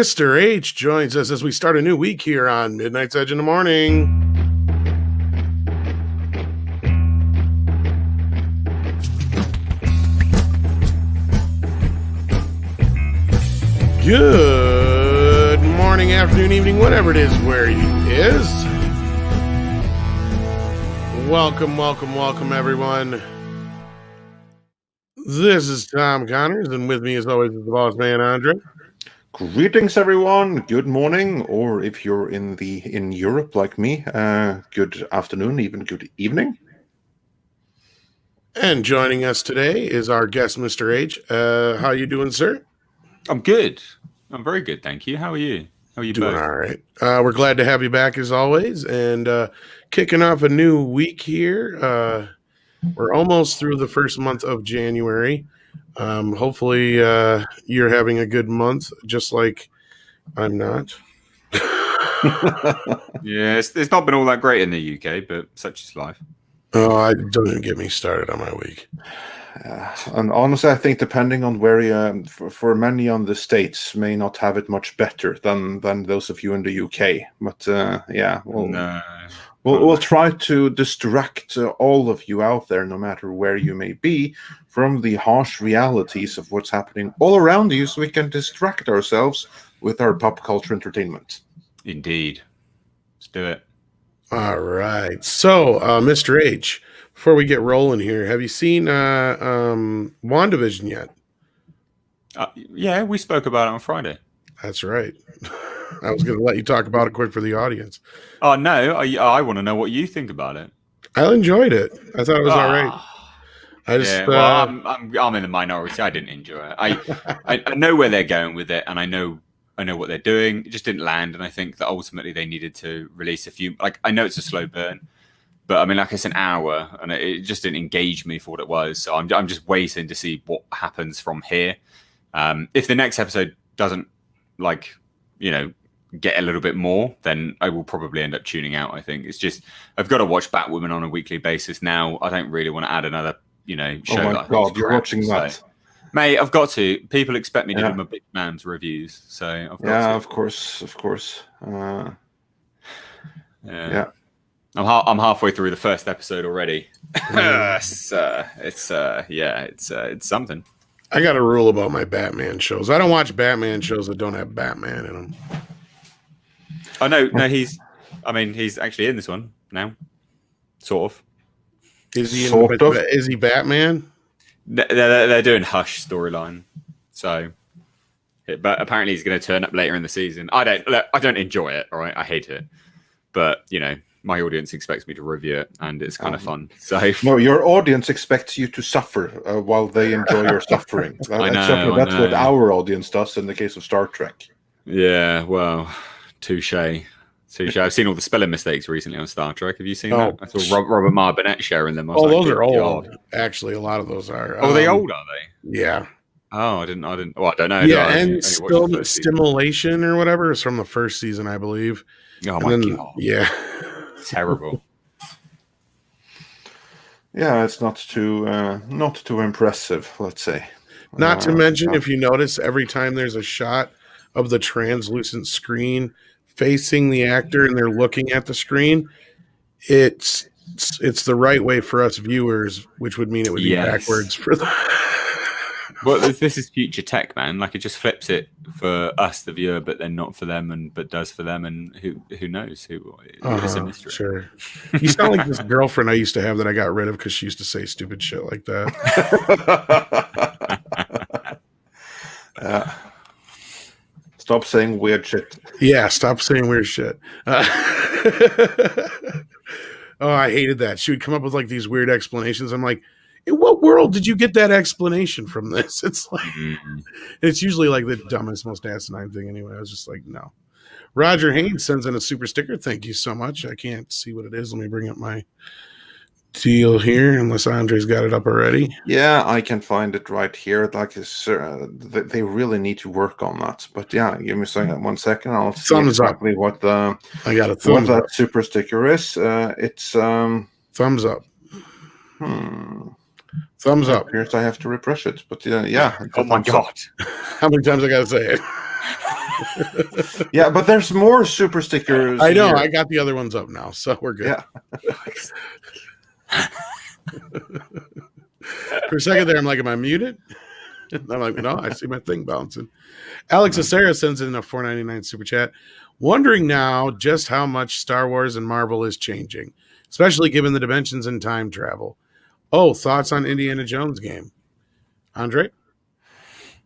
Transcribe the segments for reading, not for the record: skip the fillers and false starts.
Mr. H joins us as we start a new week here on Midnight's Edge in the Morning. Good morning, afternoon, evening, whatever it is where you is. Welcome, everyone. This is Tom Connors, and with me, as always, is the boss man, Andre. Greetings, everyone. Good morning, or if you're in Europe like me, good afternoon, even good evening. And joining us today is our guest, Mr. H. How you doing, sir? I'm good. I'm very good, thank you. How are you? How are you Doing both? all right. We're glad to have you back as always, and kicking off a new week here. We're almost through the first month of January. Hopefully, you're having a good month, just like I'm not. Yeah, it's not been all that great in the UK, but such is life. Oh, don't even get me started on my week. And honestly, I think depending on where you, for many on the States, may not have it much better than those of you in the UK. But yeah, we'll try to distract all of you out there, no matter where you may be, from the harsh realities of what's happening all around you, so we can distract ourselves with our pop culture entertainment. Indeed. Let's do it. All right. So, Mr. H, before we get rolling here, have you seen WandaVision yet? Yeah, we spoke about it on Friday. That's right. I was going to let you talk about it quick for the audience. Oh, no. I want to know what you think about it. I enjoyed it. I thought it was all right. I'm in the minority. I didn't enjoy it. I know where they're going with it, and I know what they're doing. It just didn't land, and I think that ultimately they needed to release a few. Like, I know it's a slow burn, but I mean, like, it's an hour, and it just didn't engage me for what it was. So I'm just waiting to see what happens from here. If the next episode doesn't, like, get a little bit more, then I will probably end up tuning out. I think it's just I've got to watch Batwoman on a weekly basis now. I don't really want to add another, show. Oh my God, you're watching that. Mate, I've got to. People expect me to do my big man's reviews, so I've got to. Of course. Yeah. I'm halfway through the first episode already. It's something. I got a rule about my Batman shows. I don't watch Batman shows that don't have Batman in them. Oh no, he's actually in this one now, sort of. Is he Batman? They're doing Hush storyline, but apparently he's going to turn up later in the season. I don't enjoy it. All right, I hate it, but my audience expects me to review it, and it's kind of fun. So no, your audience expects you to suffer while they enjoy your suffering. That's what our audience does in the case of Star Trek. Yeah, well, touche. I've seen all the spelling mistakes recently on Star Trek. Have you seen that? I saw Robert Marbinet sharing them. Those are old. Actually, a lot of those are. Are they old? Are they? Yeah. Oh, I didn't. Well, I don't know. Yeah, and still Stimulation or whatever is from the first season, I believe. Oh my God! Yeah, terrible. Yeah, it's not too impressive. Let's say. Not to mention, if you notice, every time there's a shot of the translucent screen facing the actor and they're looking at the screen, it's the right way for us viewers, which would mean it would be backwards for them. Well, this is future tech, man. Like, it just flips it for us, the viewer, but then not for them, but does for them, and who knows? It's a mystery. Sure. You sound like this girlfriend I used to have that I got rid of because she used to say stupid shit like that. Stop saying weird shit. Yeah, stop saying weird shit. Oh, I hated that. She would come up with like these weird explanations. I'm like, in what world did you get that explanation from this? It's like, it's usually like the dumbest, most asinine thing anyway. I was just like, no. Roger Haynes sends in a super sticker. Thank you so much. I can't see what it is. Let me bring up my deal here, unless Andre's got it up already. Yeah, I can find it right here. Like, they really need to work on that. But yeah, give me 1 second. I'll see exactly what I got a thumbs up. That super sticker is. It's thumbs up. Thumbs up. Here's I have to refresh it, but yeah. Oh my God! How many times I gotta say it? Yeah, but there's more super stickers. I know. Here. I got the other ones up now, so we're good. Yeah. For a second there, I'm like, am I muted? And I'm like, no, I see my thing bouncing. Alex Acera sends in a $4.99 super chat, wondering now just how much Star Wars and Marvel is changing, especially given the dimensions and time travel. Oh, thoughts on Indiana Jones game, Andre?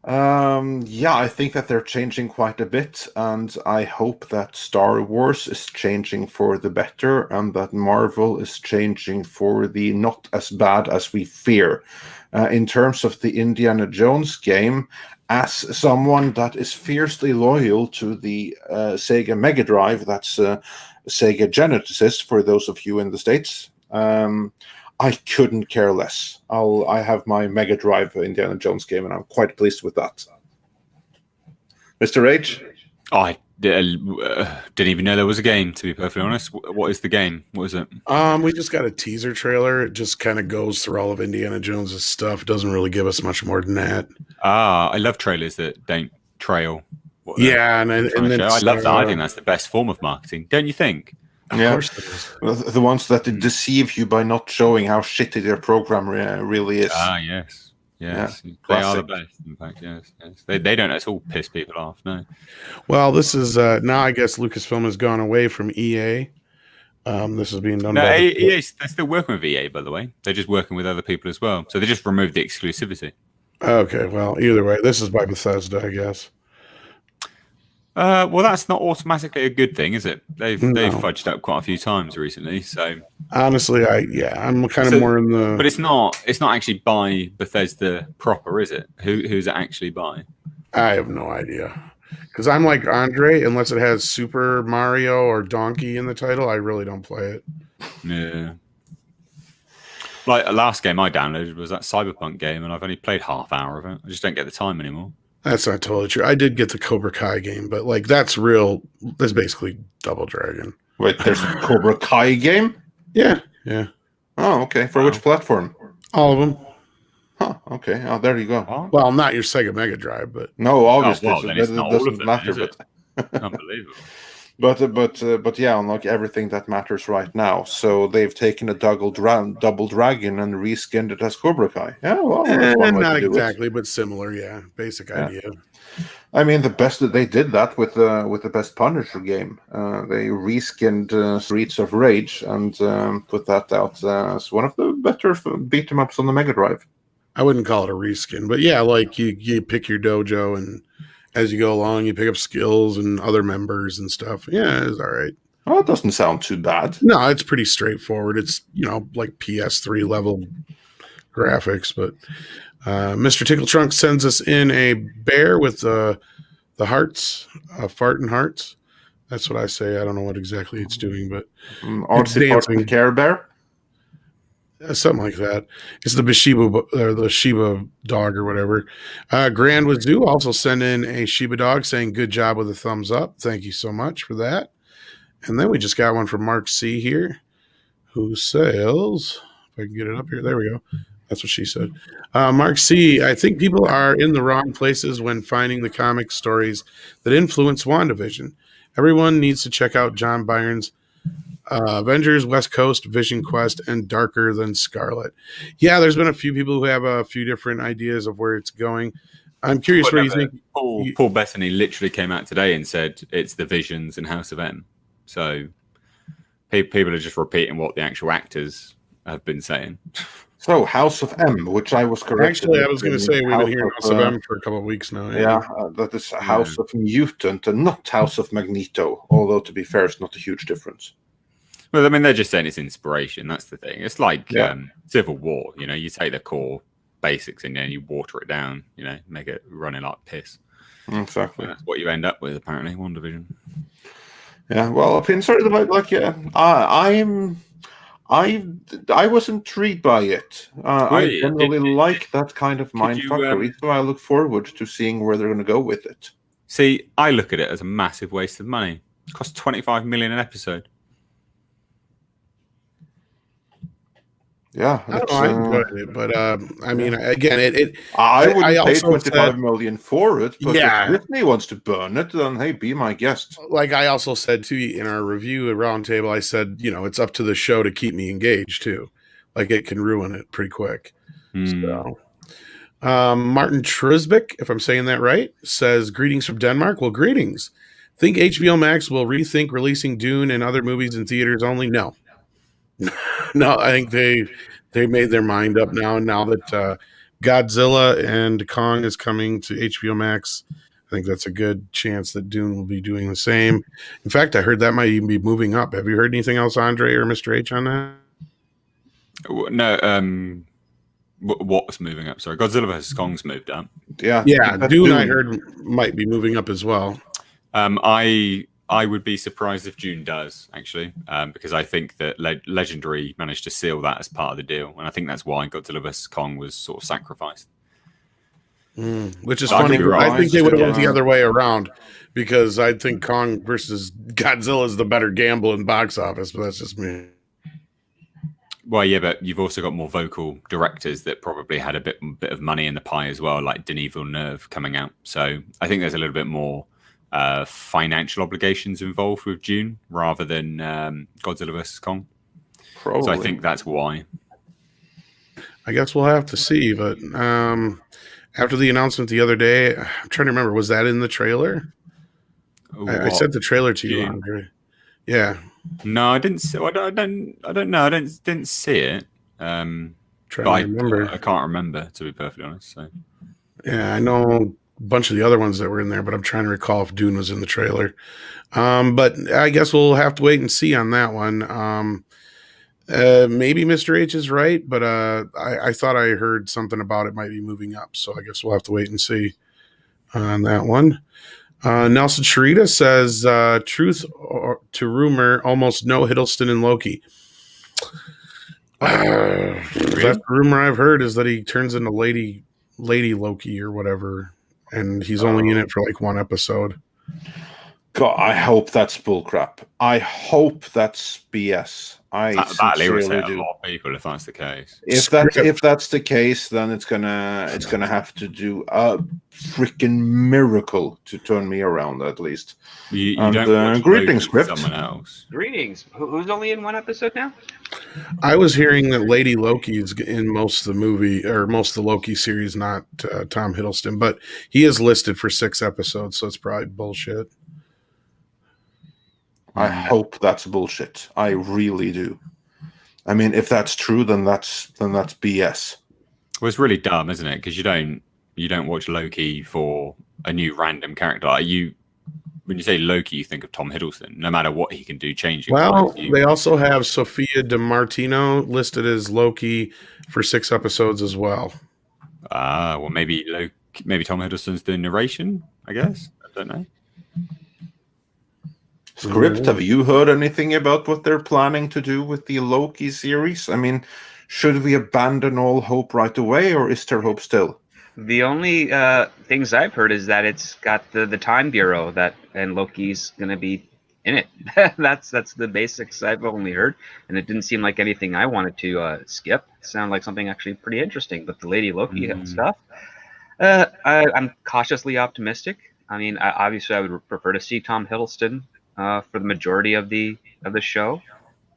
Yeah, I think that they're changing quite a bit, and I hope that Star Wars is changing for the better, and that Marvel is changing for the not as bad as we fear. In terms of the Indiana Jones game, as someone that is fiercely loyal to the Sega Mega Drive, that's Sega Genesis for those of you in the States, I couldn't care less. I have my Mega Drive Indiana Jones game, and I'm quite pleased with that. Mr. H? Oh, I didn't even know there was a game, to be perfectly honest. What is the game? What is it? We just got a teaser trailer. It just kind of goes through all of Indiana Jones's stuff. It doesn't really give us much more than that. I love trailers that don't trail. Yeah, and then I love that. I think that's the best form of marketing, don't you think? Of course it is. The ones that deceive you by not showing how shitty their program really is. Yes. Yes. Yeah. They are the best, in fact, yes. They don't at all piss people off, no. Well, this is, now I guess Lucasfilm has gone away from EA. This is being done by... EA, they're still working with EA, by the way. They're just working with other people as well. So they just removed the exclusivity. Okay, well, either way, this is by Bethesda, I guess. Well, that's not automatically a good thing, is it? They've fudged up quite a few times recently. So honestly, I'm kind of more in the. But it's not actually by Bethesda proper, is it? Who's it actually by? I have no idea, because I'm like Andre. Unless it has Super Mario or Donkey in the title, I really don't play it. Yeah. Like the last game I downloaded was that Cyberpunk game, and I've only played half hour of it. I just don't get the time anymore. That's not totally true. I did get the Cobra Kai game, but like that's real. That's basically Double Dragon. Wait, there's a Cobra Kai game? Yeah. Oh, okay. For which platform? All of them. Huh. Okay. Oh, there you go. Oh. Well, not your Sega Mega Drive, but no, obviously, then it's not all of them, matter. Is it? Unbelievable. But yeah, unlike everything that matters right now. So they've taken a Double Dragon and reskinned it as Cobra Kai. Yeah, well, that's one way not to do exactly, but similar. Yeah, basic idea. I mean, the best that they did that with the best Punisher game. They reskinned Streets of Rage and put that out as one of the better beat 'em ups on the Mega Drive. I wouldn't call it a reskin, but yeah, like you pick your dojo, and as you go along, you pick up skills and other members and stuff. Yeah, it's all right. Oh, it doesn't sound too bad. No, it's pretty straightforward. It's like PS3 level graphics, but Mr. Tickle Trunk sends us in a bear with the hearts, fart and hearts. That's what I say. I don't know what exactly it's doing, but it's dancing. Care Bear? Something like that. It's the the Shiba dog or whatever. Grand Wazoo also sent in a Shiba dog saying good job with a thumbs up. Thank you so much for that. And then we just got one from Mark C here, who says, if I can get it up here, there we go. That's what she said. Mark C, I think people are in the wrong places when finding the comic stories that influence WandaVision. Everyone needs to check out John Byrne's Avengers, West Coast, Vision Quest, and Darker Than Scarlet. Yeah, there's been a few people who have a few different ideas of where it's going. I'm curious where you think... Paul Bettany literally came out today and said it's the Visions and House of M. So people are just repeating what the actual actors have been saying. So House of M, which I was correct. Actually, I was going to say we've been hearing House of M for a couple of weeks now. Yeah, that is House of Mutant and not House of Magneto. Although, to be fair, it's not a huge difference. Well, I mean, they're just saying it's inspiration. That's the thing. It's like Civil War. You take the core basics and then you water it down. Make it running like piss. Exactly. And that's what you end up with, apparently. WandaVision. Yeah. Well, I was intrigued by it. I generally like that kind of mindfuckery, so I look forward to seeing where they're going to go with it. See, I look at it as a massive waste of money. It costs $25 million an episode. Yeah, I don't know, I enjoyed it, but I mean, again, I wouldn't pay also 25 million for it, but Yeah. if Disney wants to burn it, then hey, be my guest. like I also said too in our review at Roundtable, I said, it's up to the show to keep me engaged too. Like it can ruin it pretty quick. So, Martin Trusbeck, if I'm saying that right, says greetings from Denmark. Well, greetings. Think HBO Max will rethink releasing Dune and other movies in theaters only? No, no. I think they made their mind up now. And now that Godzilla and Kong is coming to HBO Max, I think that's a good chance that Dune will be doing the same. In fact, I heard that might even be moving up. Have you heard anything else, Andre or Mr. H, on that? No. What's moving up? Sorry, Godzilla vs. Kong's moved up. Yeah. Dune, I heard, might be moving up as well. I would be surprised if Dune does, actually, because I think that Legendary managed to seal that as part of the deal, and I think that's why Godzilla vs. Kong was sort of sacrificed. Which is funny. I think they would have went the other way around, because I think Kong versus Godzilla is the better gamble in box office, but that's just me. Well, yeah, but you've also got more vocal directors that probably had a bit of money in the pie as well, like Denis Villeneuve coming out. So I think there's a little bit more financial obligations involved with Dune rather than Godzilla vs. Kong. Probably. So I think that's why. I guess we'll have to see. But after the announcement the other day, I'm trying to remember, was that in the trailer? I sent the trailer to you, Andre. Yeah. No, I didn't see. I don't know. I didn't see it. Trying to remember. I can't remember, to be perfectly honest. So. Yeah, I know a bunch of the other ones that were in there, but I'm trying to recall if Dune was in the trailer. But I guess we'll have to wait and see on that one. Maybe Mr. H is right, but I thought I heard something about it might be moving up. So I guess we'll have to wait and see on that one. Nelson Sharita says, truth to rumor, almost no Hiddleston in Loki. That rumor I've heard is that he turns into Lady Loki or whatever, and he's only in it for like one episode. God, I hope that's bullcrap. I hope that's BS. That'll irritate a lot of people if that's the case. If that's the case, then it's gonna have to do a freaking miracle to turn me around, at least. You don't greetings, script. Someone else. Greetings. Who's only in one episode now? I was hearing that Lady Loki is in most of the movie or most of the Loki series, not Tom Hiddleston, but he is listed for 6 episodes, so it's probably bullshit. I hope that's bullshit. I really do. I mean, if that's true, then that's BS. Well, it's really dumb, isn't it? Because you don't watch Loki for a new random character. When you say Loki, you think of Tom Hiddleston. No matter what he can do, changing. Well, they also have Sophia DiMartino listed as Loki for 6 episodes as well. Well, maybe Tom Hiddleston's the narration. I guess I don't know. Script, have you heard anything about what they're planning to do with the Loki series? I mean, should we abandon all hope right away, or is there hope still? The only things I've heard is that it's got the Time Bureau and Loki's going to be in it. That's the basics I've only heard, and it didn't seem like anything I wanted to skip. It sounded like something actually pretty interesting. But the Lady Loki stuff, I'm cautiously optimistic. I mean, obviously, I would prefer to see Tom Hiddleston for the majority of the show,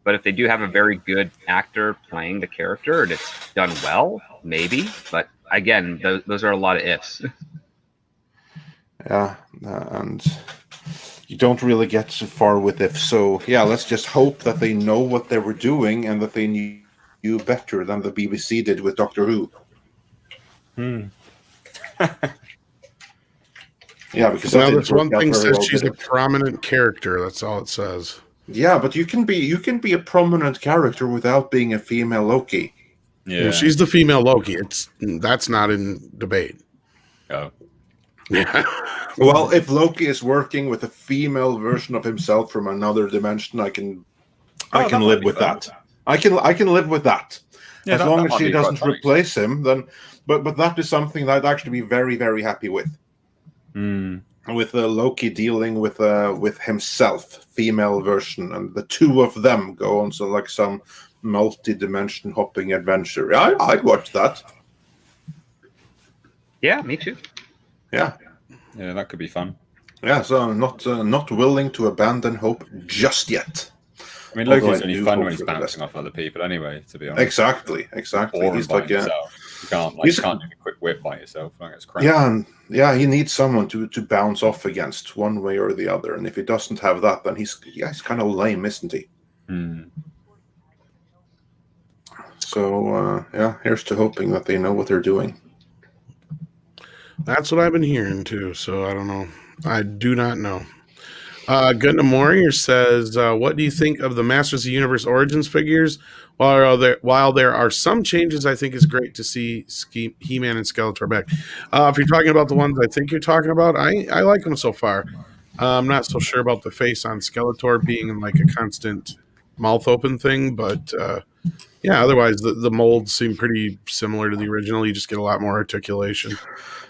but if they do have a very good actor playing the character and it's done well, maybe. But again, those are a lot of ifs. Yeah, and you don't really get so far with ifs. So yeah, let's just hope that they know what they were doing and that they knew better than the BBC did with Doctor Who. Yeah, because this one thing says she's a prominent character. That's all it says. Yeah, but you can be a prominent character without being a female Loki. Yeah, well, she's the female Loki. That's not in debate. Oh, yeah. Well, if Loki is working with a female version of himself from another dimension, I can live with that. I can live with that. Yeah, as long as she doesn't replace him, then. But that is something that I'd actually be very, very happy with. With Loki dealing with himself, female version, and the two of them go on some multi-dimension hopping adventure. I'd watch that. Yeah, me too. Yeah, that could be fun. Yeah, so I'm not willing to abandon hope just yet. I mean, Loki's only fun when he's bouncing off other people anyway, to be honest. Exactly. Or he's by himself. You can't do a quick whip by yourself. Like, it's crap. Yeah, he needs someone to bounce off against one way or the other. And if he doesn't have that, then he's kind of lame, isn't he? So, here's to hoping that they know what they're doing. That's what I've been hearing, too. So, I don't know. I do not know. Gundam Warrior says, what do you think of the Masters of the Universe Origins figures? While there are some changes, I think it's great to see He-Man and Skeletor back. If you're talking about the ones I think you're talking about, I like them so far. I'm not so sure about the face on Skeletor being like a constant mouth open thing, but otherwise the molds seem pretty similar to the original. You just get a lot more articulation.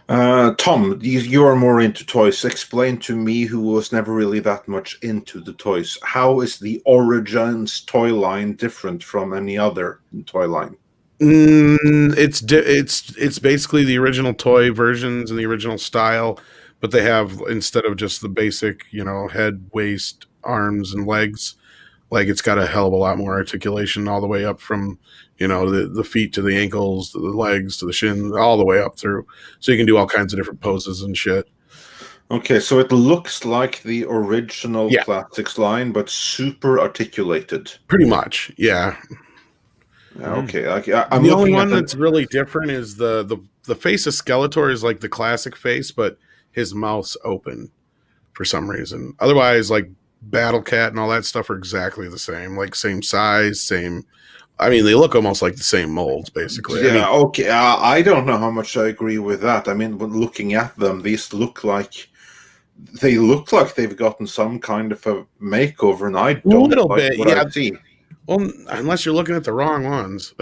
Tom, you are more into toys. Explain to me, who was never really that much into the toys, how is the Origins toy line different from any other toy line? It's basically the original toy versions and the original style, but they have, instead of just the basic, head, waist, arms, and legs, like it's got a hell of a lot more articulation all the way up from the feet to the ankles, to the legs, to the shins, all the way up through. So you can do all kinds of different poses and shit. Okay, so it looks like the original Classics line, but super articulated. Pretty much, yeah. Okay, I'm the only one that's really different is the face of Skeletor is like the classic face, but his mouth's open for some reason. Otherwise, like Battle Cat and all that stuff are exactly the same, like same size, same. I mean, they look almost like the same molds, basically. Yeah, okay. I don't know how much I agree with that. I mean, when looking at them, these look like they've gotten some kind of a makeover, and I don't like what I see. Well, unless you're looking at the wrong ones.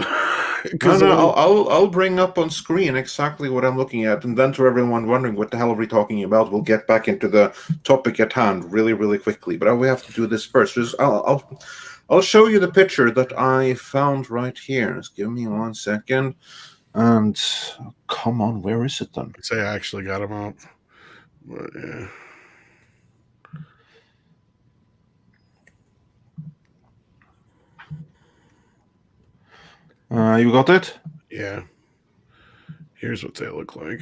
No, I'll bring up on screen exactly what I'm looking at, and then to everyone wondering what the hell are we talking about, we'll get back into the topic at hand really, really quickly. But we have to do this first. I'll show you the picture that I found right here. Just give me 1 second. And come on, where is it then? I'd say I actually got them out. But, yeah. You got it? Yeah. Here's what they look like.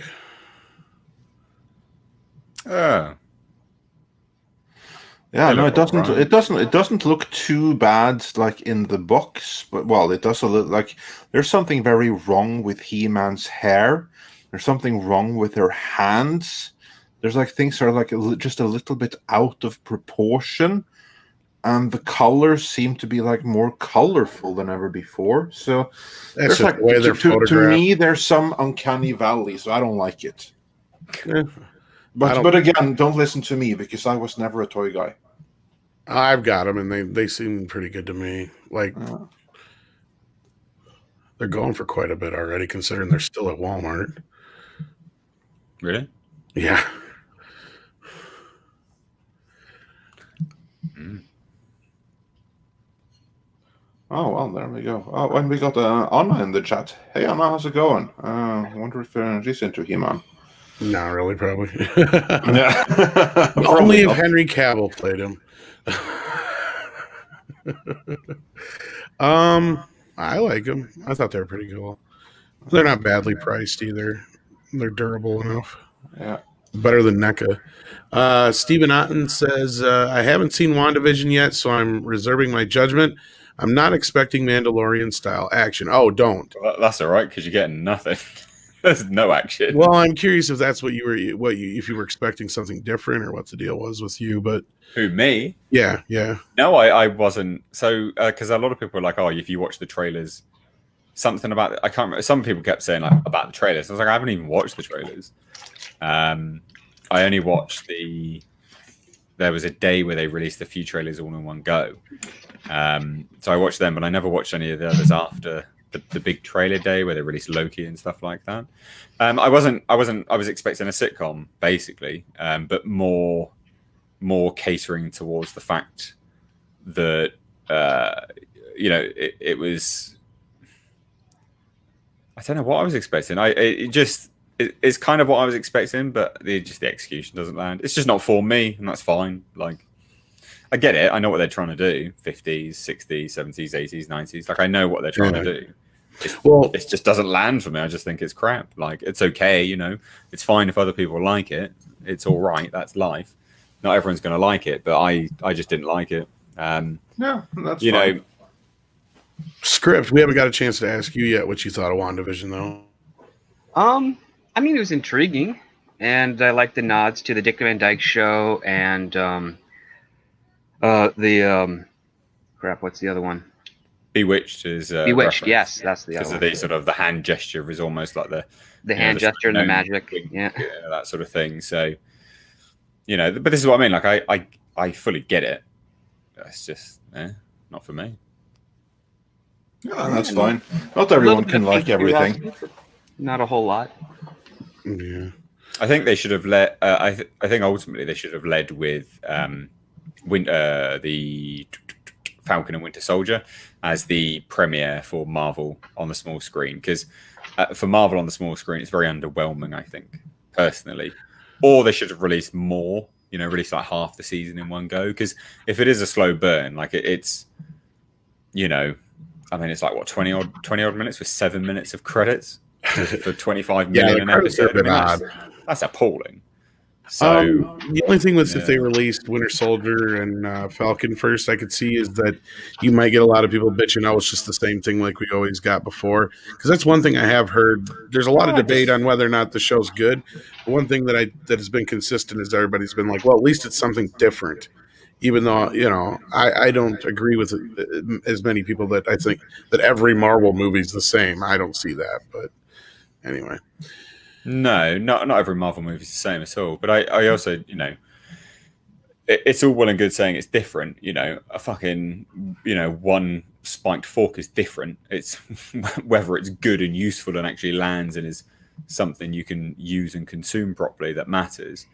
Yeah, no, it doesn't look too bad like in the box, but it does look like there's something very wrong with He-Man's hair. There's something wrong with her hands. There's like things are like just a little bit out of proportion, and the colors seem to be like more colorful than ever before. So that's there's like the way they're to me there's some uncanny valley, so I don't like it. Yeah. But again, don't listen to me because I was never a toy guy. I've got them, and they seem pretty good to me. Like they're going for quite a bit already, considering they're still at Walmart. Really? Yeah. Oh, well, there we go. Oh, and we got Anna in the chat. Hey, Anna, how's it going? I wonder if she's into He-Man. Not really, probably. Yeah. Only if Henry Cavill played him. I like them. I thought they were pretty cool. They're not badly priced either. They're durable enough. Yeah. Better than NECA. Stephen Otten says, I haven't seen WandaVision yet, so I'm reserving my judgment. I'm not expecting Mandalorian-style action. Oh, don't. Well, that's all right, because you're getting nothing. There's no action. Well, I'm curious if that's if you were expecting something different or what the deal was with you. But who, me? Yeah. No, I wasn't. So because a lot of people are like, oh, if you watch the trailers, something about I can't remember. Some people kept saying like about the trailers. I was like, I haven't even watched the trailers. I only watched there was a day where they released a few trailers all in one go. So I watched them, but I never watched any of the others after the big trailer day where they released Loki and stuff like that. I was expecting a sitcom basically, but more catering towards the fact that you know, it was. I don't know what I was expecting. It's kind of what I was expecting, but the execution doesn't land. It's just not for me, and that's fine. Like, I get it. I know what they're trying to do. 50s, 60s, 70s, 80s, 90s. Like, I know what they're trying to do. It just doesn't land for me. I just think it's crap. Like, it's okay, you know. It's fine if other people like it. It's all right. That's life. Not everyone's going to like it, but I just didn't like it. No, that's you fine. know. Script. We haven't got a chance to ask you yet what you thought of WandaVision, though. I mean, it was intriguing, and I liked the nods to the Dick Van Dyke Show and crap. What's the other one? Bewitched is Bewitched. reference. Yes, that's the other one. Because the hand gesture is almost like the hand gesture and the magic, that sort of thing. So, you know, but this is what I mean. Like, I fully get it. It's just not for me. Yeah, that's fine. Not everyone can like everything. Not a whole lot. Yeah, I think they should have let. I think ultimately they should have led with the Falcon and Winter Soldier as the premiere for Marvel on the small screen, because for Marvel on the small screen it's very underwhelming, I think, personally. Or they should have released more. You know, release like half the season in one go, because if it is a slow burn, like it's, you know, I mean, it's like what 20 odd minutes with 7 minutes of credits for 25 million an episode. I mean, that's appalling. So the only thing was if they released Winter Soldier and Falcon first, I could see is that you might get a lot of people bitching, oh, it's just the same thing like we always got before. Because that's one thing I have heard. There's a lot of debate on whether or not the show's good. But one thing that has been consistent is everybody's been like, well, at least it's something different. Even though, you know, I don't agree with as many people that I think that every Marvel movie's the same. I don't see that, but anyway. No, not every Marvel movie is the same at all. But I also, you know, it's all well and good saying it's different. You know, a fucking, you know, one spiked fork is different. It's whether it's good and useful and actually lands and is something you can use and consume properly that matters.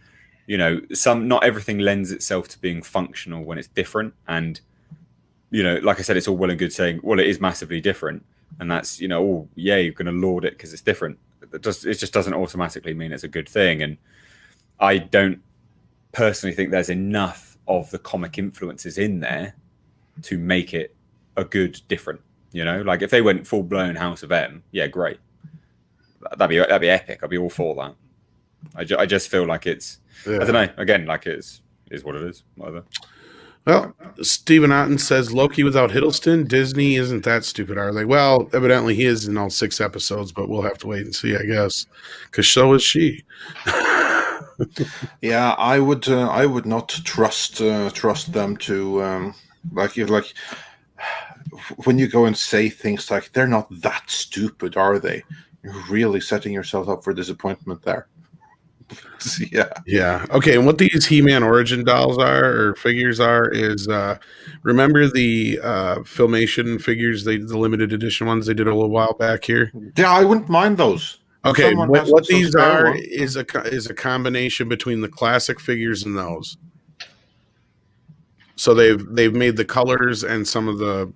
You know, not everything lends itself to being functional when it's different. And, you know, like I said, it's all well and good saying, well, it is massively different. And that's, you know, oh, yeah, you're going to laud it because it's different. It just doesn't automatically mean it's a good thing. And I don't personally think there's enough of the comic influences in there to make it a good different. You know, like if they went full blown House of M, yeah, great. That'd be epic. I'd be all for that. I just feel like it's, I don't know, again, like is what it is, whatever. Well, Stephen Otten says Loki without Hiddleston, Disney isn't that stupid, are they? Well, evidently he is in all 6 episodes, but we'll have to wait and see, I guess, because so is she. Yeah, I would not trust them to like when you go and say things like they're not that stupid, are they? You're really setting yourself up for disappointment there. Yeah. Okay, and what these He-Man origin dolls are or figures are is remember the Filmation figures, the limited edition ones they did a little while back here? Yeah, I wouldn't mind those. Okay, what these are is a combination between the classic figures and those. So they've made the colors and some of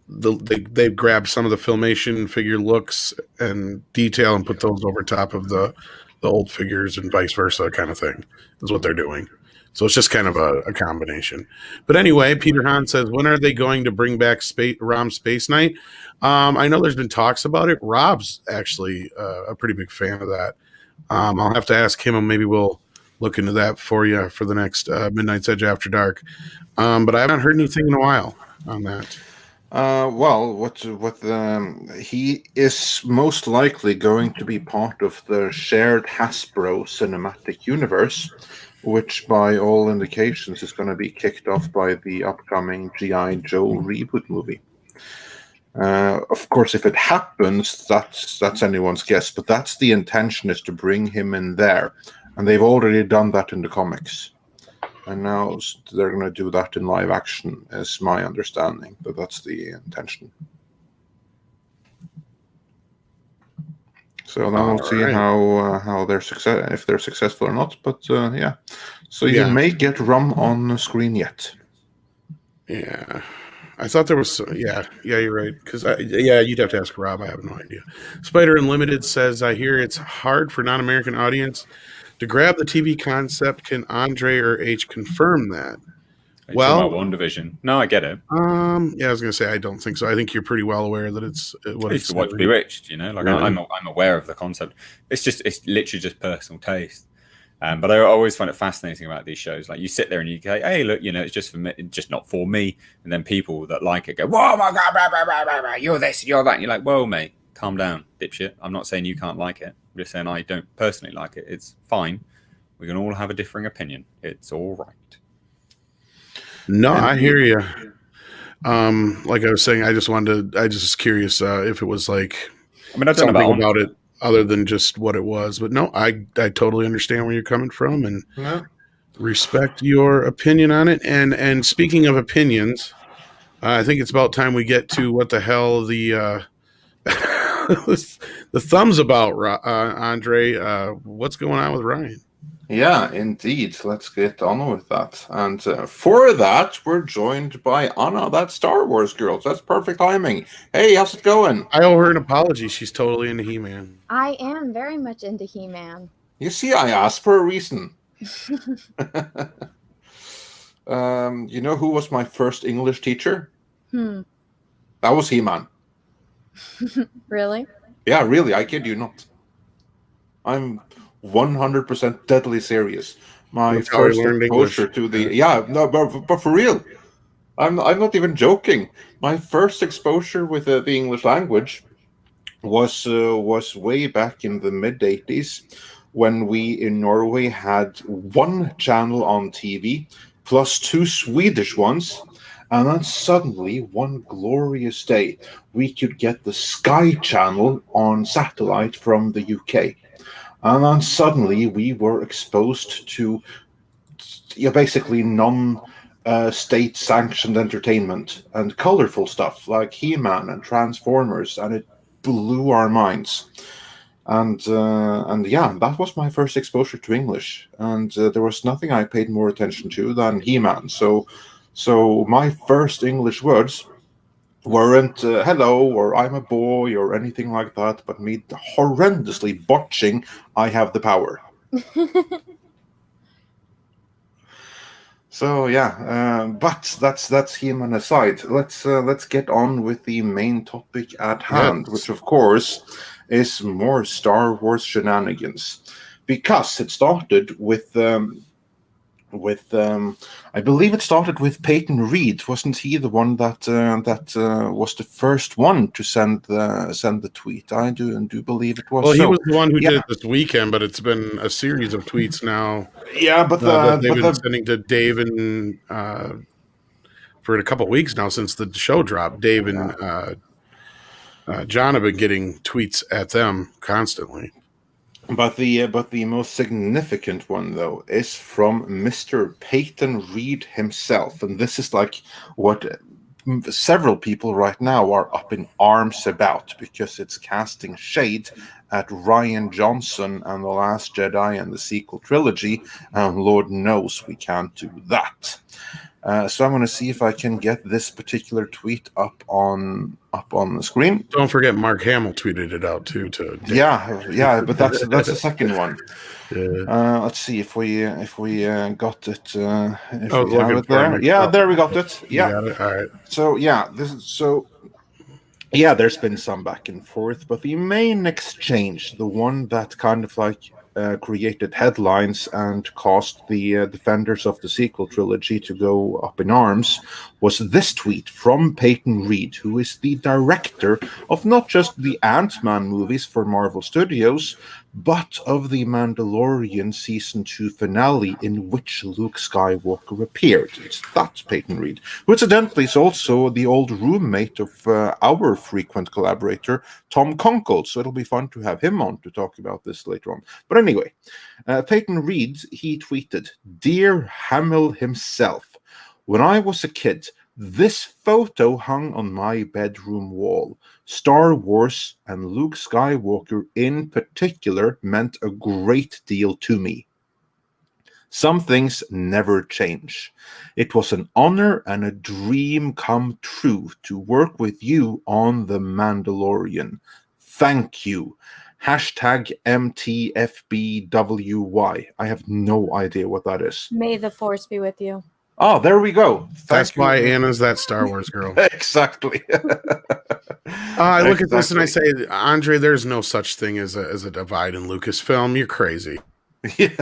they've grabbed some of the Filmation figure looks and detail and put those over top of the old figures and vice versa kind of thing is what they're doing. So it's just kind of a combination. But anyway, Peter Hahn says, when are they going to bring back Rom's Space Night? I know there's been talks about it. Rob's actually a pretty big fan of that. I'll have to ask him, and maybe we'll look into that for you for the next Midnight's Edge After Dark. But I haven't heard anything in a while on that. Well, he is most likely going to be part of the shared Hasbro cinematic universe, which by all indications is going to be kicked off by the upcoming G.I. Joe reboot movie. Of course, if it happens, that's anyone's guess, but that's the intention, is to bring him in there. And they've already done that in the comics. And now they're going to do that in live action, is my understanding. But that's the intention. So then we'll see how they're if they're successful or not. But yeah, so you may get Rom on the screen yet. Yeah, I thought there was, yeah, you're right. Because, you'd have to ask Rob. I have no idea. Spider Unlimited says, I hear it's hard for non-American audience to grab the TV concept. Can Andre or H confirm that? Are you talking about WandaVision? No, I get it. Yeah, I was gonna say I don't think so. I think you're pretty well aware that it's what I used to watch Bewitched. Like I'm aware of the concept. It's literally just personal taste. But I always find it fascinating about these shows. Like you sit there and you go, "Hey, look, it's just for me, just not for me." And then people that like it go, "Whoa, my god, blah, blah, blah, blah, blah. You're this, you're that." And you're like, "Whoa, mate, calm down, dipshit. I'm not saying you can't like it. I'm just saying I don't personally like it. It's fine. We can all have a differing opinion. It's all right." No, I hear you. Like I was saying, I just was curious if it was like, something about it other than just what it was. But no, I totally understand where you're coming from and respect your opinion on it. And speaking of opinions, I think it's about time we get to what the hell the the thumb's about, Andre. What's going on with Ryan? Yeah, indeed. Let's get on with that. And for that, we're joined by Anna, that Star Wars girl. So that's perfect timing. Hey, how's it going? I owe her an apology. She's totally into He-Man. I am very much into He-Man. You see, I asked for a reason. You know who was my first English teacher? That was He-Man. Really? Yeah, really. I kid you not. I'm 100% deadly serious. My first exposure to the but for real, I'm not even joking. My first exposure with the English language was way back in the mid-80s when we in Norway had one channel on TV plus two Swedish ones, and then suddenly one glorious day we could get the Sky Channel on satellite from the UK. And then suddenly we were exposed to basically non-state sanctioned entertainment and colorful stuff like He-Man and Transformers, and it blew our minds. And that was my first exposure to English, and there was nothing I paid more attention to than He-Man. So my first English words weren't hello or I'm a boy or anything like that, but me horrendously botching I have the power. So but that's He-Man aside. Let's get on with the main topic at hand, which of course is more Star Wars shenanigans, because it started with I believe it started with Peyton Reed. Wasn't he the one that was the first one to send the tweet? I do believe it was. Well, he was the one who did it this weekend, but it's been a series of tweets now. Yeah, but they've been sending to Dave and for a couple of weeks now since the show dropped. Dave and John have been getting tweets at them constantly. But the most significant one, though, is from Mr. Peyton Reed himself. And this is like what several people right now are up in arms about, because it's casting shade at Rian Johnson and The Last Jedi and the sequel trilogy. And Lord knows we can't do that. So I'm going to see if I can get this particular tweet up on the screen. Don't forget, Mark Hamill tweeted it out too. Yeah, but that's the second one. Yeah. Let's see if we got it. There we got it. Yeah. Got it? All right. So there's been some back and forth, but the main exchange, the one that kind of like created headlines and caused the defenders of the sequel trilogy to go up in arms, was this tweet from Peyton Reed, who is the director of not just the Ant-Man movies for Marvel Studios, but of the Mandalorian Season 2 finale in which Luke Skywalker appeared. It's that Peyton Reed, who incidentally is also the old roommate of our frequent collaborator, Tom Conkle, so it'll be fun to have him on to talk about this later on. But anyway, Peyton Reed, he tweeted, "Dear Hamill himself, when I was a kid, this photo hung on my bedroom wall. Star Wars and Luke Skywalker in particular meant a great deal to me. Some things never change. It was an honor and a dream come true to work with you on The Mandalorian. Thank you. Hashtag MTFBWY. I have no idea what that is. May the force be with you. Oh, there we go. That's why Anna's that Star Wars girl. Exactly. I look at this and I say, Andre, there's no such thing as a divide in Lucasfilm. You're crazy. Yeah,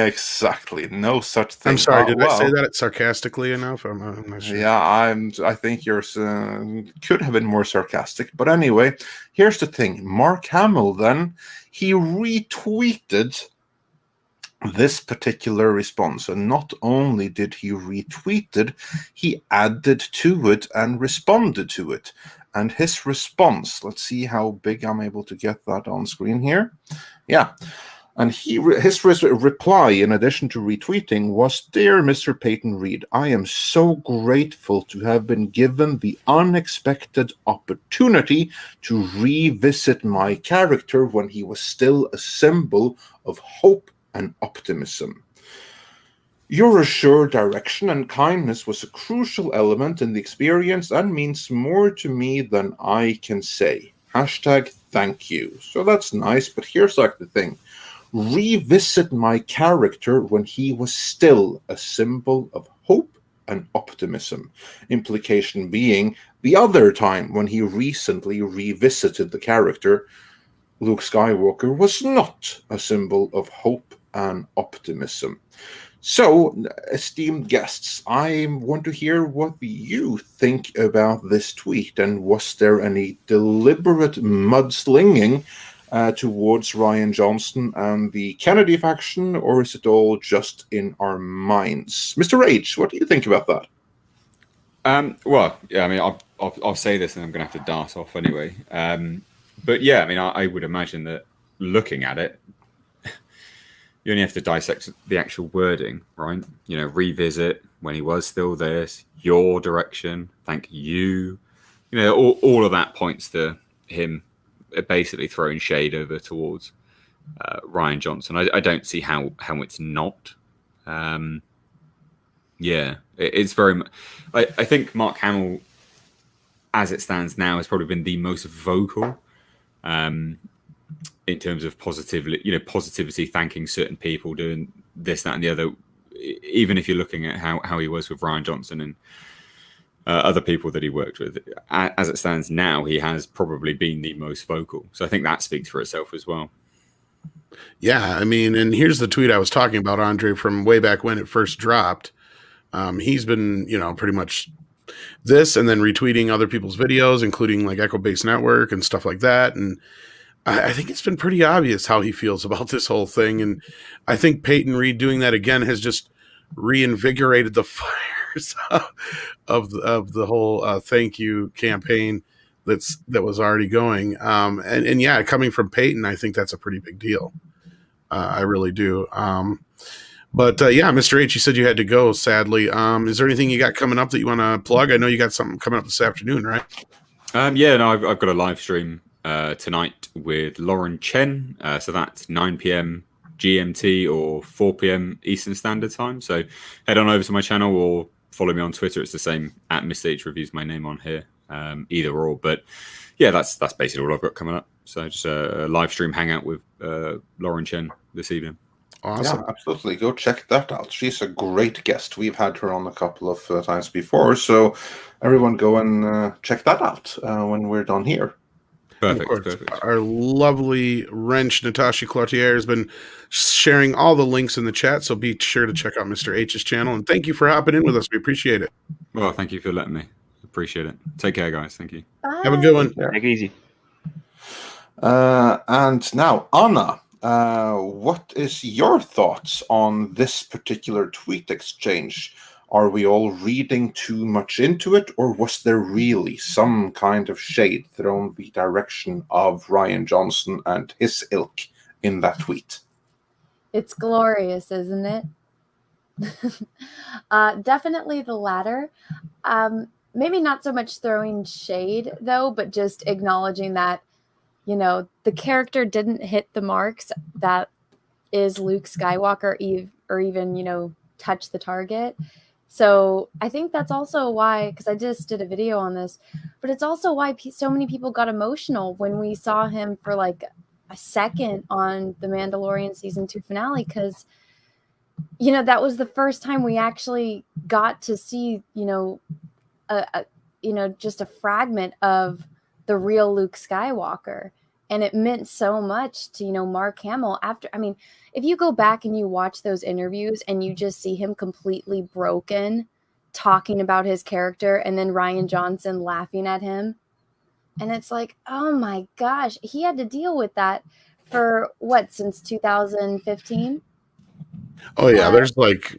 exactly. No such thing. I'm sorry. Did I say that sarcastically enough? I'm not sure. Yeah, I think yours could have been more sarcastic. But anyway, here's the thing. Mark Hamill, then, he retweeted this particular response, and not only did he retweet it, he added to it and responded to it. And his response, let's see how big I'm able to get that on screen here. Yeah. And his reply, in addition to retweeting, was, "Dear Mr. Peyton Reed, I am so grateful to have been given the unexpected opportunity to revisit my character when he was still a symbol of hope and optimism. Your assured direction and kindness was a crucial element in the experience and means more to me than I can say. Hashtag thank you." So that's nice, but here's like the thing. Revisit my character when he was still a symbol of hope and optimism. Implication being the other time when he recently revisited the character, Luke Skywalker was not a symbol of hope and optimism. So, esteemed guests, I want to hear what you think about this tweet, and was there any deliberate mudslinging towards Rian Johnson and the Kennedy faction, or is it all just in our minds? Mr. H, what do you think about that? Well, yeah, I mean, I'll say this and I'm going to have to dart off anyway. But yeah, I mean, I would imagine that looking at it, you only have to dissect the actual wording, right? You know, revisit when he was still this, your direction, thank you. You know, all of that points to him basically throwing shade over towards Rian Johnson. I don't see how it's not. Yeah, it's very much. I think Mark Hamill, as it stands now, has probably been the most vocal in terms of positivity, thanking certain people, doing this, that, and the other. Even if you're looking at how he was with Rian Johnson and other people that he worked with, as it stands now, he has probably been the most vocal. So I think that speaks for itself as well. Yeah, I mean, and here's the tweet I was talking about, Andre, from way back when it first dropped. He's been, pretty much this and then retweeting other people's videos, including like Echo Base Network and stuff like that. And I think it's been pretty obvious how he feels about this whole thing. And I think Peyton Reed doing that again has just reinvigorated the fires of the whole thank you campaign that was already going. And yeah, coming from Peyton, I think that's a pretty big deal. I really do. But yeah, Mr. H, you said you had to go, sadly. Is there anything you got coming up that you want to plug? I know you got something coming up this afternoon, right? Yeah, no, I've got a live stream tonight with Lauren Chen. So that's 9 p.m. GMT or 4 p.m. Eastern Standard Time. So head on over to my channel or follow me on Twitter. It's the same at Mr. H Reviews, my name on here, either or. But yeah, that's basically all I've got coming up. So just a live stream hangout with Lauren Chen this evening. Awesome. Yeah, absolutely. Go check that out. She's a great guest. We've had her on a couple of times before. So everyone go and check that out when we're done here. Perfect. Our lovely wrench, Natasha Cloutier, has been sharing all the links in the chat. So be sure to check out Mr. H's channel. And thank you for hopping in with us. We appreciate it. Well, thank you for letting me. Appreciate it. Take care, guys. Thank you. Bye. Have a good one. Take it easy. And now, Anna. What is your thoughts on this particular tweet exchange? Are we all reading too much into it, or was there really some kind of shade thrown the direction of Rian Johnson and his ilk in that tweet? It's glorious, isn't it? Definitely the latter. Maybe not so much throwing shade, though, but just acknowledging that the character didn't hit the marks that is Luke Skywalker or even, you know, touch the target. So I think that's also why, because I just did a video on this, but it's also why so many people got emotional when we saw him for like a second on the Mandalorian season 2 finale, because, you know, that was the first time we actually got to see, you know, just a fragment of the real Luke Skywalker. And it meant so much to, you know, Mark Hamill after. I mean, if you go back and you watch those interviews and you just see him completely broken talking about his character, and then Rian Johnson laughing at him. And it's like, oh my gosh, he had to deal with that for what, since 2015? Oh yeah, there's like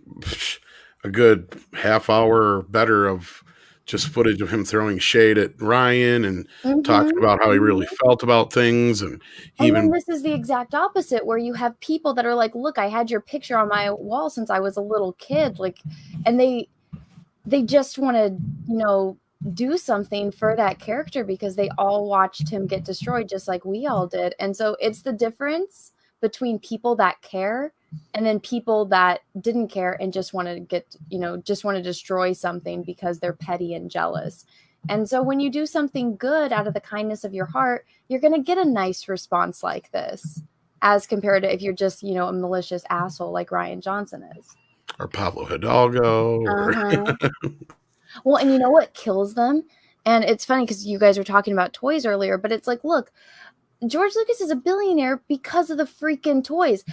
a good half hour or better of just footage of him throwing shade at Ryan and talking about how he really felt about things. And then this is the exact opposite, where you have people that are like, look, I had your picture on my wall since I was a little kid. Like, and they just want to, you know, do something for that character because they all watched him get destroyed just like we all did. And so it's the difference between people that care and then people that didn't care and just want to get, you know, just want to destroy something because they're petty and jealous. And so when you do something good out of the kindness of your heart, you're going to get a nice response like this, as compared to if you're just, you know, a malicious asshole like Rian Johnson is. Or Pablo Hidalgo. Well, and you know what kills them? And it's funny because you guys were talking about toys earlier, but it's like, look, George Lucas is a billionaire because of the freaking toys.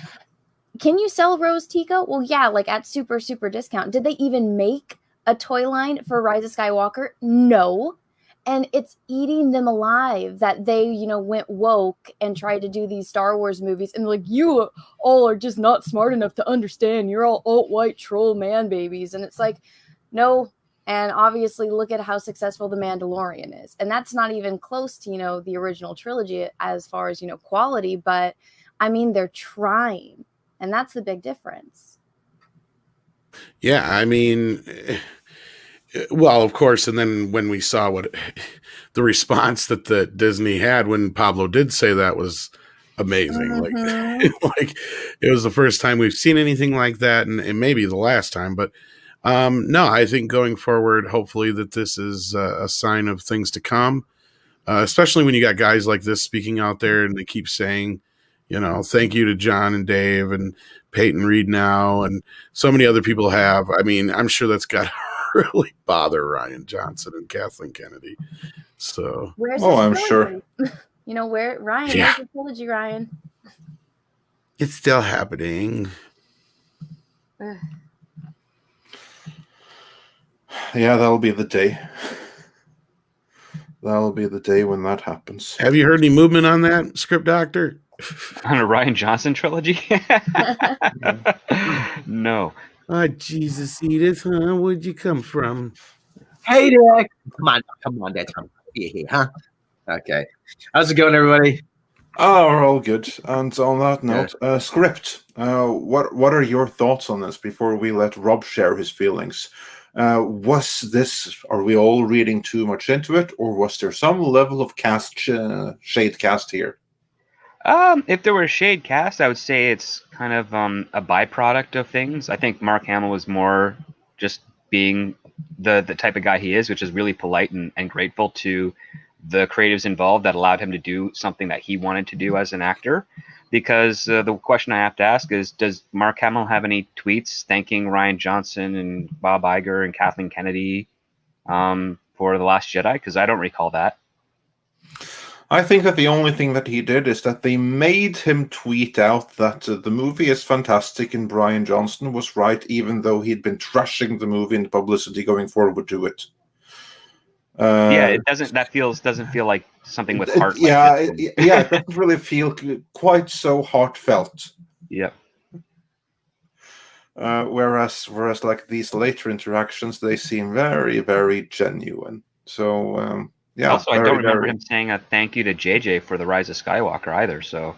Can you sell Rose Tico? Well, yeah, like at super discount. Did they even make a toy line for Rise of Skywalker? No. And it's eating them alive that they, you know, went woke and tried to do these Star Wars movies. And like, you all are just not smart enough to understand. You're all alt-white troll man babies. And it's like, no. And obviously look at how successful The Mandalorian is. And that's not even close to, you know, the original trilogy as far as, you know, quality. But I mean, they're trying. And that's the big difference. Yeah, I mean, well, of course, and then when we saw what the response that the Disney had when Pablo did say that was amazing. Like it was the first time we've seen anything like that, and maybe the last time. But no, I think going forward, hopefully that this is a sign of things to come, especially when you got guys like this speaking out there and they keep saying, you know, thank you to John and Dave and Peyton Reed now, and so many other people have. I mean, I'm sure that's got to really bother Rian Johnson and Kathleen Kennedy. So, I'm sure. You know, where Ryan? Yeah. Where's the trilogy, Ryan? It's still happening. Yeah, that'll be the day. That'll be the day when that happens. Have you heard any movement on that, Script Doctor? On a Rian Johnson trilogy? No. Oh, Jesus, Edith, huh? Where'd you come from? Hey, Dick. Come on, Dad. Here, huh? Okay. How's it going, everybody? Oh, we're all good. And on that note, Script, what are your thoughts on this before we let Rob share his feelings? Was this, are we all reading too much into it, or was there some level of shade cast here? If there were a shade cast, I would say it's kind of a byproduct of things. I think Mark Hamill was more just being the type of guy he is, which is really polite and grateful to the creatives involved that allowed him to do something that he wanted to do as an actor. Because the question I have to ask is, does Mark Hamill have any tweets thanking Rian Johnson and Bob Iger and Kathleen Kennedy for The Last Jedi? Because I don't recall that. I think that the only thing that he did is that they made him tweet out that the movie is fantastic and Rian Johnson was right, even though he'd been trashing the movie and publicity going forward to it. Yeah, it doesn't. That doesn't feel like something with heart. Yeah, it doesn't really feel quite so heartfelt. Yeah. Whereas like these later interactions, they seem very, very genuine. So. Yeah, also, I don't remember him saying a thank you to JJ for The Rise of Skywalker either. So,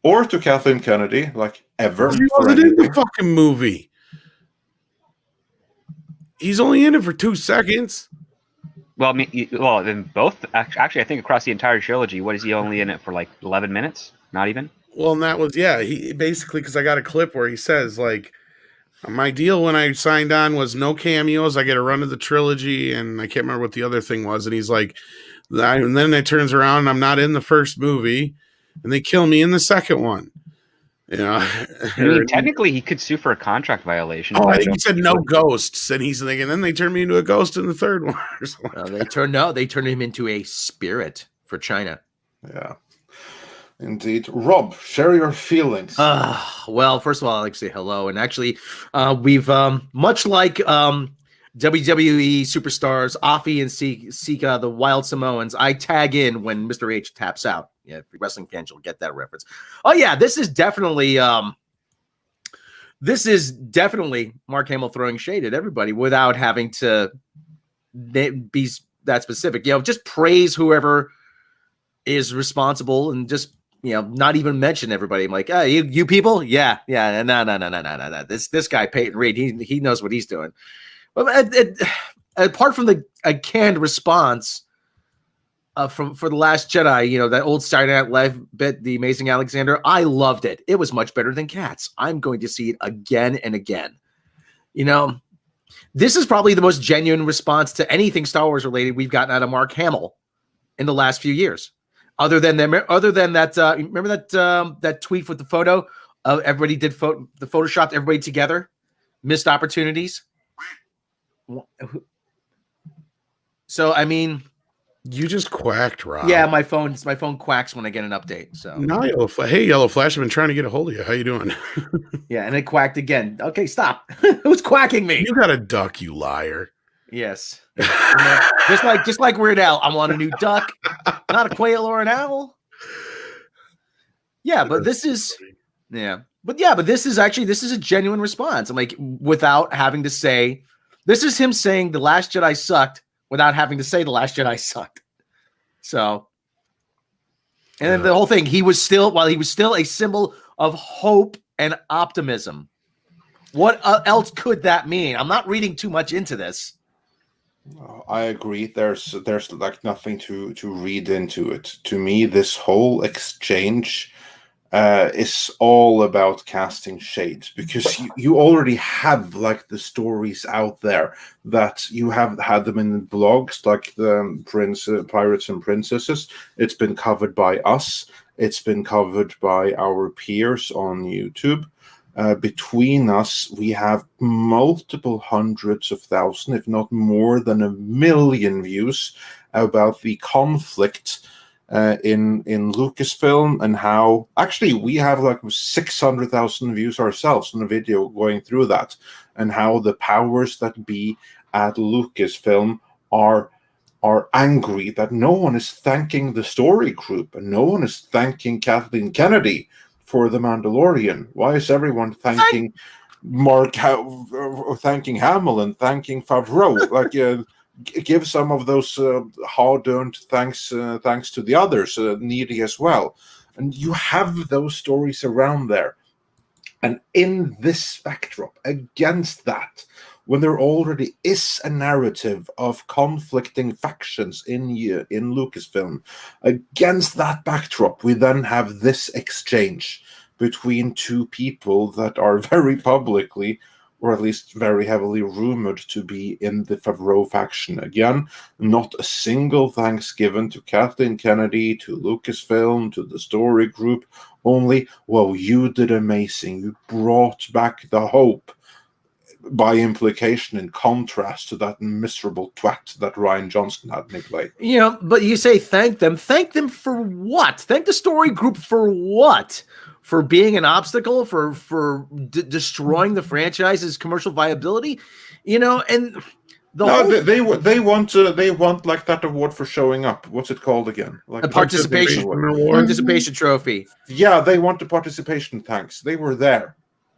or to Kathleen Kennedy, like ever. He wasn't in the fucking movie. He's only in it for 2 seconds. Well, I mean, in both. Actually, I think across the entire trilogy, what is he only in it for? Like 11 minutes? Not even. Well, and that was he basically, because I got a clip where he says like, my deal when I signed on was no cameos. I get a run of the trilogy, and I can't remember what the other thing was. And he's like, and then it turns around, and I'm not in the first movie, and they kill me in the second one. You know, I mean, technically, he could sue for a contract violation. Oh, I think he said no ghosts, and he's thinking, then they turn me into a ghost in the third one. They turned him into a spirit for China. Yeah. Indeed. Rob, share your feelings. Well, first of all, I'd like to say hello. And actually, we've, much like WWE superstars, Afi and Sika, the Wild Samoans, I tag in when Mr. H taps out. Yeah, if you're wrestling fans, you'll get that reference. Oh, yeah, this is definitely Mark Hamill throwing shade at everybody without having to be that specific. You know, just praise whoever is responsible and just, you know, not even mention everybody. I'm like, oh, you people? Yeah. No. This guy, Peyton Reed, he knows what he's doing. But apart from a canned response for The Last Jedi, you know, that old Saturday Night Live bit, The Amazing Alexander, I loved it. It was much better than Cats. I'm going to see it again and again. You know, this is probably the most genuine response to anything Star Wars related we've gotten out of Mark Hamill in the last few years. Other than that, remember that tweet with the photo of everybody did the photoshopped everybody together, missed opportunities. So I mean, you just quacked, Rob. Yeah, my phone quacks when I get an update. So now Yellow Flash, I've been trying to get a hold of you. How you doing? Yeah, and it quacked again. Okay, stop. Who's quacking me? You got a duck, you liar. Yes. just like Weird Al, I want a new duck, not a quail or an owl. Yeah, but this is this is a genuine response. I'm like, without having to say, this is him saying The Last Jedi sucked without having to say The Last Jedi sucked. So, and then the whole thing, he was still a symbol of hope and optimism. What else could that mean? I'm not reading too much into this. I agree. There's like nothing to read into it. To me, this whole exchange is all about casting shades, because you already have like the stories out there that you have had them in blogs, like the Pirates and Princesses. It's been covered by us. It's been covered by our peers on YouTube. Between us, we have multiple hundreds of thousands, if not more than 1 million views about the conflict in Lucasfilm, and how actually we have like 600,000 views ourselves on a video going through that, and how the powers that be at Lucasfilm are angry that no one is thanking the story group and no one is thanking Kathleen Kennedy for The Mandalorian. Why is everyone thanking thanking Hamill and thanking Favreau? Like, give some of those hard-earned thanks to the others needy as well. And you have those stories around there. And in this backdrop, against that, when there already is a narrative of conflicting factions in Lucasfilm, against that backdrop, we then have this exchange between two people that are very publicly, or at least very heavily rumored to be in the Favreau faction. Again, not a single thanks given to Kathleen Kennedy, to Lucasfilm, to the story group, only, well, you did amazing. You brought back the hope. By implication, in contrast to that miserable twat that Rian Johnson had me play. You know, but you say thank them. Thank them for what? Thank the story group for what? For being an obstacle? For destroying the franchise's commercial viability? You know, and they want like that award for showing up. What's it called again? Like a participation trophy. Yeah, they want the participation thanks. They were there.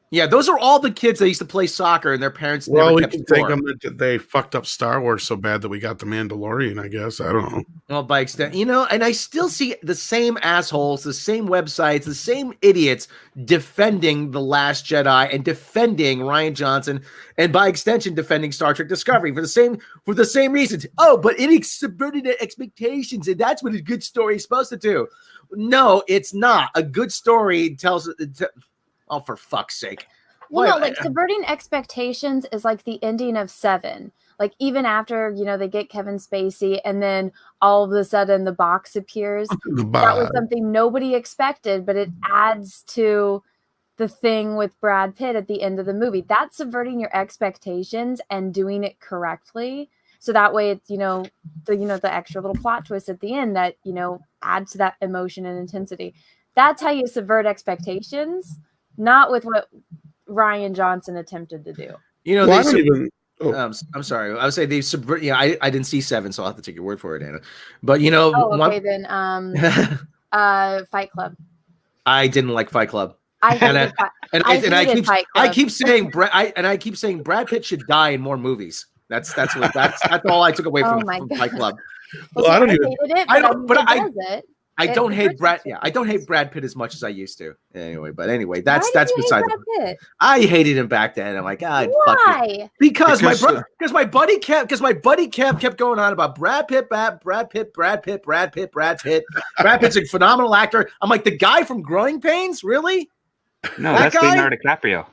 Yeah, those are all the kids that used to play soccer and their parents never kept we can thank them that they fucked up Star Wars so bad that we got the Mandalorian, I guess. I don't know. Well, by extent, you know, and I still see the same assholes, the same websites, the same idiots defending The Last Jedi and defending Rian Johnson, and by extension defending Star Trek Discovery for the same reasons. Oh, but it subverted expectations, and that's what a good story is supposed to do. No, it's not. A good story tells. Oh, for fuck's sake! Well, no, like subverting expectations is like the ending of Seven. Like even after they get Kevin Spacey, and then all of a sudden the box appears. That was something nobody expected, but it adds to the thing with Brad Pitt at the end of the movie. That's subverting your expectations and doing it correctly. So that way it's, the extra little plot twist at the end that, adds to that emotion and intensity. That's how you subvert expectations, not with what Rian Johnson attempted to do. I'm sorry. I would say they subvert. I didn't see Seven, so I'll have to take your word for it, Anna. But then Fight Club. I didn't like Fight Club. I keep saying Brad Pitt should die in more movies. That's all I took away from Fight Club. Well, I don't even. I don't hate Brad. Yeah, I don't hate Brad Pitt as much as I used to. Anyway, that's beside the point. I hated him back then. I'm like, why? Because my buddy kept going on about Brad Pitt. Brad Pitt's a phenomenal actor. I'm like, the guy from Growing Pains, really? No, that's Leonardo DiCaprio.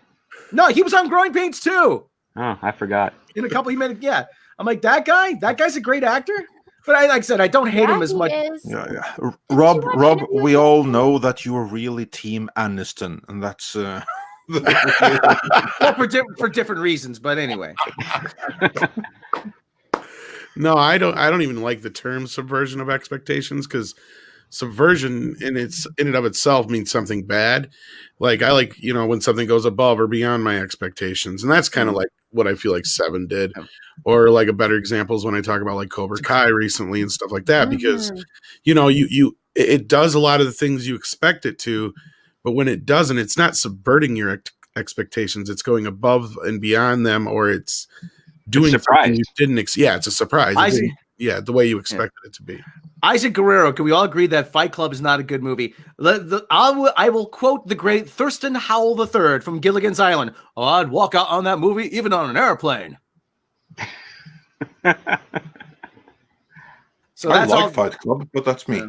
No, he was on Growing Pains too. Oh, I forgot. In a couple he made, yeah. I'm like, that guy's a great actor. But like I said, I don't hate him as much. Yeah. Rob, we all know that you are really Team Aniston, and that's well, for different reasons. But anyway, no, I don't even like the term subversion of expectations, because subversion in and of itself means something bad. Like I like when something goes above or beyond my expectations, and that's kind of like what I feel like Seven did. Or like a better example is when I talk about like Cobra Kai recently and stuff like that, because it does a lot of the things you expect it to, but when it doesn't, it's not subverting your expectations. It's going above and beyond them, or it's doing something you didn't. It's a surprise. The way you expected it to be. Isaac Guerrero, can we all agree that Fight Club is not a good movie? I will quote the great Thurston Howell III from Gilligan's Island. Oh, I'd walk out on that movie even on an airplane. So I like Fight Club, but that's me.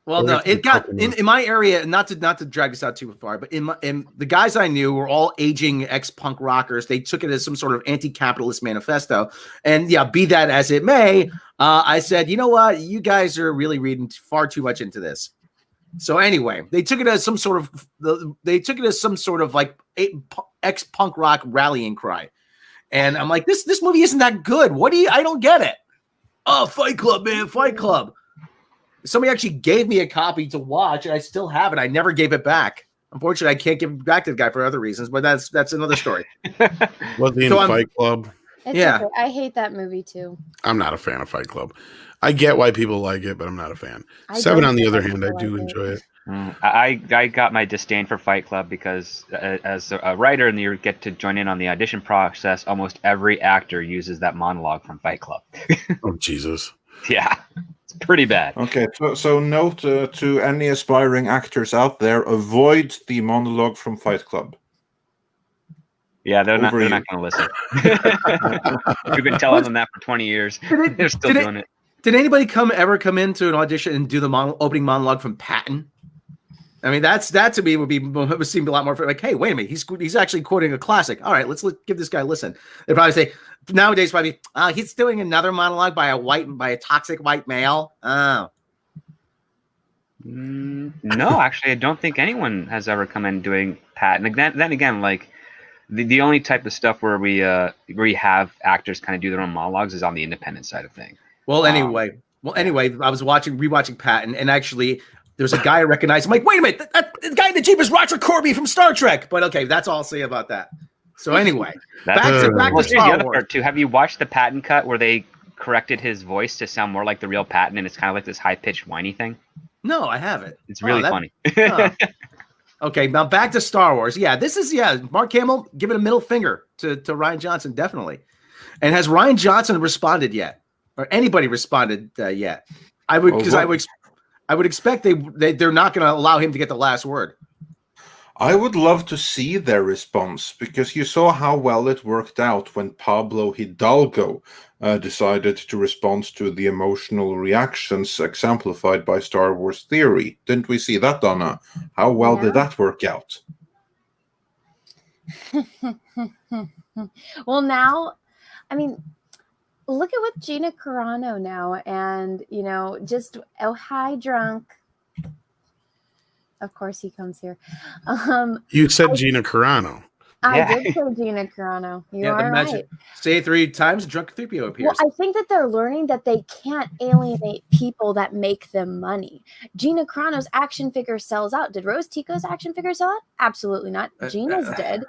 Well, no, it got in my area. Not to drag this out too far, but in the guys I knew were all aging ex-punk rockers. They took it as some sort of anti-capitalist manifesto, and be that as it may, I said, you know what, you guys are really reading far too much into this. So anyway, they took it as some sort of like ex-punk rock rallying cry. And I'm like, this movie isn't that good. I don't get it. Oh, Fight Club, man, Fight Club. Somebody actually gave me a copy to watch, and I still have it. I never gave it back. Unfortunately, I can't give it back to the guy for other reasons, but that's another story. Was he in Fight Club? Okay. I hate that movie too. I'm not a fan of Fight Club. I get why people like it, but I'm not a fan. Seven, on the other hand, I do enjoy it. I got my disdain for Fight Club because as a writer and you get to join in on the audition process, almost every actor uses that monologue from Fight Club. Oh, Jesus. Yeah, it's pretty bad. Okay, so note to any aspiring actors out there, avoid the monologue from Fight Club. Yeah, they're not going to listen. We've been telling them that for 20 years. They're still doing it. Did anybody ever come into an audition and do the opening monologue from Patton? I mean, that to me would seem a lot more like, hey, wait a minute, he's actually quoting a classic. All right, let's give this guy a listen. They'd probably say nowadays, he's doing another monologue by a toxic white male. Oh. No, actually, I don't think anyone has ever come in doing Patton. Then again, like the only type of stuff where we have actors kind of do their own monologues is on the independent side of things. Well, anyway, I was rewatching Patton, and actually, there's a guy I recognize. I'm like, wait a minute, the guy in the Jeep is Roger Corby from Star Trek. But okay, that's all I'll say about that. So anyway, back to Star Wars. Too. Have you watched the Patton cut where they corrected his voice to sound more like the real Patton, and it's kind of like this high-pitched whiny thing? No, I haven't. It's really funny. Okay, now back to Star Wars. Yeah, this is Mark Hamill giving a middle finger to Rian Johnson, definitely. And has Rian Johnson responded yet? Or anybody responded yet? I would expect they're not going to allow him to get the last word. I would love to see their response, because you saw how well it worked out when Pablo Hidalgo decided to respond to the emotional reactions exemplified by Star Wars Theory. Didn't we see that, Donna? How well did that work out? Well, now, I mean, look at what Gina Carano now, and just hi drunk. Of course, he comes here. You said Gina Carano. I did say Gina Carano. You are right. Say it 3 times, drunk 3PO appears. Well, I think that they're learning that they can't alienate people that make them money. Gina Carano's action figure sells out. Did Rose Tico's action figure sell out? Absolutely not. Gina's did.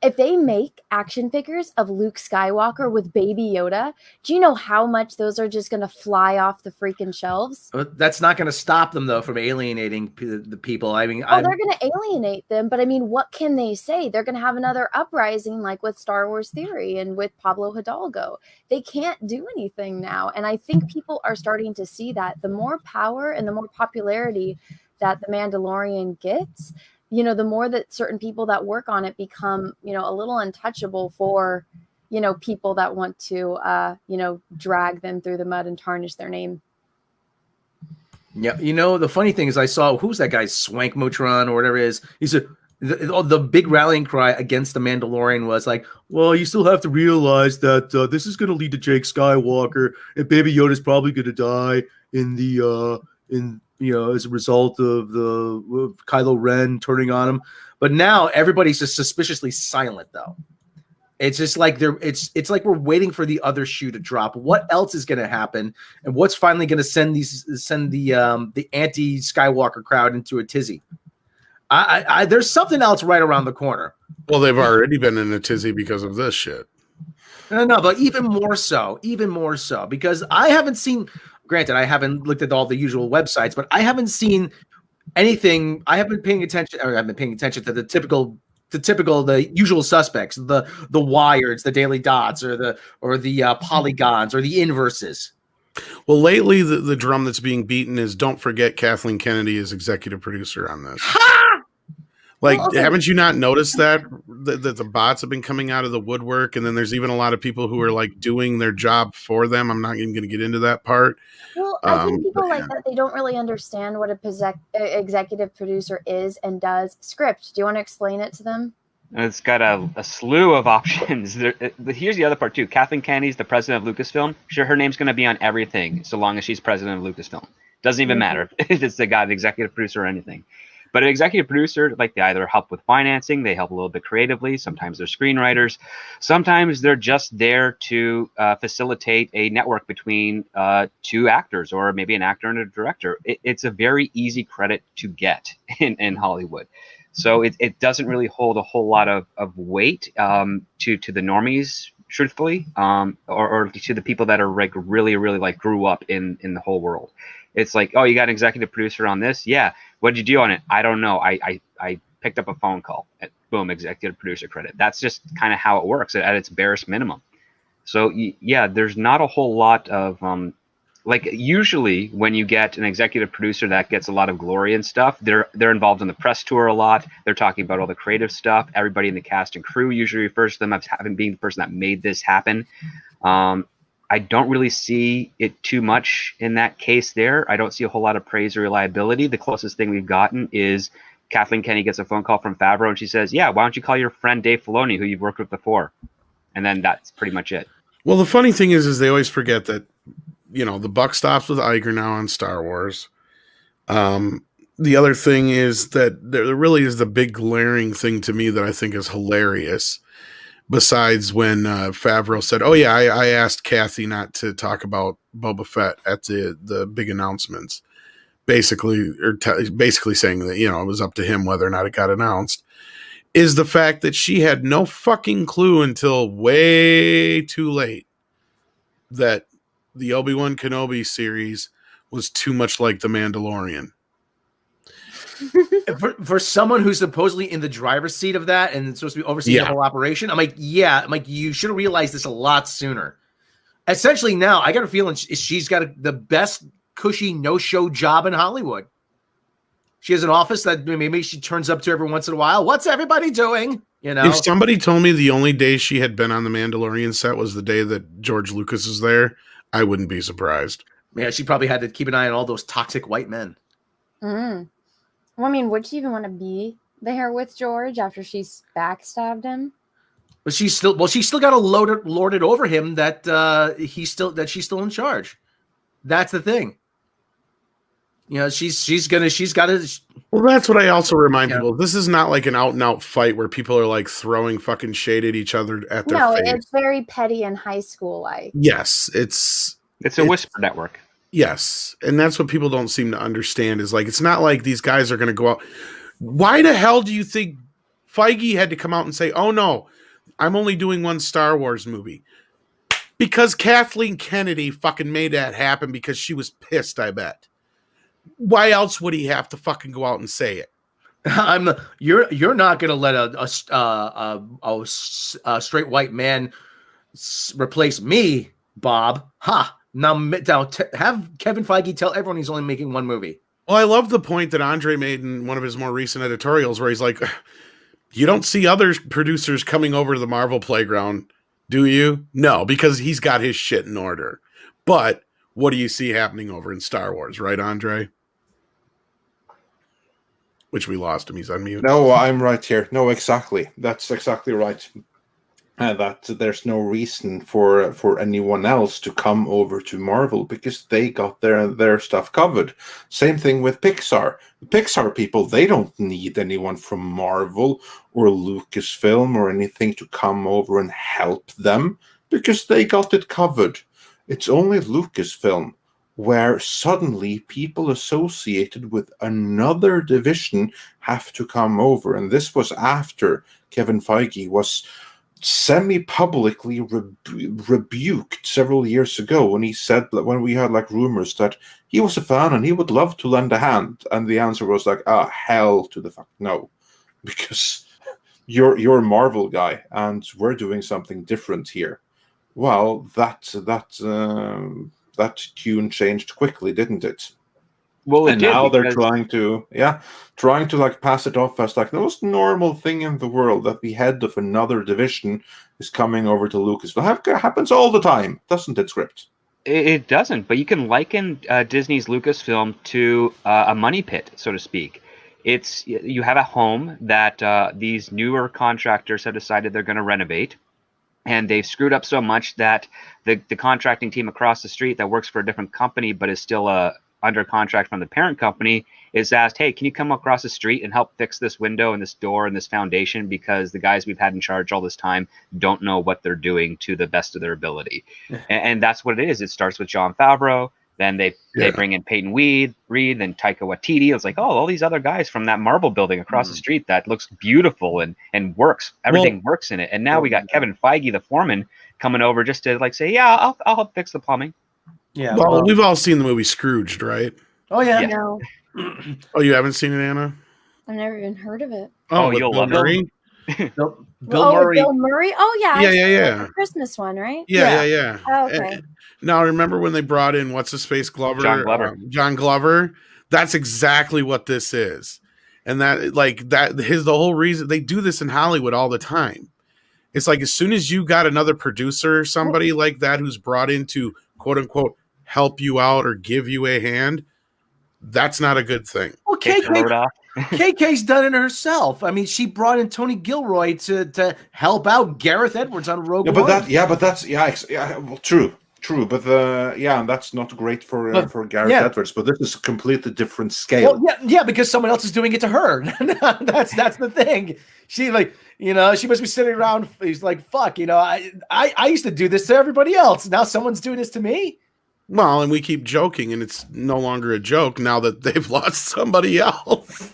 If they make action figures of Luke Skywalker with Baby Yoda, do you know how much those are just going to fly off the freaking shelves? That's not going to stop them, though, from alienating the people. I mean, they're going to alienate them, but I mean, what can they say? They're going to have another uprising like with Star Wars Theory and with Pablo Hidalgo. They can't do anything now, and I think people are starting to see that the more power and the more popularity that The Mandalorian gets, the more that certain people that work on it become, a little untouchable for, people that want to, drag them through the mud and tarnish their name. Yeah. The funny thing is I saw, who's that guy, Swank Motron or whatever it is. He said the big rallying cry against The Mandalorian was like, well, you still have to realize that this is going to lead to Jake Skywalker, and Baby Yoda's probably going to die as a result of the Kylo Ren turning on him. But now everybody's just suspiciously silent, though. It's just like it's like we're waiting for the other shoe to drop. What else is going to happen, and what's finally going to send the anti-Skywalker crowd into a tizzy? There's something else right around the corner. Well, they've already been in a tizzy because of this shit. No, but even more so, because I haven't seen. Granted, I haven't looked at all the usual websites, but I haven't seen anything. I haven't been paying attention to the usual suspects, the Wireds, the Daily Dots, or the Polygons, or the Inverses. Well, lately the drum that's being beaten is don't forget Kathleen Kennedy is executive producer on this. Like, haven't you not noticed that the bots have been coming out of the woodwork, and then there's even a lot of people who are like doing their job for them. I'm not even going to get into that part. Well, I think people like that, they don't really understand what a executive producer is and does. Script. Do you want to explain it to them? It's got a slew of options. Here's the other part too. Kathleen Kennedy's the president of Lucasfilm. Sure, her name's going to be on everything so long as she's president of Lucasfilm. Doesn't even matter if it's the guy, the executive producer or anything. But an executive producer, like, they either help with financing, they help a little bit creatively. Sometimes they're screenwriters. Sometimes they're just there to facilitate a network between 2 actors, or maybe an actor and a director. It's a very easy credit to get in Hollywood. So it doesn't really hold a whole lot of weight to the normies, truthfully, or to the people that are like really, really like grew up in the whole world. It's like, oh, you got an executive producer on this? Yeah. What did you do on it? I don't know. I picked up a phone call. Boom, executive producer credit. That's just kind of how it works at its barest minimum. So yeah, there's not a whole lot of like, usually when you get an executive producer that gets a lot of glory and stuff, they're involved in the press tour a lot. They're talking about all the creative stuff. Everybody in the cast and crew usually refers to them as having being the person that made this happen. I don't really see it too much in that case there. I don't see a whole lot of praise or reliability. The closest thing we've gotten is Kathleen Kennedy gets a phone call from Favreau, and she says, yeah, why don't you call your friend Dave Filoni, who you've worked with before? And then that's pretty much it. Well, the funny thing is they always forget that, the buck stops with Iger now on Star Wars. The other thing is that there really is the big glaring thing to me that I think is hilarious. Besides when Favreau said, oh, yeah, I asked Kathy not to talk about Boba Fett at the big announcements, basically saying that, it was up to him whether or not it got announced, is the fact that she had no fucking clue until way too late that the Obi-Wan Kenobi series was too much like The Mandalorian. For someone who's supposedly in the driver's seat of that and supposed to be overseeing the whole operation, I'm like, you should have realized this a lot sooner. Essentially, now I got a feeling she's got the best cushy no-show job in Hollywood. She has an office that maybe she turns up to every once in a while. What's everybody doing? You know, if somebody told me the only day she had been on the Mandalorian set was the day that George Lucas is there, I wouldn't be surprised. Yeah, she probably had to keep an eye on all those toxic white men. Well, I mean, would she even want to be there with George after she's backstabbed him? But she's still got to lord it over him that she's still in charge. That's the thing. You know, she's got to. Well, that's what I also remind people. This is not like an out and out fight where people are like throwing fucking shade at each other at their face. It's very petty and high school like. Yes, it's a whisper network. Yes, and that's what people don't seem to understand. Is like it's not like these guys are going to go out. Why the hell do you think Feige had to come out and say, "Oh no, I'm only doing one Star Wars movie"? Because Kathleen Kennedy fucking made that happen because she was pissed, I bet. Why else would he have to fucking go out and say it? You're not going to let a straight white man replace me, Bob. Ha! Now have Kevin Feige tell everyone he's only making one movie. Well, I love the point that Andre made in one of his more recent editorials where he's like, you don't see other producers coming over to the Marvel playground, do you? No, because he's got his shit in order. But what do you see happening over in Star Wars, right, Andre? Which we lost him. He's on mute. No, I'm right here. No, exactly. That's exactly right. That there's no reason for anyone else to come over to Marvel because they got their stuff covered. Same thing with Pixar. The Pixar people, they don't need anyone from Marvel or Lucasfilm or anything to come over and help them because they got it covered. It's only Lucasfilm where suddenly people associated with another division have to come over. And this was after Kevin Feige was semi-publicly rebuked several years ago when he said, when we had like rumors that he was a fan and he would love to lend a hand. And the answer was like, hell to the fuck no. Because you're a Marvel guy and we're doing something different here. Well, that tune changed quickly, didn't it? Well, and now they're trying to like pass it off as like the most normal thing in the world that the head of another division is coming over to Lucasfilm. It happens all the time, doesn't it, Script? It doesn't, but you can liken Disney's Lucasfilm to a money pit, so to speak. You have a home that these newer contractors have decided they're going to renovate. And they've screwed up so much that the contracting team across the street that works for a different company but is still under contract from the parent company is asked, hey, can you come across the street and help fix this window and this door and this foundation because the guys we've had in charge all this time don't know what they're doing to the best of their ability. And that's what it is. It starts with Jon Favreau. Then they bring in Peyton Reed, then Taika Waititi. It's like, all these other guys from that marble building across the street that looks beautiful and works. Everything works in it. And now we got Kevin Feige, the foreman, coming over just to like say, yeah, I'll help fix the plumbing. Yeah. Well, we've all seen the movie Scrooged, right? Oh, yeah. No, Oh, you haven't seen it, Anna? I've never even heard of it. Oh, you'll Bill love Murray? it. Bill Murray. Murray. Bill Murray? Oh, yeah. Yeah. The Christmas one, right? Yeah. Oh, okay. And now, remember when they brought in, what's-his-face, Glover? John Glover. John Glover? That's exactly what this is. And the whole reason, they do this in Hollywood all the time. It's like as soon as you got another producer, somebody like that who's brought in to, quote-unquote, help you out or give you a hand, that's not a good thing. Well, KK's done it herself. I mean, she brought in Tony Gilroy to help out Gareth Edwards on Rogue One. Well, true, but that's not great for Gareth Edwards. But this is a completely different scale. Well, because someone else is doing it to her. that's the thing. She she must be sitting around. He's like, fuck, I used to do this to everybody else. Now someone's doing this to me. Well, and we keep joking, and it's no longer a joke now that they've lost somebody else.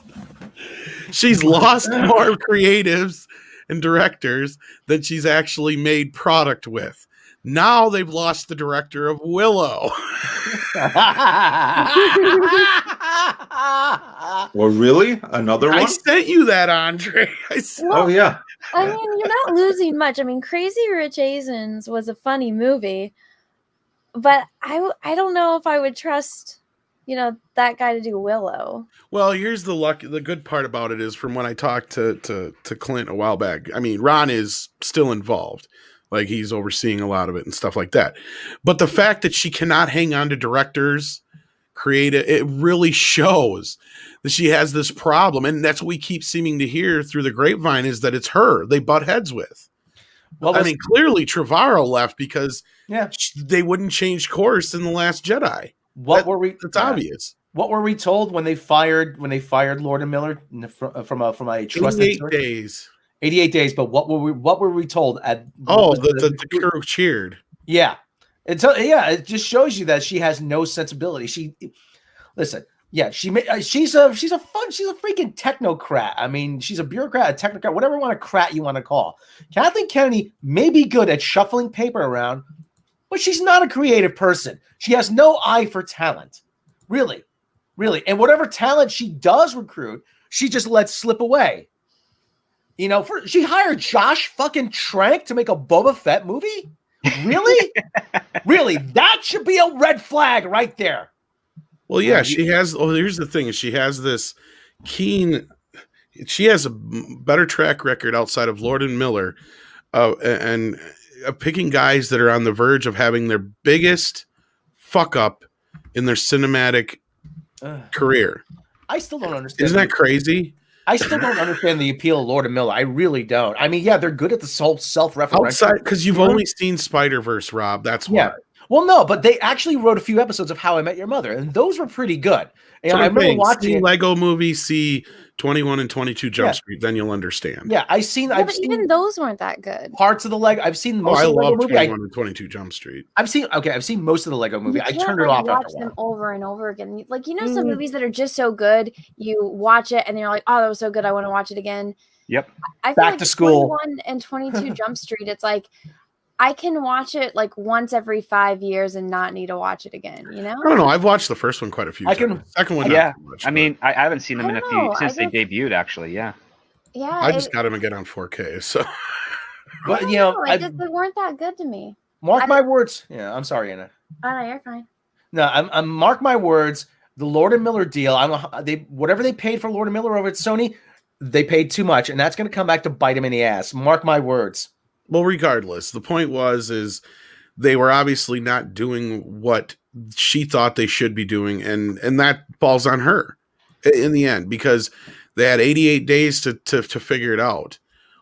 She's lost more creatives and directors than she's actually made product with. Now they've lost the director of Willow. Well, really? Another one? I sent you that, Andre. Oh, yeah. I mean, you're not losing much. I mean, Crazy Rich Asians was a funny movie. But I don't know if I would trust, that guy to do Willow. Well, here's the good part about it is from when I talked to Clint a while back. I mean, Ron is still involved. Like he's overseeing a lot of it and stuff like that. But the fact that she cannot hang on to directors, it really shows that she has this problem. And that's what we keep seeming to hear through the grapevine is that it's her they butt heads with. Well, I mean, clearly Trevorrow left because they wouldn't change course in The Last Jedi. It's obvious. What were we told when they fired Lord and Miller from a trusted 88 days. 88 days, but what were we told at the crew cheered. Yeah. It just shows you that she has no sensibility. She's a freaking technocrat. I mean, she's a bureaucrat, a technocrat, whatever you want to call. Kathleen Kennedy may be good at shuffling paper around, but she's not a creative person. She has no eye for talent. Really. And whatever talent she does recruit, she just lets slip away. She hired Josh fucking Trank to make a Boba Fett movie? Really? Really? That should be a red flag right there. Well, yeah, she has. Oh, here's the thing: is she has this keen. She has a better track record outside of Lord and Miller, and picking guys that are on the verge of having their biggest fuck up in their cinematic career. I still don't understand. Isn't that crazy? I still don't understand the appeal of Lord and Miller. I really don't. I mean, yeah, they're good at the self-referential. Outside, because you've only seen Spider-Verse, Rob. That's why. Yeah. Well, no, but they actually wrote a few episodes of How I Met Your Mother, and those were pretty good. And I remember watching Lego Movie, see 21 and 22 Jump Street, then you'll understand. Yeah, I've seen even those weren't that good. Parts of the Lego. I've seen most of the Lego movie. 21 and 22 Jump Street. I've seen most of the Lego movie. I turned it off after a while. Them over and over again. Like some movies that are just so good, you watch it and you're like, oh, that was so good, I want to watch it again. Yep. I feel Back to school. 21 and 22 Jump Street. It's like I can watch it like once every 5 years and not need to watch it again. I don't know. I've watched the first one quite a few times. Second one, yeah. Much, I mean, I haven't seen them since they debuted. Actually, yeah. Yeah. I just got them again on 4K. So, but they weren't that good to me. Mark my words. Yeah, I'm sorry, Anna. Oh, no, you're fine. No, I'm mark my words. The Lord and Miller deal. Whatever they paid for Lord and Miller over at Sony, they paid too much, and that's going to come back to bite them in the ass. Mark my words. Well, regardless, the point is they were obviously not doing what she thought they should be doing, and that falls on her in the end because they had 88 days to figure it out.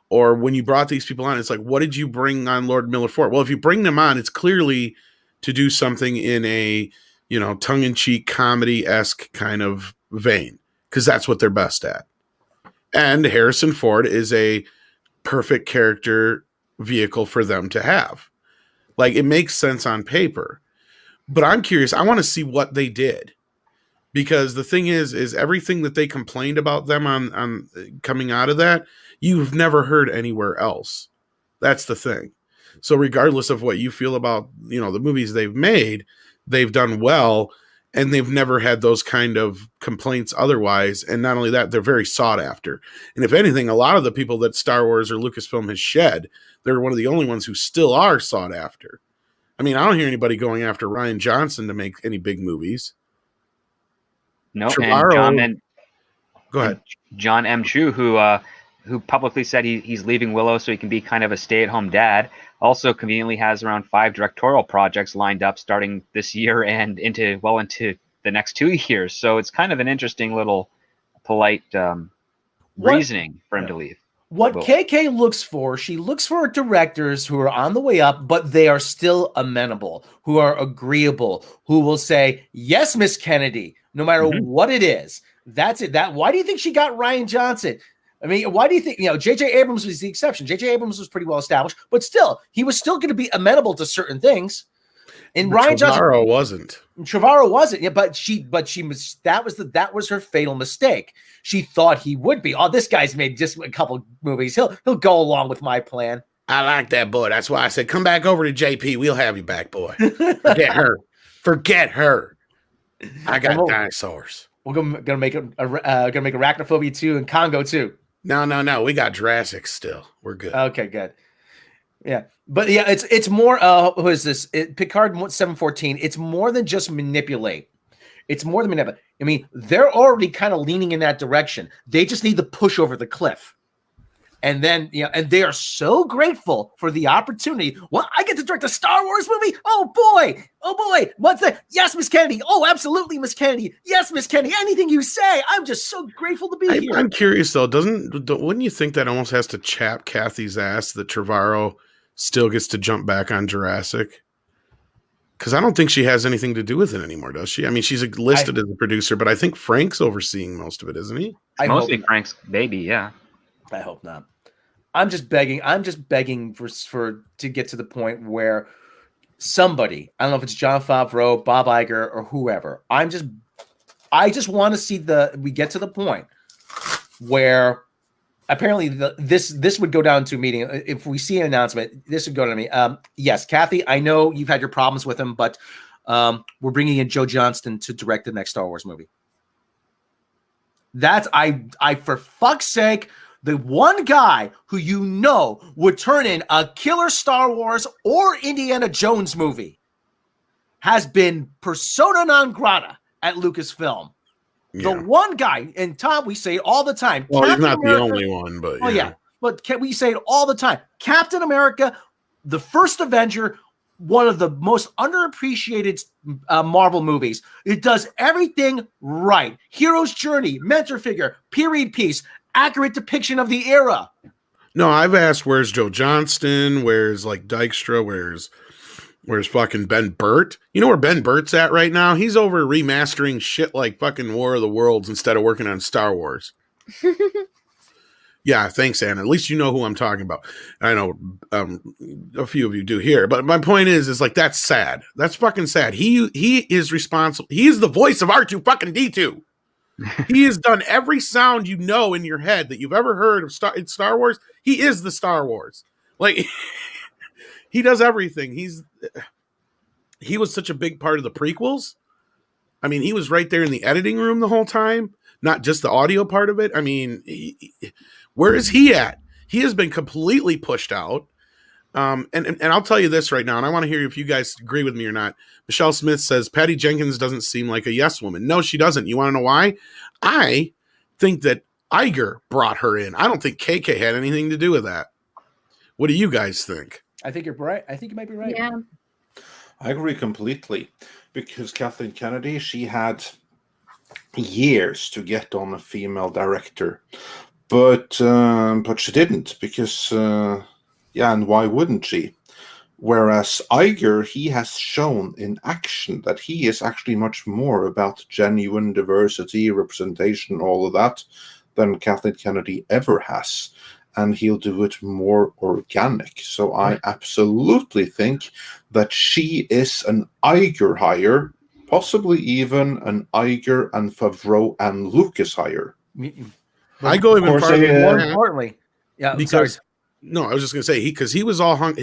Or when you brought these people on, it's like, what did you bring on Lord Miller for? Well, if you bring them on, it's clearly to do something in a tongue-in-cheek comedy-esque kind of vein because that's what they're best at. And Harrison Ford is a perfect character vehicle for them to have. Like, it makes sense on paper. But I'm curious. I want to see what they did. Because the thing is everything that they complained about them on coming out of that, you've never heard anywhere else. That's the thing. So regardless of what you feel about, the movies they've made, they've done well, and they've never had those kind of complaints otherwise. And not only that, they're very sought after. And if anything, a lot of the people that Star Wars or Lucasfilm has shed, they're one of the only ones who still are sought after. I mean, I don't hear anybody going after Rian Johnson to make any big movies. No, and go ahead. John M. Chu, who publicly said he's leaving Willow so he can be kind of a stay-at-home dad, also conveniently has around 5 directorial projects lined up starting this year and into the next 2 years. So it's kind of an interesting little polite reasoning for him to leave. What KK looks for, she looks for directors who are on the way up, but they are still amenable, who are agreeable, who will say, yes, Miss Kennedy, no matter what it is. That's it. Why do you think she got Rian Johnson? I mean, why do you think, J.J. Abrams was the exception. J.J. Abrams was pretty well established, but still, he was still going to be amenable to certain things. And Rian Johnson wasn't. Trevorrow wasn't. Yeah, that was her fatal mistake. She thought he would be. Oh, this guy's made just a couple movies. He'll go along with my plan. I like that boy. That's why I said, come back over to JP. We'll have you back, boy. Forget her. I got dinosaurs. We're gonna make Arachnophobia 2 and Congo 2. No. We got Jurassic still. We're good. Okay, good. Yeah, but yeah, it's more. Who is this? Picard 714. It's more than just manipulate. It's more than ever. I mean, they're already kind of leaning in that direction. They just need to push over the cliff. And then, and they are so grateful for the opportunity. Well, I get to direct a Star Wars movie. Oh boy. What's that? Yes, Miss Kennedy. Oh, absolutely, Miss Kennedy. Yes, Miss Kennedy. Anything you say. I'm just so grateful to be here. I'm curious though. Wouldn't you think that almost has to chap Kathy's ass that Trevorrow still gets to jump back on Jurassic? Because I don't think she has anything to do with it anymore, does she? I mean, she's listed as a producer, but I think Frank's overseeing most of it, isn't he? Mostly Frank's baby, yeah. I hope not. I'm just begging for to get to the point where somebody, I don't know if it's Jon Favreau, Bob Iger, or whoever. I just want to see we get to the point where apparently this would go down to a meeting. If we see an announcement, this would go to me. Yes, Kathy, I know you've had your problems with him, but we're bringing in Joe Johnston to direct the next Star Wars movie. That's I for fuck's sake. The one guy who would turn in a killer Star Wars or Indiana Jones movie has been persona non grata at Lucasfilm. Yeah. The one guy, and Tom, we say it all the time. Well, Captain he's not America, the only one, but yeah. But we say it all the time. Captain America, the first Avenger, one of the most underappreciated Marvel movies. It does everything right. Hero's journey, mentor figure, period piece. Accurate depiction of the era. No, I've asked where's Joe Johnston, where's like Dykstra, where's fucking Ben Burt? You know where Ben Burt's at right now? He's over remastering shit like fucking War of the Worlds instead of working on Star Wars. Yeah, thanks, Anna. At least you know who I'm talking about. I know a few of you do here, but my point is like that's sad. That's fucking sad. He is responsible. He is the voice of R2 fucking D2. He has done every sound you know in your head that you've ever heard of Star Wars. He is the Star Wars. Like he does everything. He was such a big part of the prequels. I mean, he was right there in the editing room the whole time, not just the audio part of it. I mean, where is he at? He has been completely pushed out. And I'll tell you this right now, and I want to hear if you guys agree with me or not. Michelle Smith says Patty Jenkins doesn't seem like a yes woman. No, she doesn't. You want to know why? I think that Iger brought her in. I don't think KK had anything to do with that. What do you guys think? I think you're right. I think you might be right. Yeah. I agree completely, because Kathleen Kennedy, she had years to get on a female director, but she didn't, because and why wouldn't she? Whereas Iger, he has shown in action that he is actually much more about genuine diversity, representation, all of that, than Kathleen Kennedy ever has. And he'll do it more organic. So I absolutely think that she is an Iger hire, possibly even an Iger and Favreau and Lucas hire. I go even farther. More importantly, yeah, because no, I was just going to say because he was all hung.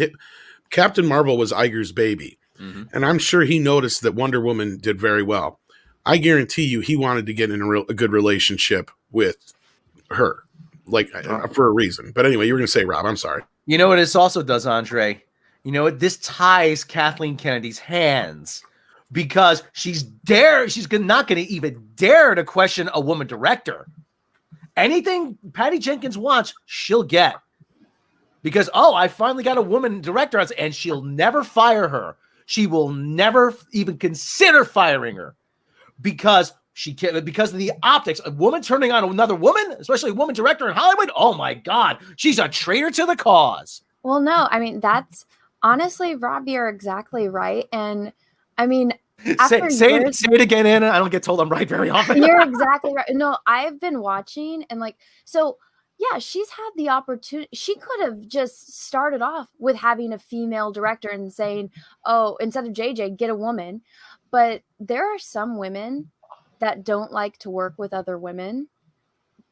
Captain Marvel was Iger's baby, and I'm sure he noticed that Wonder Woman did very well. I guarantee you, he wanted to get in a good relationship with her, like for a reason. But anyway, you were going to say, Rob, I'm sorry. You know what this also does, Andre? You know what? This ties Kathleen Kennedy's hands because she's not going to even dare to question a woman director. Anything Patty Jenkins wants, she'll get. Because, I finally got a woman director, and she'll never fire her. She will never even consider firing her because because of the optics. A woman turning on another woman, especially a woman director in Hollywood, oh my God, she's a traitor to the cause. Well, no, I mean, that's honestly, Rob, you're exactly right. And I mean, say it again, Anna. I don't get told I'm right very often. You're exactly right. No, I've been watching and yeah, she's had the opportunity. She could have just started off with having a female director and saying, instead of JJ, get a woman. But there are some women that don't like to work with other women,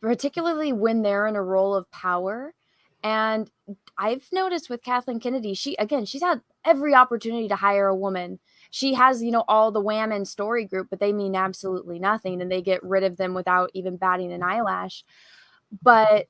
particularly when they're in a role of power. And I've noticed with Kathleen Kennedy, she's had every opportunity to hire a woman. She has, all the Wham and Story Group, but they mean absolutely nothing. And they get rid of them without even batting an eyelash. But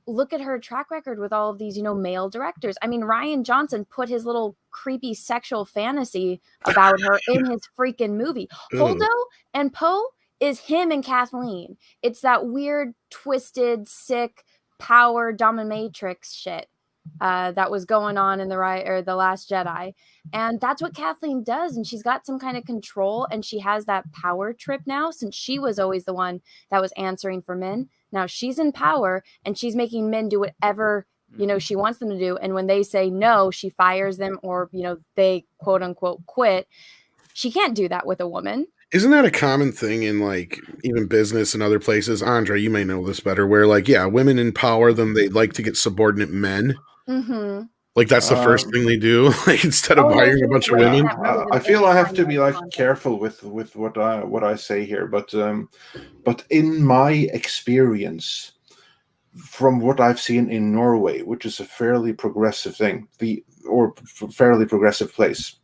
look at her track record with all of these, male directors. I mean, Rian Johnson put his little creepy sexual fantasy about her in his freaking movie. Holdo and Poe is him and Kathleen. It's that weird, twisted, sick power dominatrix shit that was going on in the Last Jedi. And that's what Kathleen does. And she's got some kind of control, and she has that power trip now, since she was always the one that was answering for men. Now she's in power, and she's making men do whatever, she wants them to do. And when they say no, she fires them, or, they quote unquote quit. She can't do that with a woman. Isn't that a common thing in like even business and other places? Andre, you may know this better, where like, yeah, women empower them. They like to get subordinate men. Mm-hmm. Like that's the first thing they do. Like instead of hiring a bunch of women. I feel I have to be like careful with what I say here, but in my experience, from what I've seen in Norway, which is a fairly progressive thing, fairly progressive place,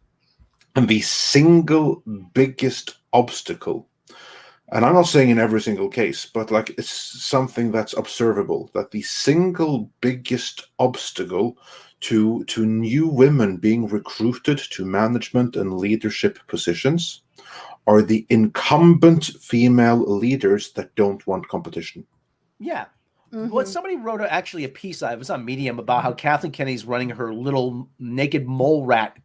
and the single biggest obstacle, and I'm not saying in every single case, but like it's something that's observable, that the single biggest obstacle to new women being recruited to management and leadership positions are the incumbent female leaders that don't want competition. Yeah. Mm-hmm. Well, somebody wrote actually a piece, it was on Medium, about how Kathleen Kennedy's running her little naked mole rat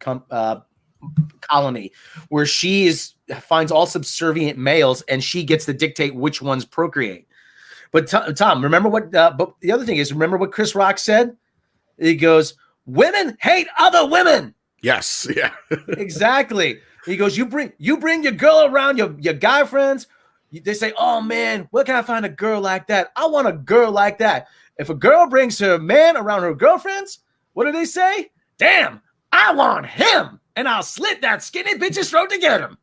colony, where she finds all subservient males, and she gets to dictate which ones procreate. But Tom, remember what? But the other thing is, remember what Chris Rock said? He goes, "Women hate other women." Yes, yeah, exactly. He goes, "You bring your girl around your guy friends. They say, oh man, where can I find a girl like that? I want a girl like that. If a girl brings her man around her girlfriends, what do they say? Damn, I want him. And I'll slit that skinny bitch's throat to get him."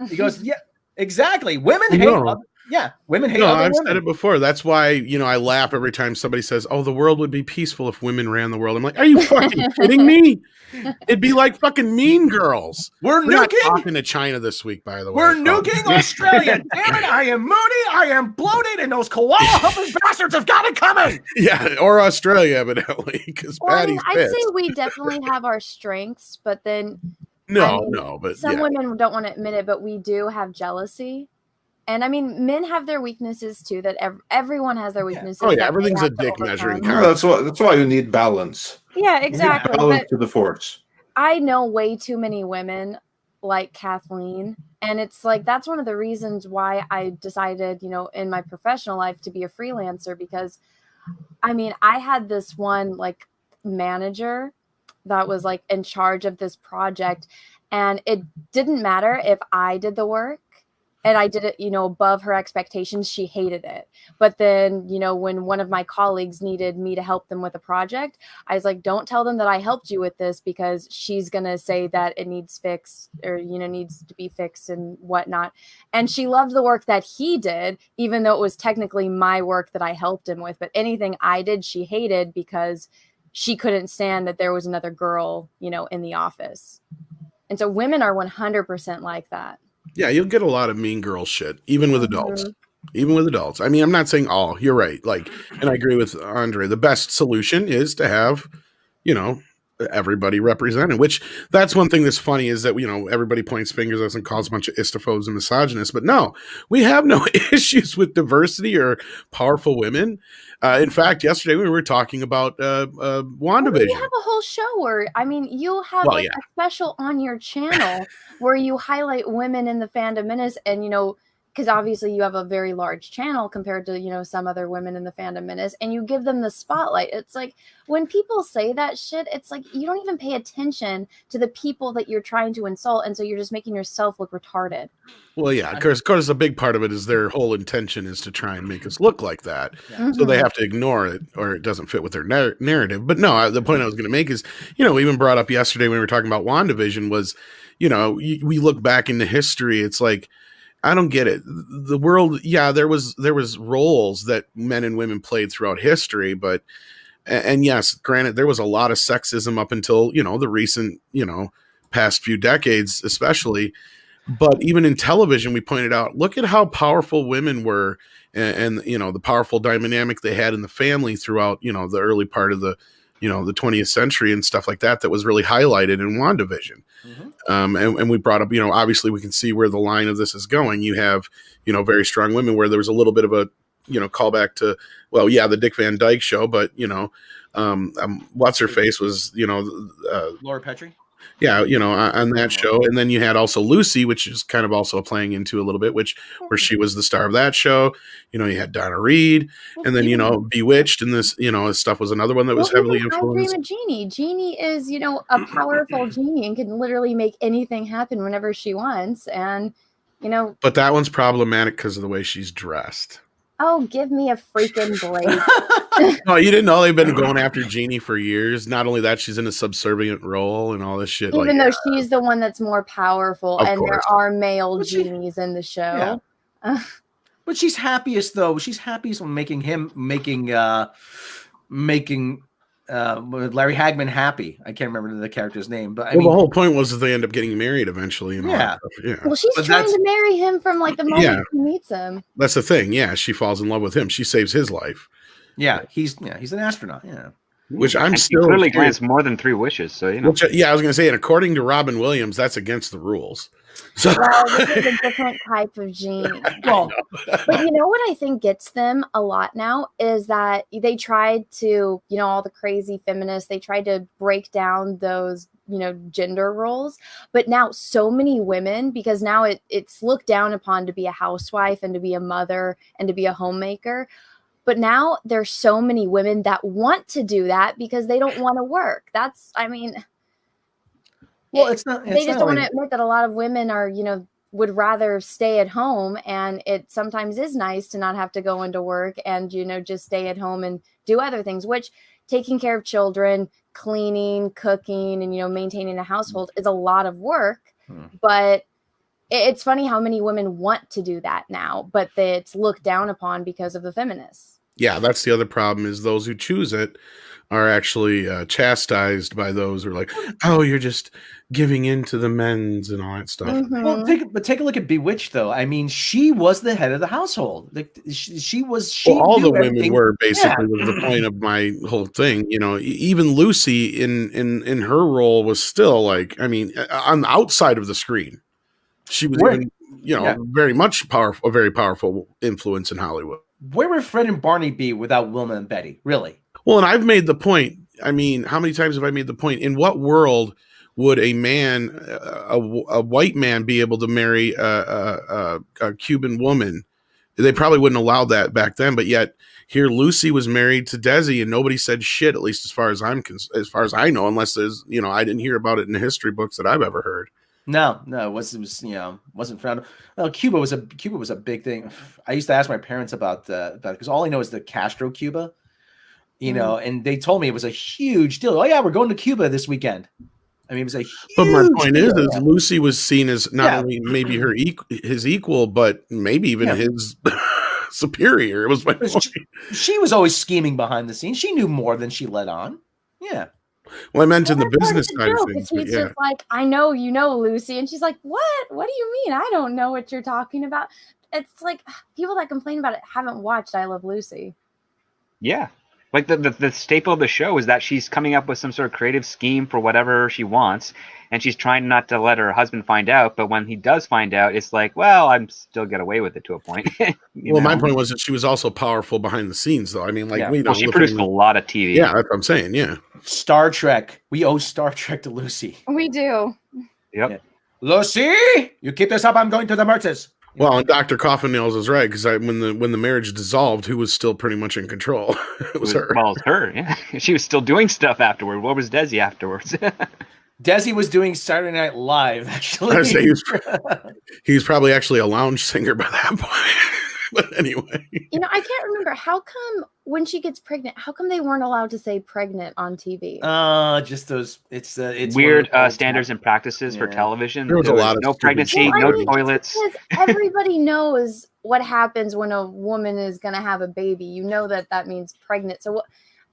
He goes, yeah, exactly. Women hate women hate other I've women. said it before. That's why, I laugh every time somebody says, oh, the world would be peaceful if women ran the world. I'm like, are you fucking kidding me? It'd be like fucking Mean Girls. We're not nuking. talking to China this week, by the way. We're nuking Australia. Damn it, I am moody, I am bloated, and those koala humping bastards have got it coming. Yeah, or Australia, evidently, because Patty's I'd pissed. say we definitely have our strengths, but then but some women don't want to admit it, but we do have jealousy. And I mean, men have their weaknesses too. That everyone has their weaknesses. Oh yeah, everything's a dick measuring. That's why you need balance. Yeah, exactly. Balance to the force. I know way too many women like Kathleen, and it's like that's one of the reasons why I decided, in my professional life to be a freelancer, because I mean, I had this one like manager that was like in charge of this project, and it didn't matter if I did the work and I did it, above her expectations. She hated it. But then, when one of my colleagues needed me to help them with a project, I was like, don't tell them that I helped you with this, because she's going to say that it needs fixed or, needs to be fixed and whatnot. And she loved the work that he did, even though it was technically my work that I helped him with. But anything I did, she hated, because she couldn't stand that there was another girl, in the office. And so women are 100% like that. Yeah, you'll get a lot of mean girl shit, even with adults. Even with adults. I mean, I'm not saying all. You're right. Like, and I agree with Andre. The best solution is to have, everybody represented. Which that's one thing that's funny is that everybody points fingers at us and calls a bunch of istophobes and misogynists. But no, we have no issues with diversity or powerful women. In fact, yesterday we were talking about WandaVision. You have a whole show where, you have a special on your channel where you highlight women in the fandom menace, and because obviously you have a very large channel compared to some other women in the fandom menace, and you give them the spotlight. It's like when people say that shit, it's like you don't even pay attention to the people that you're trying to insult, and so you're just making yourself look retarded. Well, yeah, of course, a big part of it is their whole intention is to try and make us look like that. Yeah. So they have to ignore it, or it doesn't fit with their narrative. But no, the point I was going to make is, we even brought up yesterday when we were talking about WandaVision was, we look back into history. It's like, I don't get it. The world, there was roles that men and women played throughout history, but and yes, granted, there was a lot of sexism up until the recent past few decades, especially. But even in television, we pointed out, look at how powerful women were and you know, the powerful dynamic they had in the family throughout, you know, the early part of the, you know, the 20th century and stuff like that, that was really highlighted in WandaVision. And we brought up, you know, obviously we can see where the line of this is going. You have, you know, very strong women, where there was a little bit of a, you know, callback to, well, yeah, the Dick Van Dyke Show, but you know, what's her face was, you know, Laura Petrie. Yeah, you know, on that show. And then you had also Lucy, which is kind of also playing into a little bit, where she was the star of that show. You know, you had Donna Reed, and then, you know, Bewitched, and this, you know, stuff was another one that was heavily influenced. I Dream of Jeannie. Jeannie is, you know, a powerful genie and can literally make anything happen whenever she wants. And, you know. But that one's problematic because of the way she's dressed. Oh, give me a freaking break. No, you didn't know they've been going after Jeannie for years. Not only that, she's in a subservient role and all this shit. Even though she's the one that's more powerful, Of and course. there are male genies in the show. But she's happiest though. She's happiest when making Larry Hagman happy. I can't remember the character's name, but I mean, the whole point was that they end up getting married eventually. And all that stuff. Yeah. Well, she's trying to marry him from like the moment she meets him. That's the thing. Yeah, she falls in love with him. She saves his life. Yeah, he's an astronaut. Yeah, which I'm and still clearly grants more than 3 wishes. So you know. Which, I was going to say, and according to Robin Williams, that's against the rules. So well, this is a different type of genie. Well, but you know what I think gets them a lot now is that they tried to, you know, all the crazy feminists, they tried to break down those, you know, gender roles. But now so many women, because now it's looked down upon to be a housewife and to be a mother and to be a homemaker. But now there's so many women that want to do that because they don't want to work. That's, I mean... Well, it's not. They just don't want to admit that a lot of women are, you know, would rather stay at home, and it sometimes is nice to not have to go into work and, you know, just stay at home and do other things, which taking care of children, cleaning, cooking, and, you know, maintaining a household is a lot of work. But it's funny how many women want to do that now, but it's looked down upon because of the feminists. Yeah, that's the other problem, is those who choose it are actually chastised by those who are like, oh, you're just giving in to the men's and all that stuff. Well, take a look at Bewitched, though. I mean, she was the head of the household. Like, she was. All the women were, basically, was the point of my whole thing. You know, even Lucy in her role was still like, I mean, on the outside of the screen, she was even, you know, very much a very powerful influence in Hollywood. Where would Fred and Barney be without Wilma and Betty? Really? Well, and I've made the point. I mean, how many times have I made the point? In what world would a man, a white man, be able to marry a Cuban woman? They probably wouldn't allow that back then. But yet, here Lucy was married to Desi, and nobody said shit. At least as far as I know, unless there's, you know, I didn't hear about it in the history books that I've ever heard. No, it was you know, wasn't found. Well, Cuba was a big thing. I used to ask my parents about because all I know is the Castro Cuba. You know, and they told me it was a huge deal. Oh yeah, we're going to Cuba this weekend. I mean, it was a huge But my point is Lucy was seen as not only maybe his equal, but maybe even his superior. It was my point. She was always scheming behind the scenes. She knew more than she let on. Yeah. Well, I meant in the business side of things. He's just like, I know you know, Lucy. And she's like, what? What do you mean? I don't know what you're talking about. It's like people that complain about it haven't watched I Love Lucy. Yeah. Like the staple of the show is that she's coming up with some sort of creative scheme for whatever she wants, and she's trying not to let her husband find out. But when he does find out, it's like, well, I'm still get away with it to a point. Well, my point was that she was also powerful behind the scenes, though. I mean, like, she produced a lot of TV. Yeah, that's what I'm saying. Yeah, Star Trek. We owe Star Trek to Lucy. We do. Yep. Yeah. Lucy, you keep this up, I'm going to the Mertzes. Well, and Dr. Coffin Nails is right, because when the marriage dissolved, who was still pretty much in control? It was her. Well, it's her. Yeah, she was still doing stuff afterward. What was Desi afterwards? Desi was doing Saturday Night Live. Actually, he was probably actually a lounge singer by that point. But anyway, you know, I can't remember how come when she gets pregnant, how come they weren't allowed to say pregnant on TV? Just those. It's weird standards and practices for television. There was a lot of no pregnancy, no toilets. Because everybody knows what happens when a woman is going to have a baby. You know that means pregnant. So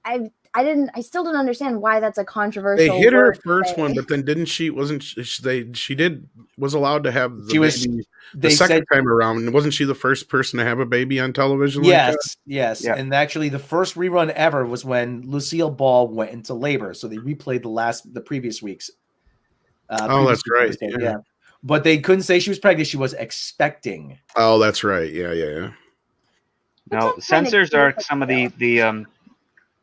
I I still don't understand why that's a controversial. They hit her word to first say. one, but then didn't she? Wasn't she was allowed to have the She was- baby They the second said, time around? Wasn't she the first person to have a baby on television? yes, like that? yes. Yeah. And actually, the first rerun ever was when Lucille Ball went into labor. So they replayed the previous week's. Oh, that's right. Episode, Yeah. But they couldn't say she was pregnant. She was expecting. Oh, that's right. Yeah. Which No, I'm kinda censors are curious some of about. the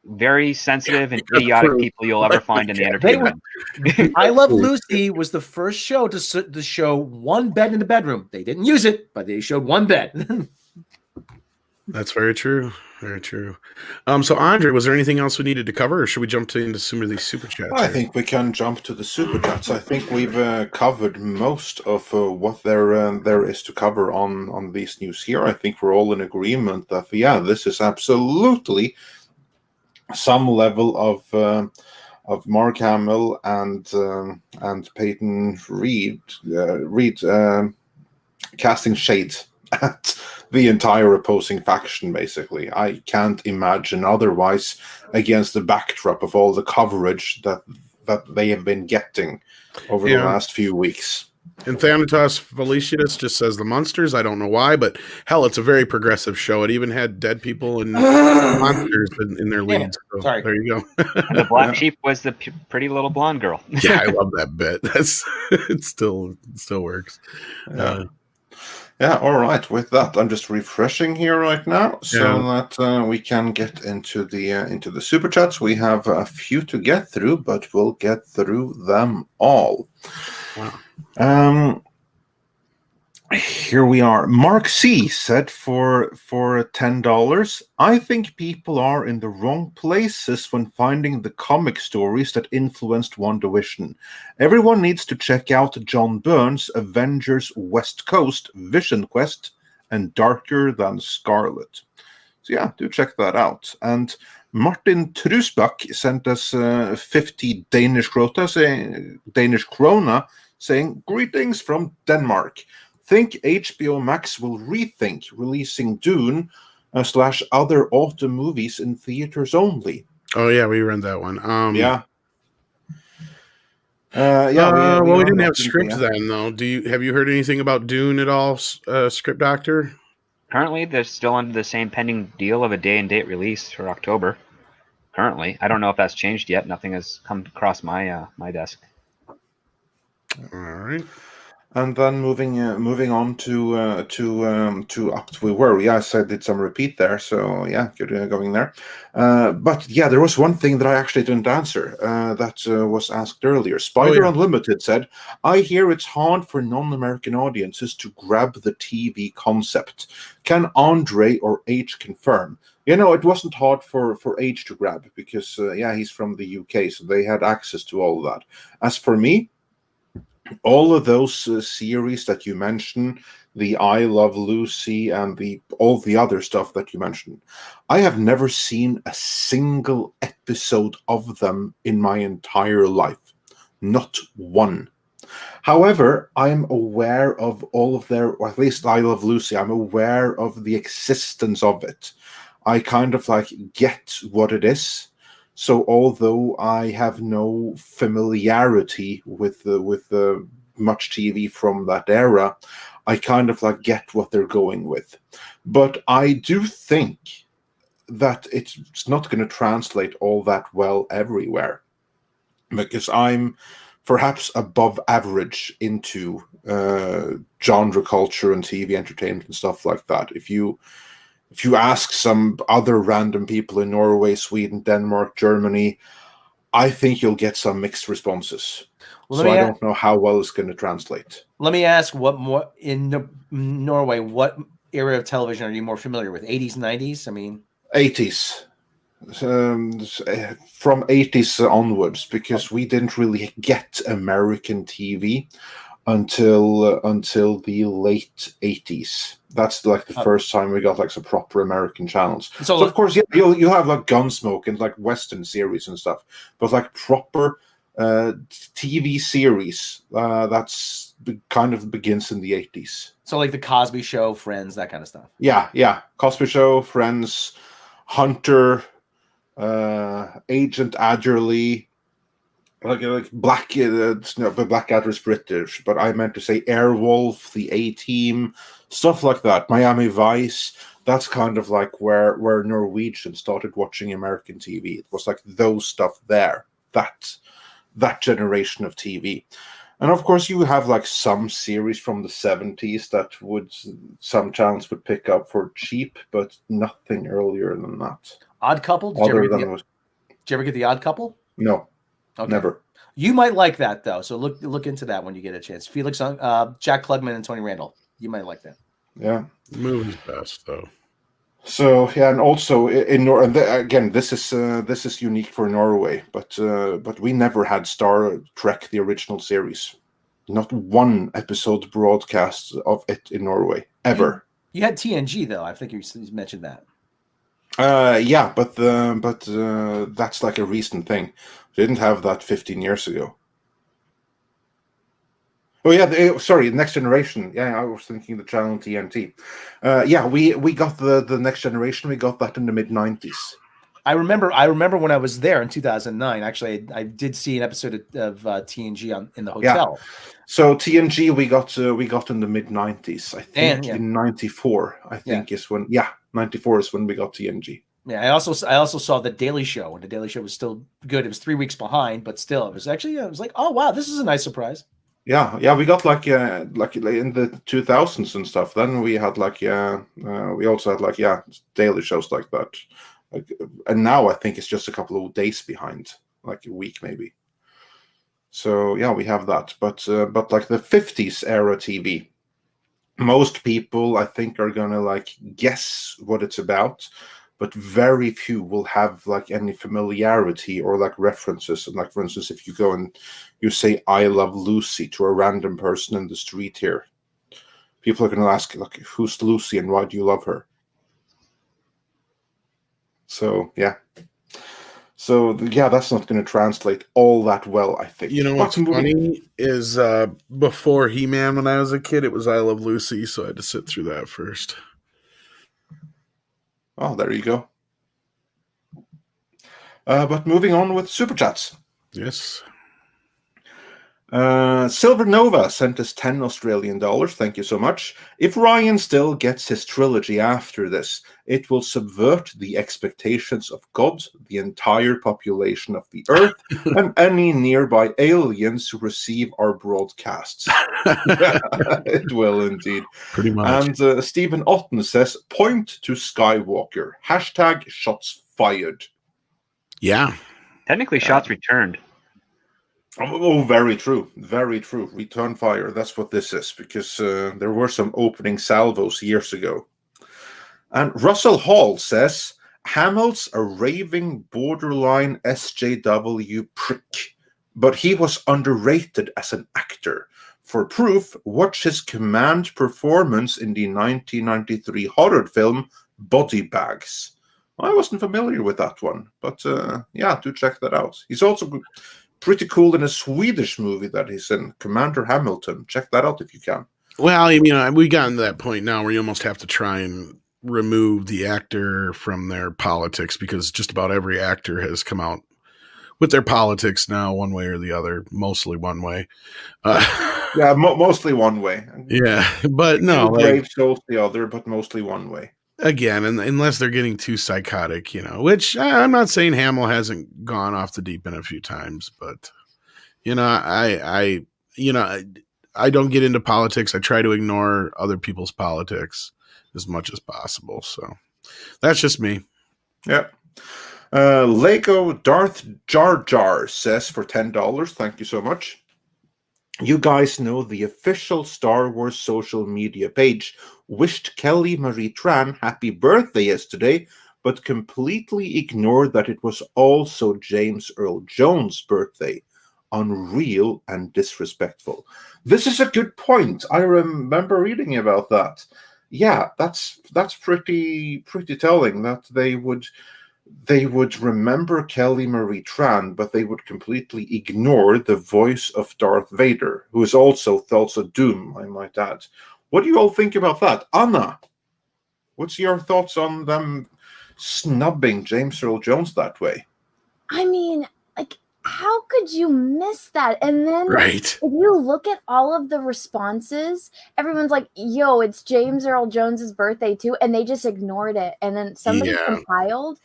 very sensitive and idiotic people you'll ever find in the entertainment. I Love Lucy was the first show to show one bed in the bedroom. They didn't use it, but they showed one bed. That's very true. Very true. So Andre, was there anything else we needed to cover, or should we jump into some of these super chats? I here? think we can jump to the super chats. I think we've covered most of what there is to cover on these news here. I think we're all in agreement that this is absolutely some level of Mark Hamill and Peyton Reed casting shade at the entire opposing faction, basically. I can't imagine otherwise against the backdrop of all the coverage that they have been getting over the last few weeks. And Thanatos Felicitas just says the monsters. I don't know why, but hell, it's a very progressive show. It even had dead people and monsters in their leads. So Sorry. there you go. And the black sheep was the pretty little blonde girl. Yeah, I love that bit. It still works. Yeah, all right. With that, I'm just refreshing here right now so that we can get into the super chats. We have a few to get through, but we'll get through them all. Wow. Here we are. Mark C said for $10, I think people are in the wrong places when finding the comic stories that influenced WandaVision. Everyone needs to check out John Byrne's Avengers West Coast, Vision Quest, and Darker Than Scarlet. So yeah, do check that out. And Martin Trusbach sent us 50 Danish krona saying, greetings from Denmark. Think HBO Max will rethink releasing Dune / other autumn movies in theaters only. Oh yeah, we ran that one. We didn't have scripts then, though. Have you heard anything about Dune at all, Script Doctor? Currently, they're still under the same pending deal of a day and date release for October. Currently, I don't know if that's changed yet. Nothing has come across my my desk. All right. And then moving on to up to we were. Yeah, I did some repeat there. So yeah, good going there. But yeah, there was one thing that I actually didn't answer that was asked earlier. Spider Unlimited said, I hear it's hard for non-American audiences to grab the TV concept. Can Andre or H confirm? It wasn't hard for H to grab because he's from the UK, so they had access to all of that. As for me, all of those series that you mentioned, the I Love Lucy and all the other stuff that you mentioned, I have never seen a single episode of them in my entire life. Not one. However, I'm aware of all of their, or at least I Love Lucy, I'm aware of the existence of it. I kind of get what it is. So although I have no familiarity with much TV from that era, I kind of get what they're going with. But I do think that it's not going to translate all that well everywhere, because I'm perhaps above average into genre culture and TV entertainment and stuff like that. If you ask some other random people in Norway, Sweden, Denmark, Germany, I think you'll get some mixed responses. So I don't know how well it's going to translate. Let me ask, what more in Norway, what era of television are you more familiar with? 80s, 90s? I mean, 80s. From 80s onwards, because we didn't really get American TV until the late 80s. That's the first time we got some proper American channels. So of course, you have Gunsmoke and Western series and stuff, but proper TV series that's kind of begins in the 80s. So the Cosby Show, Friends, that kind of stuff. Yeah. Cosby Show, Friends, Hunter, Agent Adderley, like Blackadder's British, but I meant to say Airwolf, the A-Team, stuff like that. Miami Vice. That's kind of like where Norwegians started watching American TV. It was like those stuff there. That generation of TV. And of course, you have like some series from the 70s that some channels would pick up for cheap, but nothing earlier than that. Odd Couple? Did you ever get the Odd Couple? No, okay. Never. You might like that though, so look into that when you get a chance. Felix, Jack Klugman, and Tony Randall. You might like that. Yeah, the movie's best though. So yeah, and also again, this is unique for Norway, but we never had Star Trek the original series. Not one episode broadcast of it in Norway ever. You had TNG though. I think you mentioned that. Yeah, but that's like a recent thing. We didn't have that 15 years ago. Oh yeah, sorry, Next Generation. Yeah, I was thinking the channel TNT. Yeah, we got the Next Generation. We got that in the mid-90s. I remember when I was there in 2009. Actually, I did see an episode of TNG in the hotel. Yeah. So TNG we got in the mid-90s. I think in 94. I think is when 94 is when we got TNG. Yeah, I also saw the Daily Show, and the Daily Show was still good. It was 3 weeks behind, but still, it was like, oh wow, this is a nice surprise. Yeah, we got like in the 2000s and stuff. Then we had we also had daily shows like that, and now I think it's just a couple of days behind, like a week maybe. So yeah, we have that, but like the 50s era TV, most people I think are gonna like guess what it's about, but very few will have like any familiarity or like references. And like, for instance, if you go and you say "I love Lucy" to a random person in the street here, people are going to ask, like, who's Lucy and why do you love her? So yeah, that's not going to translate all that well, I think. You know what's funny is before He-Man, when I was a kid, it was "I Love Lucy," so I had to sit through that first. Oh, there you go. But moving on with Super Chats. Yes. Silver Nova sent us $10 Australian. Thank you so much. If Rian still gets his trilogy after this, it will subvert the expectations of God, the entire population of the Earth, and any nearby aliens who receive our broadcasts. It will indeed. Pretty much. And Stephen Otten says, point to Skywalker. # shots fired. Yeah. Technically, shots returned. Oh, very true. Very true. Return fire. That's what this is, because there were some opening salvos years ago. And Russell Hall says, Hamill's a raving borderline SJW prick, but he was underrated as an actor. For proof, watch his command performance in the 1993 horror film Body Bags. I wasn't familiar with that one, but yeah, do check that out. He's also pretty cool in a Swedish movie that he's in, Commander Hamilton. Check that out if you can. Well, you know, we've gotten to that point now where you almost have to try and remove the actor from their politics, because just about every actor has come out with their politics now, one way or the other, mostly one way. Yeah, mostly one way. Yeah, but no, brave souls the other, but mostly one way. Again, unless they're getting too psychotic, you know, which I'm not saying Hamill hasn't gone off the deep end a few times, but you know, I don't get into politics. I try to ignore other people's politics as much as possible. So that's just me. Yeah. Lego Darth Jar Jar says for $10, thank you so much. You guys know the official Star Wars social media page wished Kelly Marie Tran happy birthday yesterday, but completely ignored that it was also James Earl Jones' birthday. Unreal and disrespectful. This is a good point. I remember reading about that. Yeah, that's pretty telling that they would remember Kelly Marie Tran, but they would completely ignore the voice of Darth Vader, who is also Thulsa Doom, I might add. What do you all think about that? Anna, what's your thoughts on them snubbing James Earl Jones that way. I mean, like, how could you miss that? And then Right. if you look at all of the responses, everyone's like, yo, it's James Earl Jones's birthday too. And they just ignored it. And then somebody compiled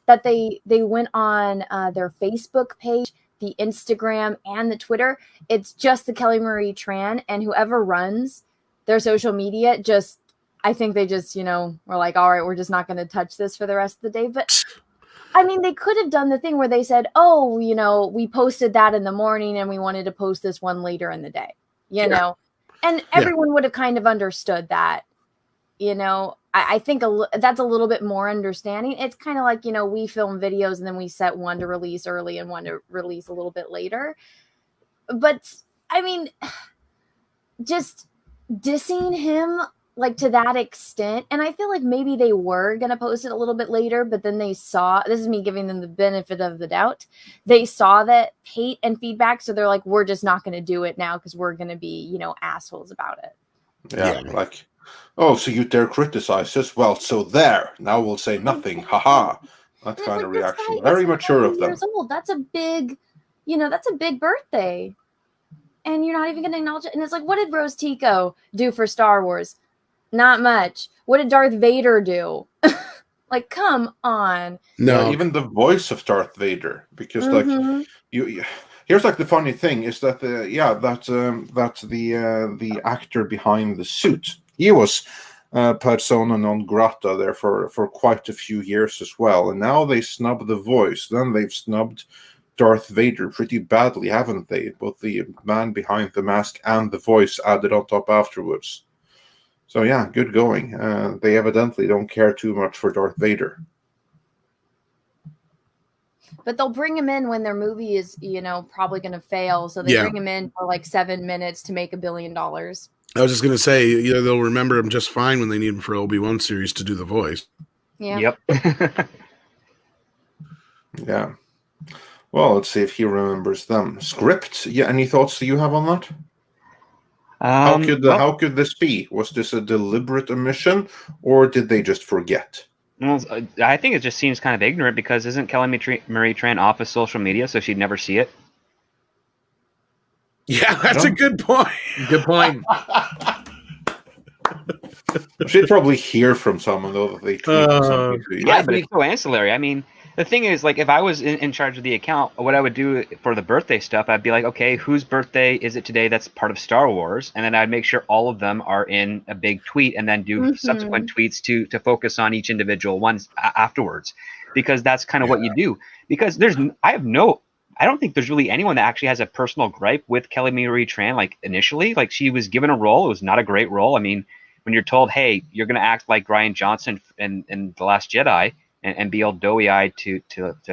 that they went on their Facebook page, the Instagram, and the Twitter. It's just the Kelly Marie Tran, and whoever runs their social media I think they just, were like, all right, we're just not going to touch this for the rest of the day. But I mean, they could have done the thing where they said, oh, we posted that in the morning and we wanted to post this one later in the day, know, and everyone would have kind of understood that, I think that's a little bit more understanding. It's kind of like, we film videos and then we set one to release early and one to release a little bit later. But I mean, just dissing him like to that extent. And I feel like maybe they were going to post it a little bit later, but then they saw, this is me giving them the benefit of the doubt. They saw that hate and feedback. So they're like, we're just not going to do it now because we're going to be, assholes about it. Yeah, like, oh, so you dare criticize us? Well, so there. Now we'll say nothing. Haha. That kind of reaction. Very mature of them. That's a big, that's a big birthday. And you're not even going to acknowledge it. And it's like, what did Rose Tico do for Star Wars? Not much. What did Darth Vader do? Like, come on. No, yeah, even the voice of Darth Vader, because like you here's like the funny thing is that the actor behind the suit, he was persona non grata there for quite a few years as well, and now they snub the voice. Then they've snubbed Darth Vader pretty badly, haven't they? Both the man behind the mask and the voice added on top afterwards. So yeah, good going. They evidently don't care too much for Darth Vader. But they'll bring him in when their movie is, probably going to fail. So they bring him in for like 7 minutes to make $1 billion. I was just going to say, they'll remember him just fine when they need him for Obi-Wan series to do the voice. Yeah. Yep. Yeah. Well, let's see if he remembers them. Script. Yeah. Any thoughts do you have on that? How could this be? Was this a deliberate omission, or did they just forget? Well, I think it just seems kind of ignorant because isn't Kelly Marie Tran off of social media, so she'd never see it? Yeah, that's a good point. Good point. She'd probably hear from someone though that they tweeted something to you. Yeah, but it's so ancillary. I mean, the thing is, like, if I was in charge of the account, what I would do for the birthday stuff, I'd be like, okay, whose birthday is it today that's part of Star Wars? And then I'd make sure all of them are in a big tweet and then do subsequent tweets to focus on each individual ones afterwards. Because that's kind of what you do. Because I don't think there's really anyone that actually has a personal gripe with Kelly Marie Tran, like, initially. Like, she was given a role. It was not a great role. I mean, when you're told, hey, you're going to act like Rian Johnson in The Last Jedi, and be all doughy-eyed to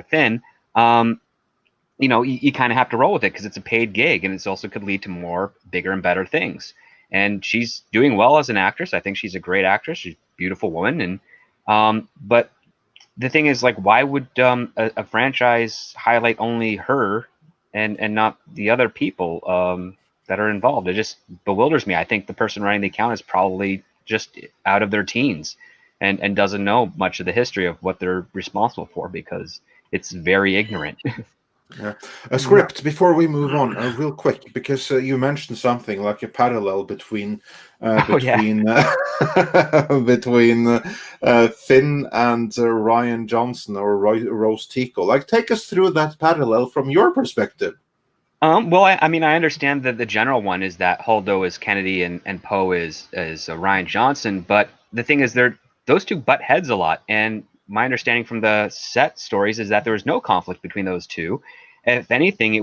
Finn, you kind of have to roll with it because it's a paid gig, and it also could lead to more bigger and better things. And she's doing well as an actress. I think she's a great actress. She's a beautiful woman. And but the thing is, like, why would a franchise highlight only her and not the other people that are involved? It just bewilders me. I think the person running the account is probably just out of their teens. And doesn't know much of the history of what they're responsible for because it's very ignorant. Yeah. A script before we move on, real quick, because you mentioned something like a parallel between Finn and Rian Johnson or Rose Tico. Like, take us through that parallel from your perspective. Well, I mean, I understand that the general one is that Holdo is Kennedy and Poe is Rian Johnson, but the thing is those two butt heads a lot, and my understanding from the set stories is that there was no conflict between those two. If anything,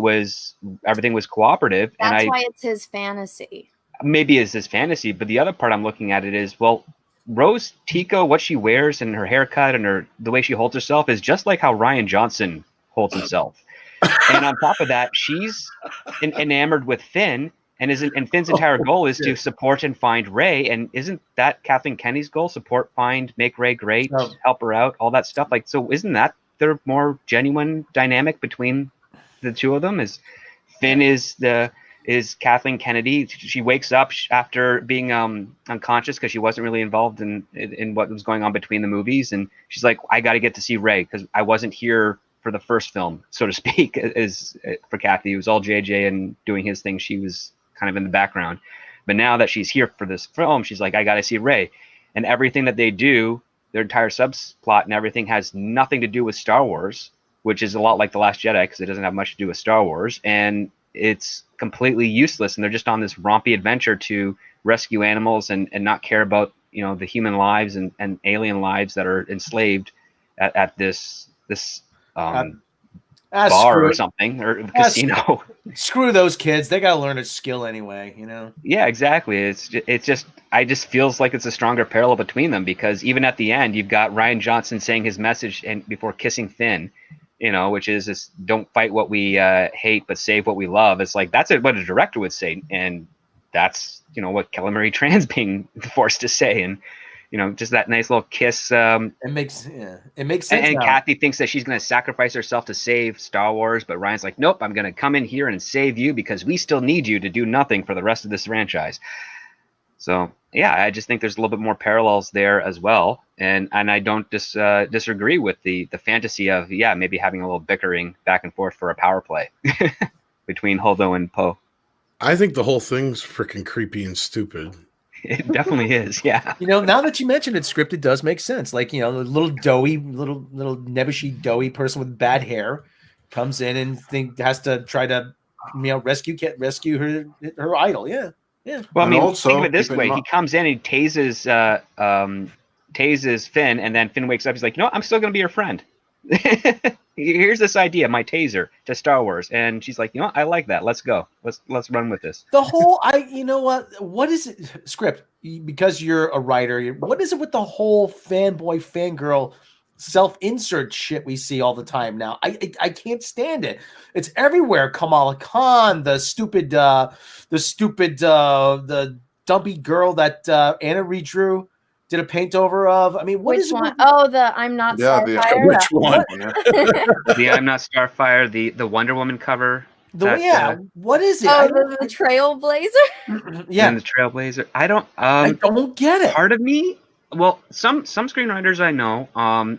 everything was cooperative. That's why it's his fantasy. Maybe it's his fantasy, but the other part I'm looking at it is, well, Rose Tico, what she wears and her haircut and the way she holds herself is just like how Rian Johnson holds himself. And on top of that, she's enamored with Finn. And Finn's entire goal is to support and find Rey. And isn't that Kathleen Kennedy's goal? Support, find, make Rey great, help her out, all that stuff. Like, so isn't that their more genuine dynamic between the two of them? Is Finn is the is Kathleen Kennedy. She wakes up after being unconscious because she wasn't really involved in what was going on between the movies, and she's like, I got to get to see Rey because I wasn't here for the first film, so to speak. As for Kathy, it was all JJ and doing his thing. She was kind of in the background, but now that she's here for this film, she's like, I got to see Rey, and everything that they do, their entire subplot and everything has nothing to do with Star Wars, which is a lot like The Last Jedi because it doesn't have much to do with Star Wars, and it's completely useless, and they're just on this rompy adventure to rescue animals and not care about, you know, the human lives and alien lives that are enslaved at this bar or something, or casino. Screw those kids. They got to learn a skill anyway, you know? Yeah, exactly. It's just I just feels like it's a stronger parallel between them, because even at the end, you've got Rian Johnson saying his message and before kissing Finn, you know, which is this, don't fight what we hate, but save what we love. It's like, that's what a director would say. And that's, you know, what Kelly Marie Tran's being forced to say. And, you know, just that nice little kiss. It makes sense. And Kathy thinks that she's going to sacrifice herself to save Star Wars. But Ryan's like, nope, I'm going to come in here and save you because we still need you to do nothing for the rest of this franchise. So, yeah, I just think there's a little bit more parallels there as well. And I don't disagree with the fantasy of, yeah, maybe having a little bickering back and forth for a power play between Holdo and Poe. I think the whole thing's freaking creepy and stupid. It definitely is, yeah. You know, now that you mention it, scripted does make sense. Like, you know, the little nebbishy, doughy person with bad hair comes in and has to try to, you know, rescue her idol. Yeah. Yeah. Well, I mean, also, think of it this way: he comes in and tases Finn, and then Finn wakes up. He's like, you know what? I'm still going to be your friend. Here's this idea, my taser to Star Wars, and she's like, you know what? I like that. Let's go. Let's run with this. The whole, you know what is it? Script, because you're a writer. What is it with the whole fanboy, fangirl, self-insert shit we see all the time now? I can't stand it. It's everywhere. Kamala Khan, the dumpy girl that Anna redrew, did a paint over of. I mean, what which is one? It? Oh, the I'm Not Starfire. Which one? The I'm Not Starfire, the Wonder Woman cover. What is it? Oh, the Trailblazer. Yeah, and the Trailblazer. I don't get it. Part of me, well, some screenwriters I know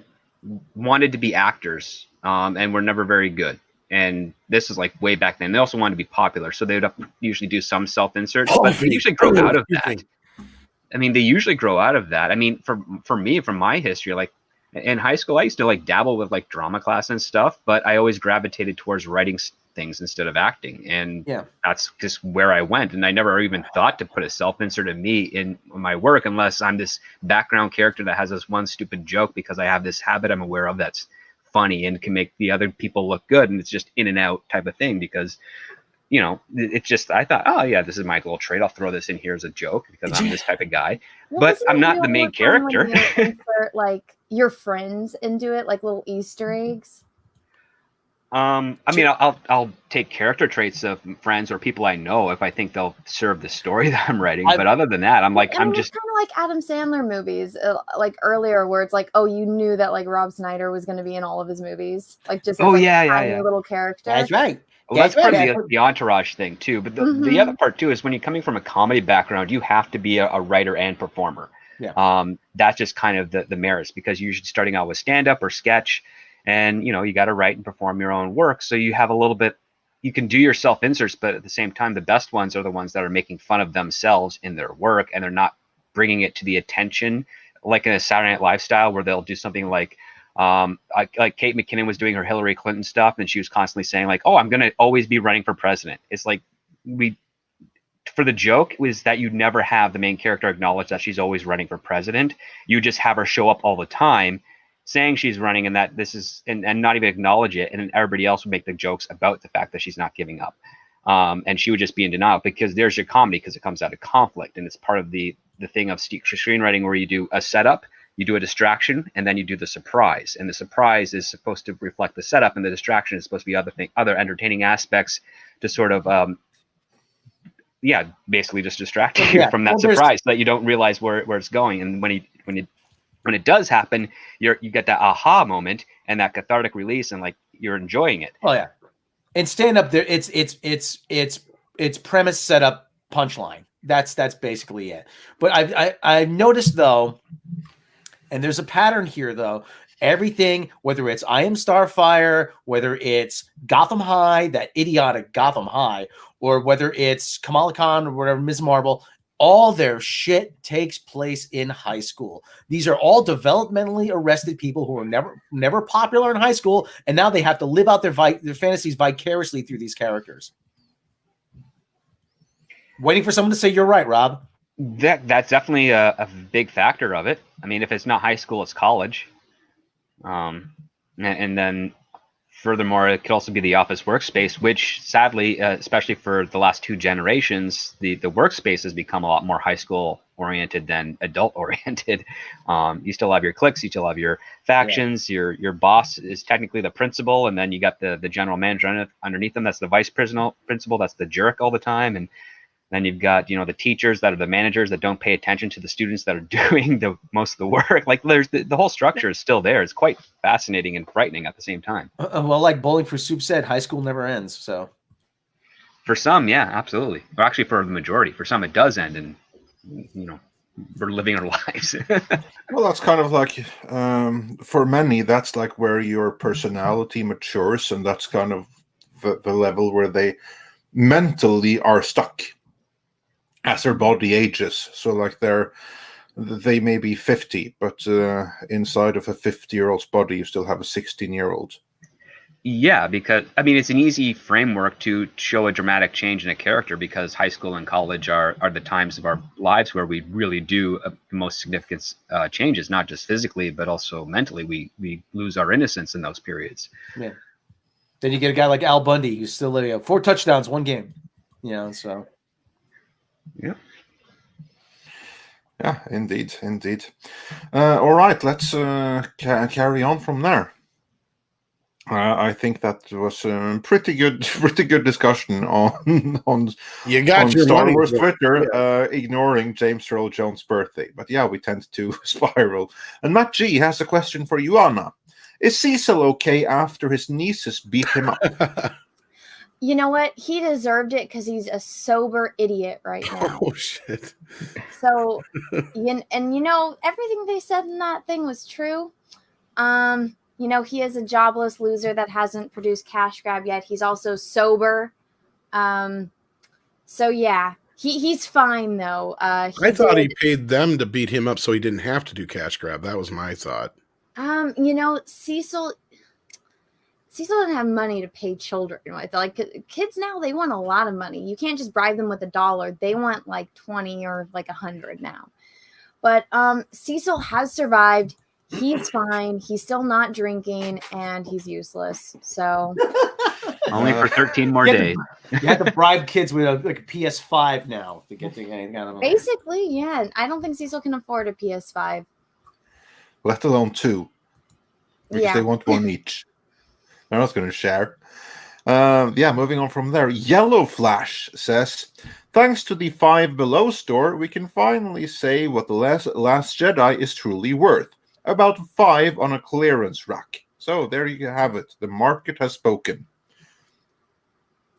wanted to be actors and were never very good. And this is like way back then. They also wanted to be popular, so they would usually do some self-inserts, but they usually grow out of that. I mean, they usually grow out of that. I mean, for me, from my history, like in high school, I used to like dabble with like drama class and stuff, but I always gravitated towards writing things instead of acting. And that's just where I went. And I never even thought to put a self-insert of me in my work unless I'm this background character that has this one stupid joke because I have this habit I'm aware of that's funny and can make the other people look good. And it's just in and out type of thing because, you know, it's just, I thought, oh yeah, this is my little trait. I'll throw this in here as a joke because I'm this type of guy, but I'm not the main character. Insert, like your friends into it, like little Easter eggs. I mean, I'll take character traits of friends or people I know if I think they'll serve the story that I'm writing. But other than that, I'm just kind of like Adam Sandler movies, like earlier, where it's like, oh, you knew that like Rob Schneider was going to be in all of his movies, like just as, a little character. That's right. Well, that's part of the entourage thing too. But the other part too is when you're coming from a comedy background, you have to be a writer and performer. Yeah. That's just kind of the merits because you're usually starting out with stand-up or sketch, and you know you got to write and perform your own work. So you have a little bit. You can do your self-inserts, but at the same time, the best ones are the ones that are making fun of themselves in their work, and they're not bringing it to the attention like in a Saturday Night Live style where they'll do something like. Like Kate McKinnon was doing her Hillary Clinton stuff, and she was constantly saying like, "Oh, I'm going to always be running for president." It's like for the joke was that you'd never have the main character acknowledge that she's always running for president. You just have her show up all the time saying she's running and that this is and not even acknowledge it, and then everybody else would make the jokes about the fact that she's not giving up. And she would just be in denial because there's your comedy because it comes out of conflict, and it's part of the thing of screenwriting where you do a setup. You do a distraction, and then you do the surprise. And the surprise is supposed to reflect the setup, and the distraction is supposed to be other entertaining aspects to sort of, basically just distract you from that surprise so that you don't realize where it's going. And when it does happen, you get that aha moment and that cathartic release, and like you're enjoying it. Oh yeah, and stand up there, it's it's premise, setup, punchline. That's basically it. But I've noticed though, and there's a pattern here though. Everything, whether it's I Am Starfire, whether it's Gotham High, that idiotic Gotham High, or whether it's Kamala Khan or whatever, Ms. Marvel, all their shit takes place in high school. These are all developmentally arrested people who were never popular in high school, and now they have to live out their fantasies vicariously through these characters. Waiting for someone to say you're right, Rob. That's definitely a big factor of it. I mean, if it's not high school, it's college. And then furthermore, it could also be the office workspace, which sadly, especially for the last 2 generations, the workspace has become a lot more high school oriented than adult oriented. You still have your cliques, you still have your factions, your boss is technically the principal, and then you got the general manager underneath them. That's the vice principal, that's the jerk all the time. And then you've got, the teachers that are the managers that don't pay attention to the students that are doing the most of the work. Like there's the whole structure is still there. It's quite fascinating and frightening at the same time. Well, like Bowling for Soup said, high school never ends. So for some, yeah, absolutely. Or actually for the majority, for some it does end, and we're living our lives. Well, that's kind of like, for many, that's like where your personality matures, and that's kind of the level where they mentally are stuck as their body ages. So like they may be 50, but inside of a 50-year-old's body, you still have a 16-year-old. Yeah, because I mean, it's an easy framework to show a dramatic change in a character, because high school and college are the times of our lives where we really do the most significant changes, not just physically, but also mentally. We lose our innocence in those periods. Yeah. Then you get a guy like Al Bundy who's still living up 4 touchdowns, 1 game. So. Yeah. Yeah, indeed. All right, let's carry on from there. I think that was a pretty good discussion on you got on your Star money, Wars but, Twitter, yeah. Ignoring James Earl Jones' birthday. But yeah, we tend to spiral. And Matt G has a question for you, Anna. Is Cecil okay after his nieces beat him up? You know what? He deserved it because he's a sober idiot right now. Oh, shit. So, and everything they said in that thing was true. He is a jobless loser that hasn't produced cash grab yet. He's also sober. So yeah, he's fine though. I thought he paid them to beat him up so he didn't have to do cash grab. That was my thought. Cecil didn't have money to pay children with. Like kids now, they want a lot of money. You can't just bribe them with $1. They want like 20 or like 100 now. But Cecil has survived. He's fine. He's still not drinking, and he's useless. So only for 13 more days. You had to bribe kids with a PS5 now to get anything out of them. Basically, yeah. I don't think Cecil can afford a PS5. Let alone 2. Because they want 1 each. They're not going to share. Moving on from there. Yellow Flash says, thanks to the Five Below store, we can finally say what the Last Jedi is truly worth. About 5 on a clearance rack. So there you have it. The market has spoken.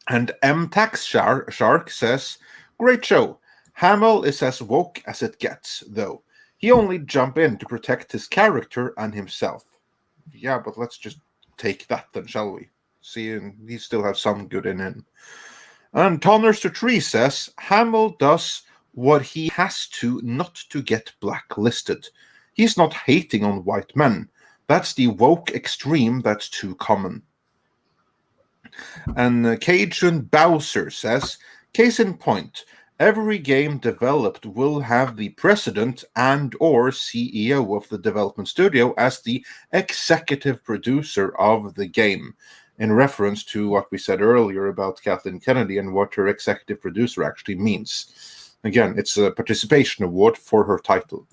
And M Tax Shark says, great show. Hamill is as woke as it gets, though. He only jumped in to protect his character and himself. Yeah, but let's just take that then, shall we? See, and he still has some good in him. And Tonners to Tree says, Hamill does what he has to not to get blacklisted. He's not hating on white men. That's the woke extreme that's too common. And Cajun Bowser says, case in point, every game developed will have the president and or CEO of the development studio as the executive producer of the game, in reference to what we said earlier about Kathleen Kennedy and what her executive producer actually means. Again, it's a participation award for her title.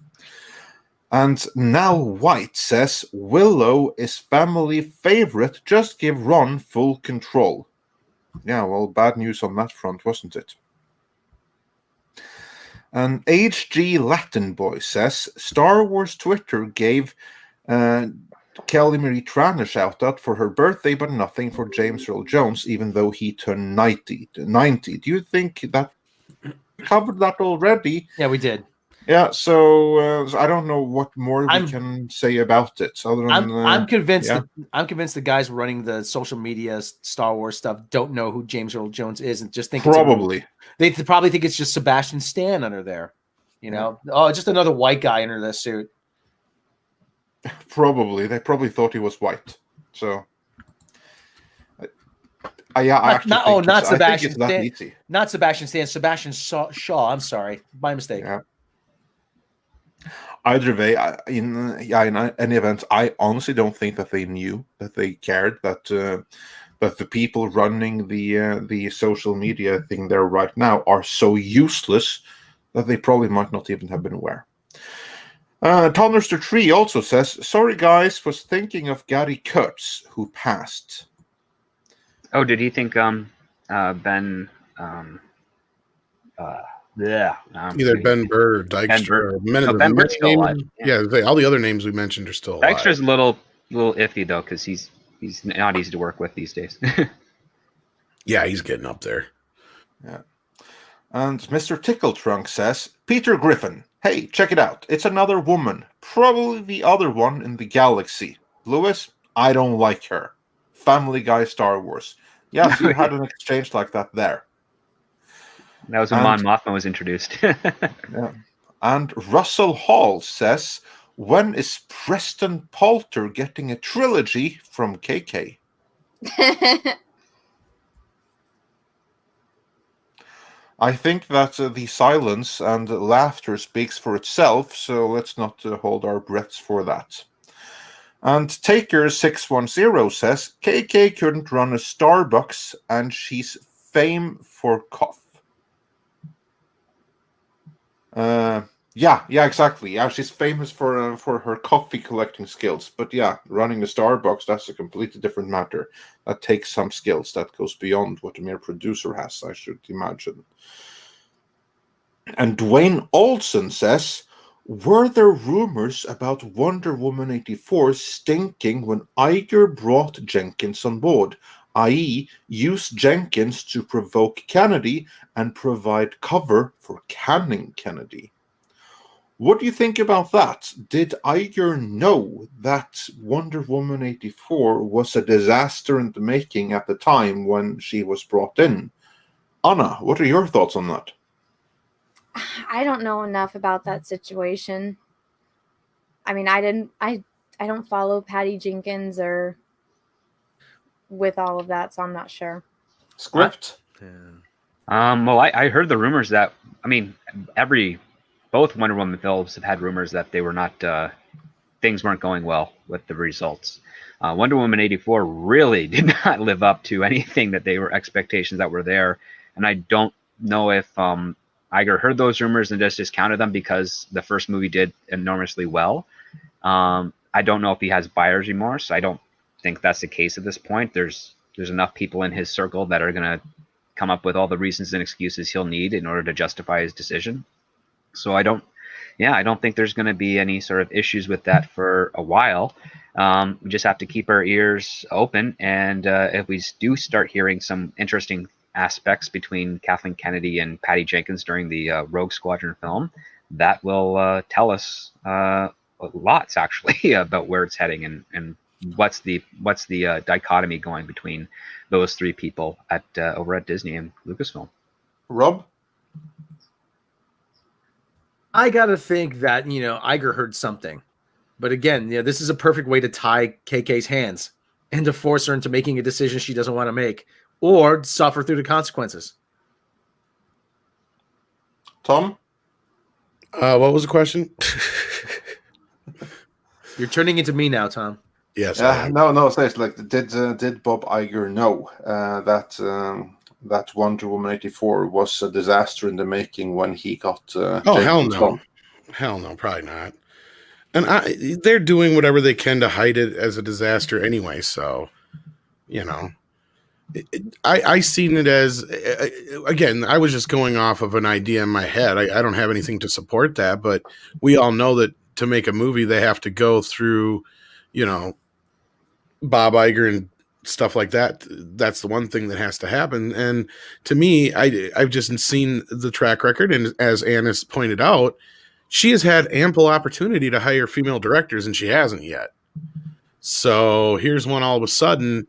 And Now White says, Willow is family favorite, just give Ron full control. Yeah, well, bad news on that front, wasn't it? And HG Latin Boy says, Star Wars Twitter gave Kelly Marie Tran a shout out for her birthday, but nothing for James Earl Jones, even though he turned 90. Do you think that we covered that already? Yeah, we did. Yeah, so I don't know what more we can say about it. Other than I'm convinced. I'm convinced the guys running the social media Star Wars stuff don't know who James Earl Jones is, and just think probably they probably think it's just Sebastian Stan under there. You know, oh, just another white guy under the suit. Probably they probably thought he was white. So, not Sebastian Stan. Not Sebastian Stan. Sebastian Shaw. I'm sorry, my mistake. Yeah. Either way, in any event, I honestly don't think that they knew, that they cared, that the people running the social media thing there right now are so useless that they probably might not even have been aware. Tonnerster Tree also says, "Sorry guys, was thinking of Gary Kurtz, who passed." Oh, did he think Ben? Either Ben Burr or Dykstra. Ben Burr's still alive. Yeah, all the other names we mentioned are still alive. Dykstra's a little iffy though, because he's not easy to work with these days. Yeah, he's getting up there. Yeah. And Mr. Tickle Trunk says, Peter Griffin, hey, check it out. It's another woman, probably the other one in the galaxy. Lewis, I don't like her. Family Guy Star Wars. Yes, you had an exchange like that there. That was when Mon Mothma was introduced. Yeah. And Russell Hall says, when is Preston Poulter getting a trilogy from KK? I think that the silence and laughter speaks for itself, so let's not hold our breaths for that. And Taker610 says, KK couldn't run a Starbucks and she's fame for cough. Yeah, exactly. Yeah, she's famous for her coffee collecting skills. But yeah, running a Starbucks, that's a completely different matter. That takes some skills. That goes beyond what a mere producer has, I should imagine. And Dwayne Olson says, were there rumors about Wonder Woman 84 stinking when Iger brought Jenkins on board, i.e. used Jenkins to provoke Kennedy and provide cover for canning Kennedy? What do you think about that? Did Iger know that Wonder Woman 84 was a disaster in the making at the time when she was brought in? Anna, what are your thoughts on that? I don't know enough about that situation. I mean, I don't follow Patty Jenkins or with all of that, so I'm not sure. Script? Well, I heard the rumors that, I mean, both Wonder Woman films have had rumors that they were not, things weren't going well with the results. Wonder Woman 84 really did not live up to anything that they were expectations that were there. And I don't know if Iger heard those rumors and just discounted them because the first movie did enormously well. I don't know if he has buyer's remorse. I don't think that's the case at this point. There's enough people in his circle that are going to come up with all the reasons and excuses he'll need in order to justify his decision. So I don't think there's going to be any sort of issues with that for a while. We just have to keep our ears open. And if we do start hearing some interesting aspects between Kathleen Kennedy and Patty Jenkins during the Rogue Squadron film, that will tell us lots actually about where it's heading and what's the dichotomy going between those three people at over at Disney and Lucasfilm. Rob? I gotta think that Iger heard something, but again, this is a perfect way to tie KK's hands and to force her into making a decision she doesn't want to make, or suffer through the consequences. Tom? What was the question? You're turning into me now, Tom. Yes. No. It's like, did Bob Iger know that Wonder Woman 84 was a disaster in the making when he got? Hell no, hell no, probably not. And they're doing whatever they can to hide it as a disaster anyway. So, I seen it as, again, I was just going off of an idea in my head. I don't have anything to support that, but we all know that to make a movie, they have to go through, Bob Iger and stuff like that. That's the one thing that has to happen. And to me, I've just seen the track record, and as Anna's pointed out, she has had ample opportunity to hire female directors, and she hasn't yet. So here's one all of a sudden,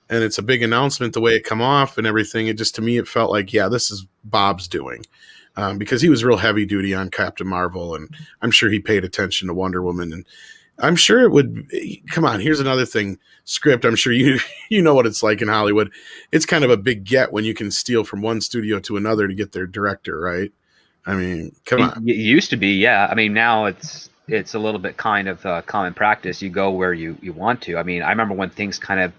and it's a big announcement, the way it come off and everything. It just, to me, it felt like, yeah, this is Bob's doing, because he was real heavy duty on Captain Marvel, and I'm sure he paid attention to Wonder Woman, and I'm sure it would. Come on, here's another thing. Script. I'm sure you know what it's like in Hollywood. It's kind of a big get when you can steal from one studio to another to get their director, right? I mean, come on. It used to be, yeah. I mean, now it's a little bit kind of common practice. You go where you want to. I mean, I remember when things kind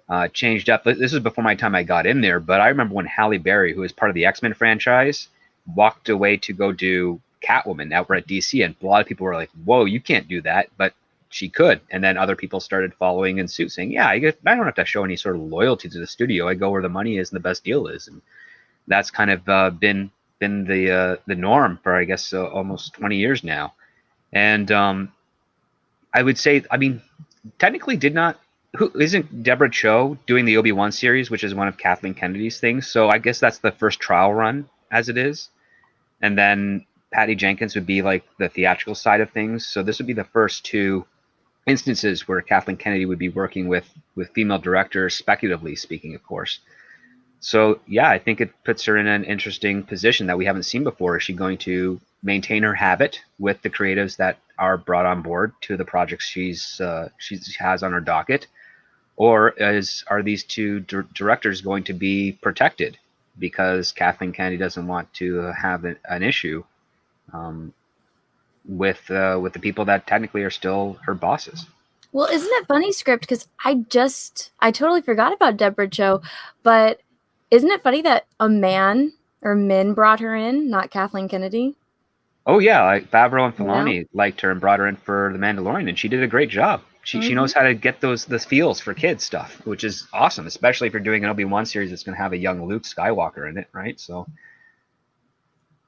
of changed up. This is before my time I got in there, but I remember when Halle Berry, who is part of the X-Men franchise, walked away to go do Catwoman out at DC, and a lot of people were like, "Whoa, you can't do that," but she could. And then other people started following in suit, saying, "Yeah, I don't have to show any sort of loyalty to the studio. I go where the money is and the best deal is." And that's kind of been the norm for, I guess, almost 20 years now. And I would say, I mean, technically isn't Deborah Cho doing the Obi-Wan series, which is one of Kathleen Kennedy's things? So I guess that's the first trial run as it is. And then Patty Jenkins would be like the theatrical side of things. So this would be the first two instances where Kathleen Kennedy would be working with female directors, speculatively speaking, of course. So yeah, I think it puts her in an interesting position that we haven't seen before. Is she going to maintain her habit with the creatives that are brought on board to the projects she has on her docket, or are these two directors going to be protected because Kathleen Kennedy doesn't want to have an issue with the people that technically are still her bosses? Well, isn't it funny, Script? Because I totally forgot about Deborah Cho, but isn't it funny that a man or men brought her in, not Kathleen Kennedy? Oh yeah, like Favreau and Filoni liked her and brought her in for The Mandalorian, and she did a great job. She knows how to get the feels for kids stuff, which is awesome, especially if you're doing an Obi-Wan series that's going to have a young Luke Skywalker in it, right? So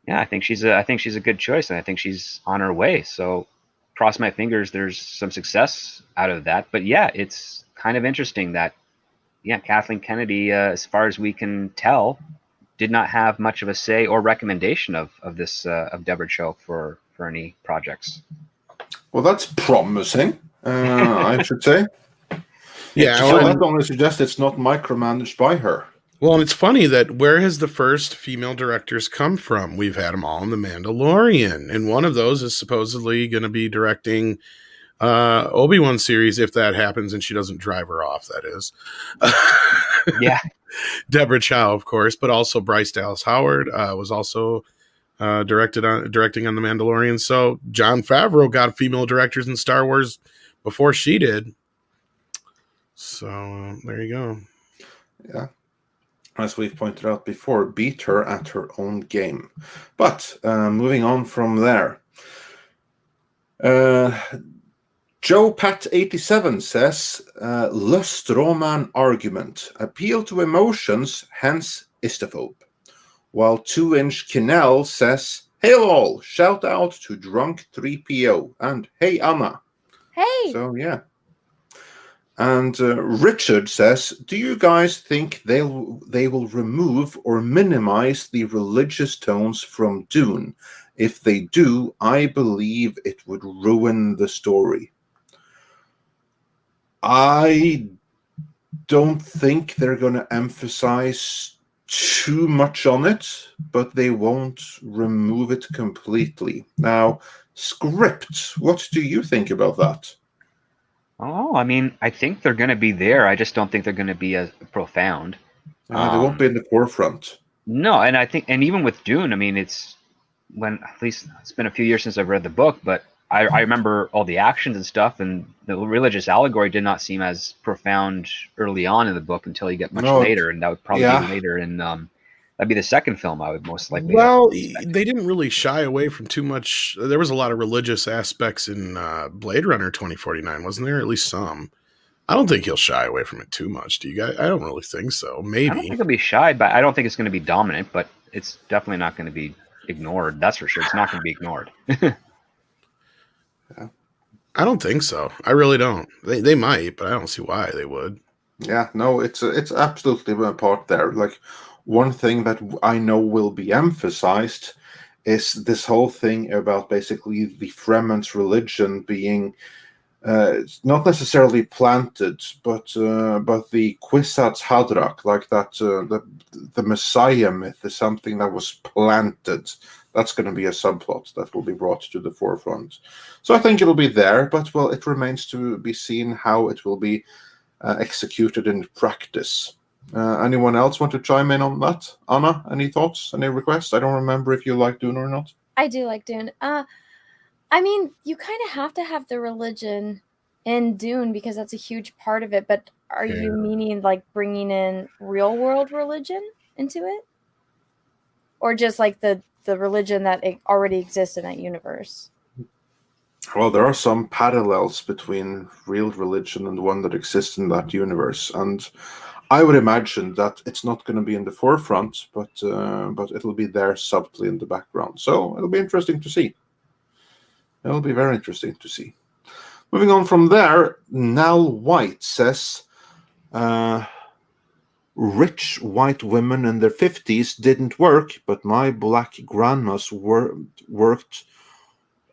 yeah, I think she's a good choice, and I think she's on her way. So cross my fingers there's some success out of that. But yeah, it's kind of interesting that Kathleen Kennedy, as far as we can tell, did not have much of a say or recommendation of Deborah Cho for any projects. Well, that's promising, I should say. Yeah, so that only suggests it's not micromanaged by her. Well, and it's funny that where has the first female directors come from? We've had them all in The Mandalorian, and one of those is supposedly going to be directing Obi-Wan series if that happens and she doesn't drive her off, that is. Yeah. Deborah Chow, of course, but also Bryce Dallas Howard was also directing on The Mandalorian. So Jon Favreau got female directors in Star Wars before she did. So there you go. Yeah. As we've pointed out before, beat her at her own game. But moving on from there. Joe Pat 87 says, lust Roman argument, appeal to emotions, hence istophobe. While 2-inch Kinnell says, hail all, shout out to drunk 3PO, and hey Anna. Hey. So yeah. And Richard says, do you guys think they will remove or minimize the religious tones from Dune? If they do, I believe it would ruin the story. I don't think they're going to emphasize too much on it, but they won't remove it completely. Now, Script, what do you think about that? Oh, I mean, I think they're going to be there. I just don't think they're going to be as profound. They won't be in the forefront. No, and I think, and even with Dune, I mean, at least it's been a few years since I've read the book, but I remember all the actions and stuff, and the religious allegory did not seem as profound early on in the book until you get much later, and that would probably be later in that'd be the second film I would most likely. Well, they didn't really shy away from too much. There was a lot of religious aspects in Blade Runner 2049, wasn't there? At least some. I don't think he'll shy away from it too much. Do you guys? I don't really think so. Maybe. I don't think he'll be shy, but I don't think it's going to be dominant. But it's definitely not going to be ignored. That's for sure. It's not going to be ignored. Yeah. I don't think so. I really don't. They might, but I don't see why they would. Yeah, no, it's absolutely a part there. Like, one thing that I know will be emphasized is this whole thing about basically the Fremen's religion being not necessarily planted, but the Kwisatz Haderach, like that, the Messiah myth is something that was planted. That's going to be a subplot that will be brought to the forefront. So I think it'll be there, but well, it remains to be seen how it will be executed in practice. Anyone else want to chime in on that? Anna, any thoughts? Any requests? I don't remember if you like Dune or not. I do like Dune. I mean, you kind of have to have the religion in Dune because that's a huge part of it. But are you meaning like bringing in real world religion into it, or just like the religion that already exists in that universe? Well, there are some parallels between real religion and the one that exists in that universe, and I would imagine that it's not going to be in the forefront, but it'll be there subtly in the background. So it'll be interesting to see. It'll be very interesting to see. Moving on from there, Nal White says, rich white women in their 50s didn't work, but my black grandmas worked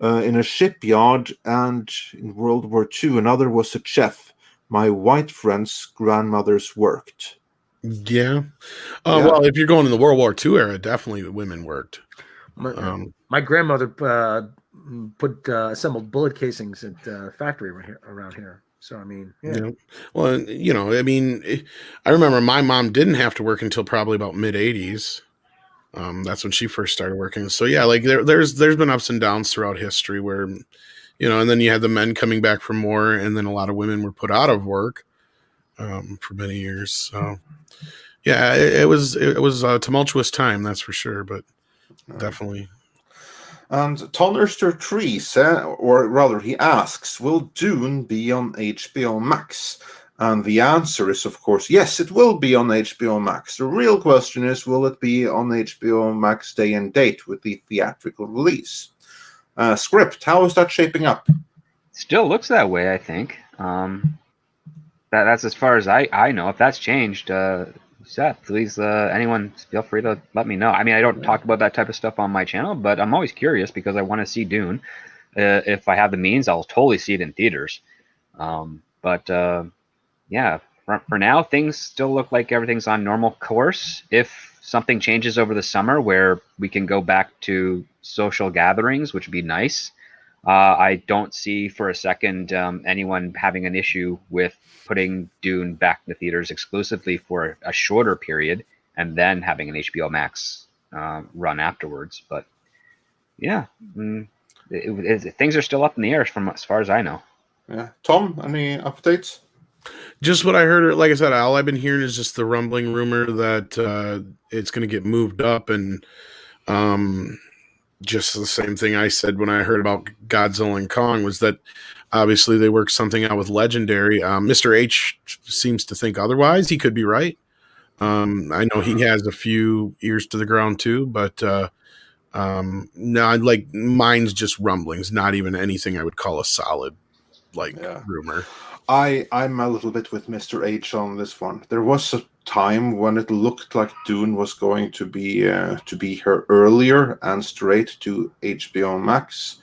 in a shipyard and in World War II. Another was a chef. My white friends' grandmothers worked. Yeah. Well, if you're going in the World War II era, definitely women worked. My grandmother assembled bullet casings at the factory around here. So, I mean, yeah. Well, I mean, I remember my mom didn't have to work until probably about mid-'80s. That's when she first started working. So, yeah, like there's been ups and downs throughout history where, and then you had the men coming back from war, and then a lot of women were put out of work for many years. So, yeah, it was a tumultuous time, that's for sure, but definitely. And Tonnerster Tree or rather, he asks, will Dune be on HBO Max? And the answer is, of course, yes, it will be on HBO Max. The real question is, will it be on HBO Max day and date with the theatrical release? Script, how is that shaping up? Still looks that way, I think. That's as far as I know. If that's changed, Seth, please, anyone, feel free to let me know. I mean, I don't talk about that type of stuff on my channel, but I'm always curious because I want to see Dune. If I have the means, I'll totally see it in theaters. Yeah, for now, things still look like everything's on normal course. If something changes over the summer where we can go back to social gatherings, which would be nice, I don't see for a second anyone having an issue with putting Dune back in the theaters exclusively for a shorter period and then having an HBO Max run afterwards. But yeah, things are still up in the air from as far as I know. Yeah, Tom, any updates? Just what I heard. Like I said, all I've been hearing is just the rumbling rumor that it's going to get moved up, and just the same thing I said when I heard about Godzilla and Kong was that obviously they worked something out with Legendary. Mr. H seems to think otherwise. He could be right. I know he has a few ears to the ground too, but no, like mine's just rumblings, not even anything I would call a solid rumor. I'm a little bit with Mr. H on this one. There was a time when it looked like Dune was going to be her earlier and straight to HBO Max,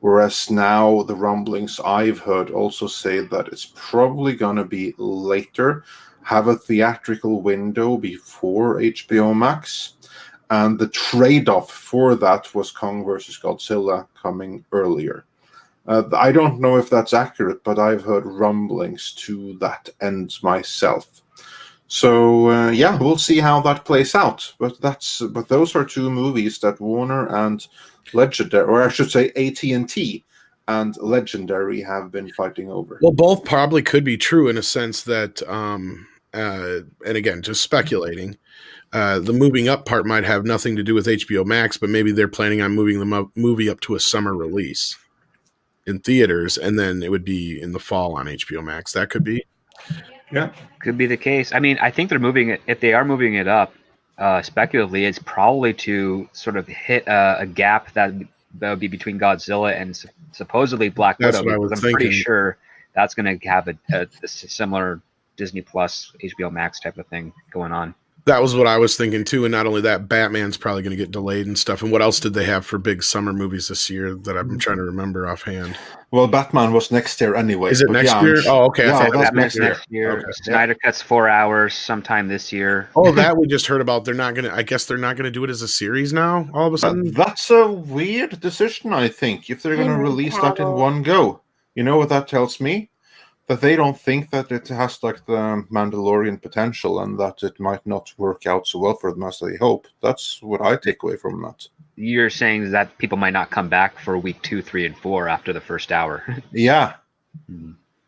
whereas now the rumblings I've heard also say that it's probably going to be later, have a theatrical window before HBO Max, and the trade-off for that was Kong vs. Godzilla coming earlier. I don't know if that's accurate, but I've heard rumblings to that end myself. So yeah, we'll see how that plays out. But those are two movies that Warner and Legendary, or I should say AT&T and Legendary, have been fighting over. Well, both probably could be true in a sense that, and again, just speculating. The moving up part might have nothing to do with HBO Max, but maybe they're planning on moving the movie up to a summer release in theaters, and then it would be in the fall on HBO Max. That could be. Yeah. Could be the case. I mean, I think they're moving it. If they are moving it up, speculatively, it's probably to sort of hit a gap that that would be between Godzilla and supposedly Black That's Widow. what I was Because I'm pretty thinking. sure that's going to have a similar Disney Plus, HBO Max type of thing going on. That was what I was thinking too. And not only that, Batman's probably going to get delayed and stuff. And what else did they have for big summer movies this year that I'm trying to remember offhand? Well, Batman was next year anyway. Is it next year? Oh, okay. Yeah, I thought it was Batman's next year. year. Okay. Snyder Cut's 4 hours sometime this year. Oh, that we just heard about. They're not going to, I guess they're not going to do it as a series now, all of a sudden. That's a weird decision, I think, if they're going to Henry release that in Cavill. one go. You know what that tells me? That they don't think that it has like the Mandalorian potential and that it might not work out so well for them as they hope. That's what I take away from that. You're saying that people might not come back for week 2, 3, and 4 after the first hour. Yeah.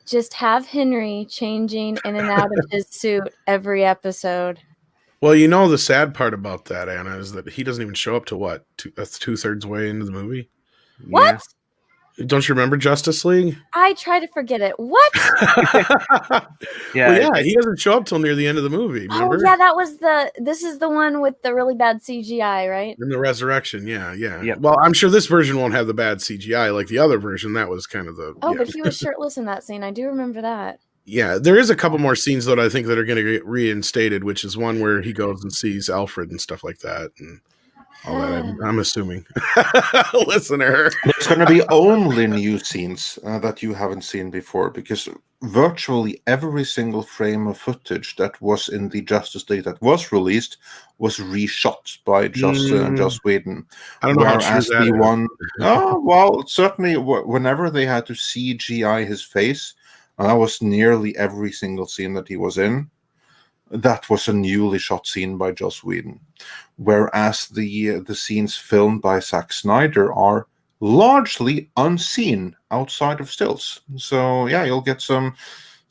Just have Henry changing in and out of his suit every episode. Well, you know, the sad part about that, Anna, is that he doesn't even show up to what? That's 2/3 way into the movie. What? Yeah. Don't you remember Justice League? I try to forget it. What? Yeah, Well, yeah, he doesn't show up till near the end of the movie. Remember? Oh, yeah, that was this is the one with the really bad CGI, right? In the resurrection, yeah. Yep. Well, I'm sure this version won't have the bad CGI like the other version. That was kind of the. Oh, yeah. but he was shirtless in that scene. I do remember that. Yeah, there is a couple more scenes that I think that are going to get reinstated, which is one where he goes and sees Alfred and stuff like that, and all that. I'm assuming. Listener, There's going to be only new scenes that you haven't seen before, because virtually every single frame of footage that was in the Justice League that was released was reshot by Joss Whedon. I don't know how true Whereas that the is. one, oh well, certainly whenever they had to CGI his face, and that was nearly every single scene that he was in, that was a newly shot scene by Joss Whedon. Whereas the scenes filmed by Zack Snyder are largely unseen outside of stills. So yeah, you'll get some.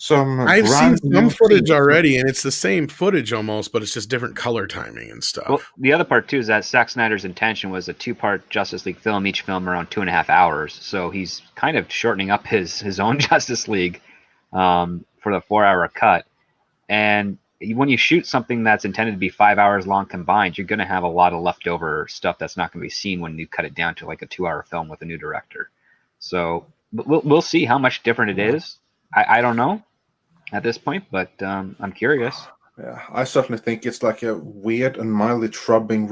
I've seen brand some new footage scenes. already, and it's the same footage almost, but it's just different color timing and stuff. Well, the other part too is that Zack Snyder's intention was a 2-part Justice League film, each film around 2.5 hours. So he's kind of shortening up his own Justice League for the 4-hour cut. And when you shoot something that's intended to be 5 hours long combined, you're going to have a lot of leftover stuff that's not going to be seen when you cut it down to like a 2-hour film with a new director. So we'll see how much different it is. I don't know at this point, but I'm curious. Yeah, I certainly think it's like a weird and mildly troubling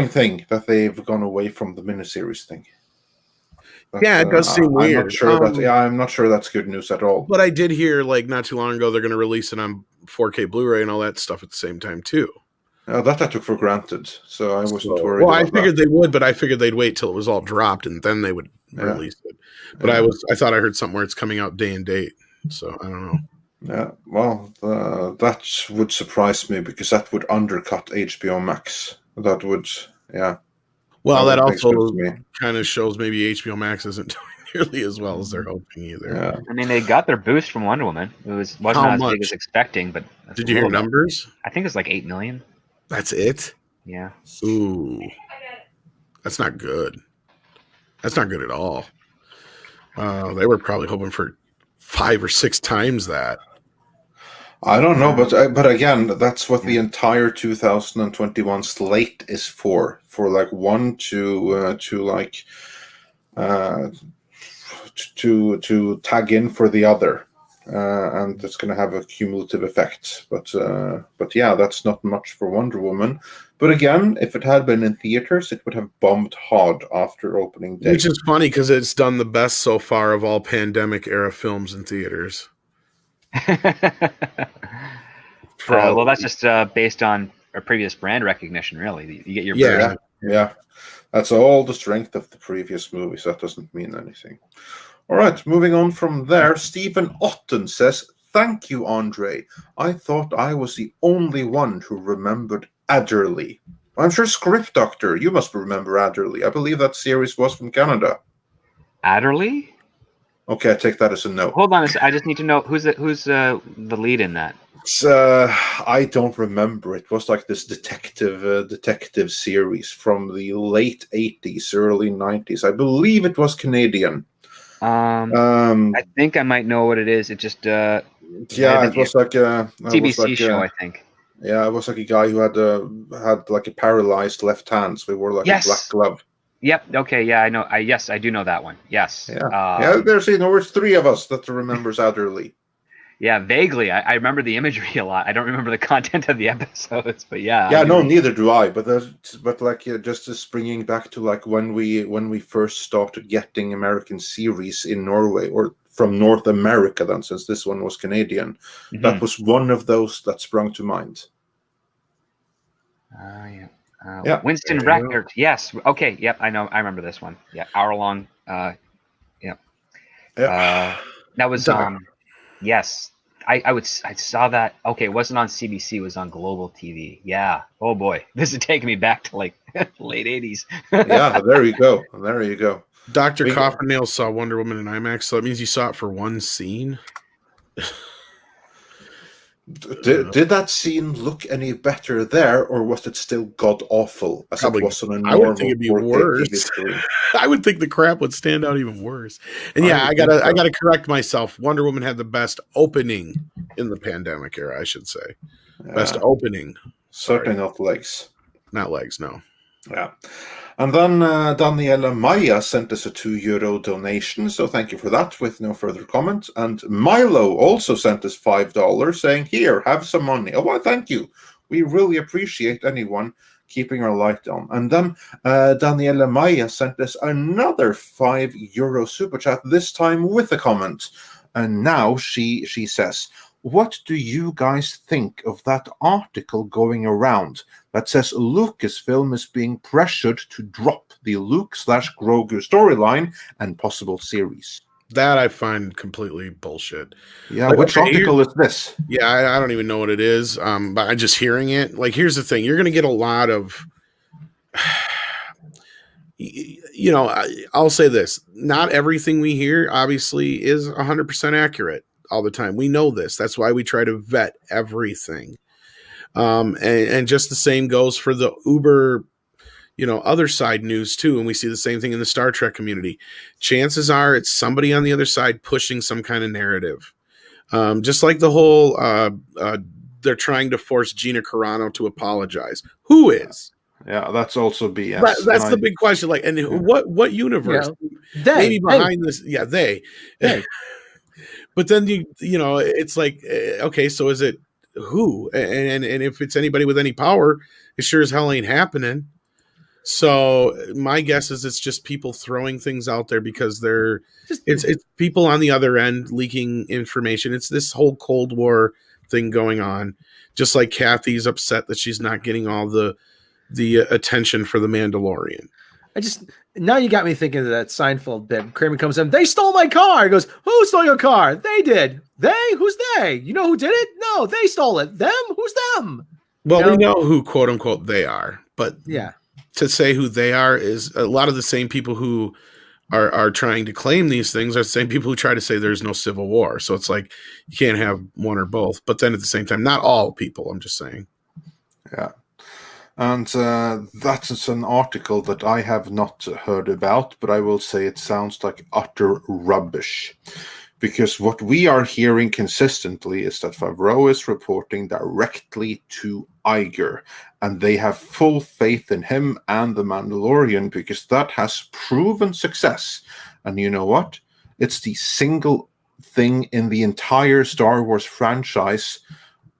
thing that they've gone away from the miniseries thing. But, Yeah, it does seem weird. I'm not sure that's good news at all. But I did hear, like, not too long ago, they're going to release it on 4K Blu-ray and all that stuff at the same time, too. That I took for granted, so I wasn't worried. Well, I about figured that. they would, but I figured they'd wait till it was all dropped and then they would release it. But Yeah. I thought I heard something where it's coming out day and date. So I don't know. Yeah, well, that would surprise me because that would undercut HBO Max. That would, yeah. Well, that would make also sense to me. kind of shows maybe HBO Max isn't doing nearly as well as they're hoping either. Yeah. I mean, they got their boost from Wonder Woman. It wasn't How as much? big as expecting, but that's Did a you hear little bit. numbers? I think it's like 8 million. That's it? Yeah. Ooh. That's not good. That's not good at all. They were probably hoping for 5 or 6 times that. I don't know, but again, that's what the entire 2021 slate is for like one to tag in for the other, and it's going to have a cumulative effect. But yeah, that's not much for Wonder Woman. But again, if it had been in theaters, it would have bombed hard after opening day. Which is funny because it's done the best so far of all pandemic era films in theaters. Well, that's just based on a previous brand recognition, really. You get your Yeah. Yeah, that's all the strength of the previous movies. That doesn't mean anything. All right, moving on from there. Stephen Otten says, "Thank you, Andre. I thought I was the only one who remembered Adderley. I'm sure Script Doctor, you must remember Adderley. I believe that series was from Canada." Adderley? Okay, I take that as a no. Hold on a second. I just need to know who's the lead in that. I don't remember. It was like this detective series from the late 80s, early 90s. I believe it was Canadian. I think I might know what it is. It just Yeah, it was like a CBC show, I think. Yeah, it was like a guy who had like a paralyzed left hand, so he wore like a black glove. Yep. Okay. Yeah, I know. I do know that one. Yes. Yeah. There's it's three of us that remembers Adderley. Yeah, vaguely. I remember the imagery a lot. I don't remember the content of the episodes, but yeah. Yeah, no, neither do I. But like just bringing back to like when we first started getting American series in Norway, or from North America, then, since this one was Canadian, that was one of those that sprung to mind. Yeah. Winston Record. Yes. Okay. Yep. I know. I remember this one. Yeah. Hour long. Yep. That was yes. I saw that. Okay, it wasn't on CBC. It was on Global TV. Yeah. Oh boy, this is taking me back to like late 80s. Yeah. There you go. There you go. Dr. Coffernale saw Wonder Woman in IMAX, so that means you saw it for one scene. Did that scene look any better there, or was it still god awful as it was on a normal? I would think it'd be worse. I would think the crap would stand out even worse. And I gotta correct myself. Wonder Woman had the best opening in the pandemic era, I should say. Best opening. Certainly not legs. Not legs, no. Yeah. And then Daniela Maya sent us a €2 donation, so thank you for that, with no further comment. And Milo also sent us $5, saying, "Here, have some money." Oh, well, thank you. We really appreciate anyone keeping our light on. And then Daniela Maya sent us another €5 super chat, this time with a comment. And now she says, "What do you guys think of that article going around that says Lucasfilm is being pressured to drop the Luke/Grogu storyline and possible series?" That I find completely bullshit. Yeah, like, which article is this? Yeah, I don't even know what it is. But I'm just hearing it. Like, here's the thing: you're going to get a lot of. I'll say this: not everything we hear, obviously, is 100% accurate all the time. We know this. That's why we try to vet everything. And just the same goes for the Uber, other side news too. And we see the same thing in the Star Trek community. Chances are it's somebody on the other side pushing some kind of narrative. Just like the whole, they're trying to force Gina Carano to apologize. Who is? Yeah, that's also BS. That's the big question. Like, and what universe? Maybe behind this? Yeah, they. But then it's like, okay, so is it who? And if it's anybody with any power, it sure as hell ain't happening. So my guess is it's just people throwing things out there because it's people on the other end leaking information. It's this whole Cold War thing going on. Just like Kathy's upset that she's not getting all the attention for the Mandalorian. Now you got me thinking of that Seinfeld bit. Kramer comes in, "They stole my car." He goes, "Who stole your car?" "They did." "They? Who's they?" "You know who did it?" "No, they stole it." "Them? Who's them?" Well, we know who quote unquote they are, but yeah, to say who they are is a lot of the same people who are trying to claim these things are the same people who try to say there's no civil war. So it's like you can't have one or both. But then at the same time, not all people. I'm just saying. Yeah. And that's an article that I have not heard about, but I will say it sounds like utter rubbish. Because what we are hearing consistently is that Favreau is reporting directly to Iger, and they have full faith in him and The Mandalorian because that has proven success. And you know what? It's the single thing in the entire Star Wars franchise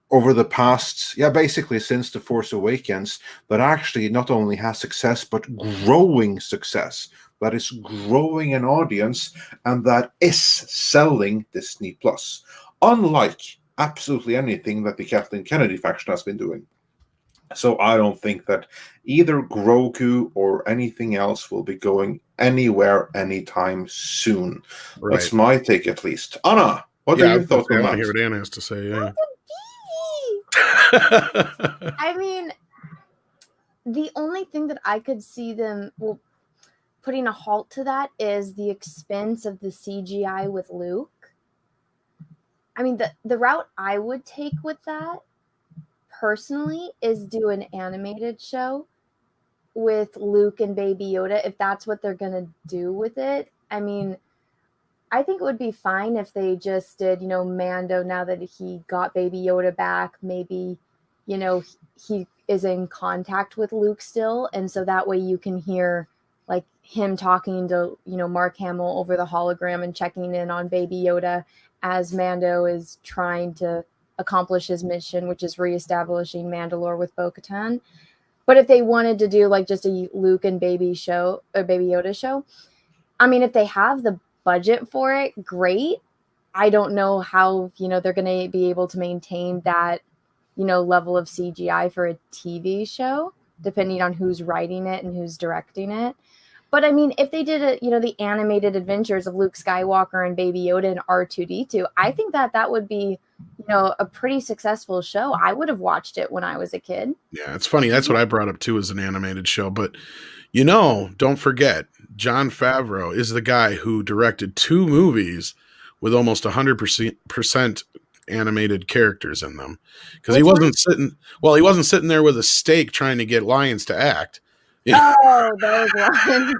over the past, basically since The Force Awakens, that actually not only has success, but growing success. That is growing an audience, and that is selling Disney+. Unlike absolutely anything that the Kathleen Kennedy faction has been doing. So I don't think that either Grogu or anything else will be going anywhere anytime soon. Right. That's my take, at least. Anna, what are your thoughts on that? I hear what Anna has to say, yeah. I mean, the only thing that I could see them putting a halt to that is the expense of the CGI with Luke. I mean, the route I would take with that personally is do an animated show with Luke and Baby Yoda, if that's what they're going to do with it. I mean, I think it would be fine if they just did, Mando, now that he got Baby Yoda back, maybe, you know, he is in contact with Luke still. And so that way you can hear like him talking to, you know, Mark Hamill over the hologram and checking in on Baby Yoda as Mando is trying to accomplish his mission, which is reestablishing Mandalore with Bo-Katan. But if they wanted to do like just a Luke and Baby show or Baby Yoda show, I mean, if they have the budget for it, great. I don't know how, you know, they're going to be able to maintain that, you know, level of CGI for a TV show, depending on who's writing it and who's directing it. But I mean, if they did a, you know, the animated adventures of Luke Skywalker and Baby Yoda and R2D2, I think that that would be, you know, a pretty successful show. I would have watched it when I was a kid. Yeah, it's funny. That's what I brought up too as an animated show. But, you know, don't forget, Jon Favreau is the guy who directed 2 movies with almost 100% animated characters in them. Because he wasn't sitting there with a stake trying to get lions to act. Yeah. Oh, those ones.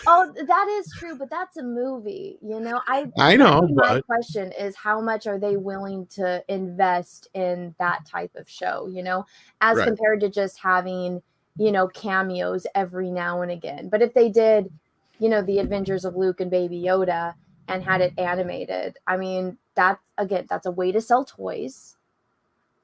Oh, that is true, but that's a movie, you know. I know. My question is, how much are they willing to invest in that type of show, you know, as compared to just having, you know, cameos every now and again. But if they did, you know, the Adventures of Luke and Baby Yoda and had it animated, I mean, that's a way to sell toys.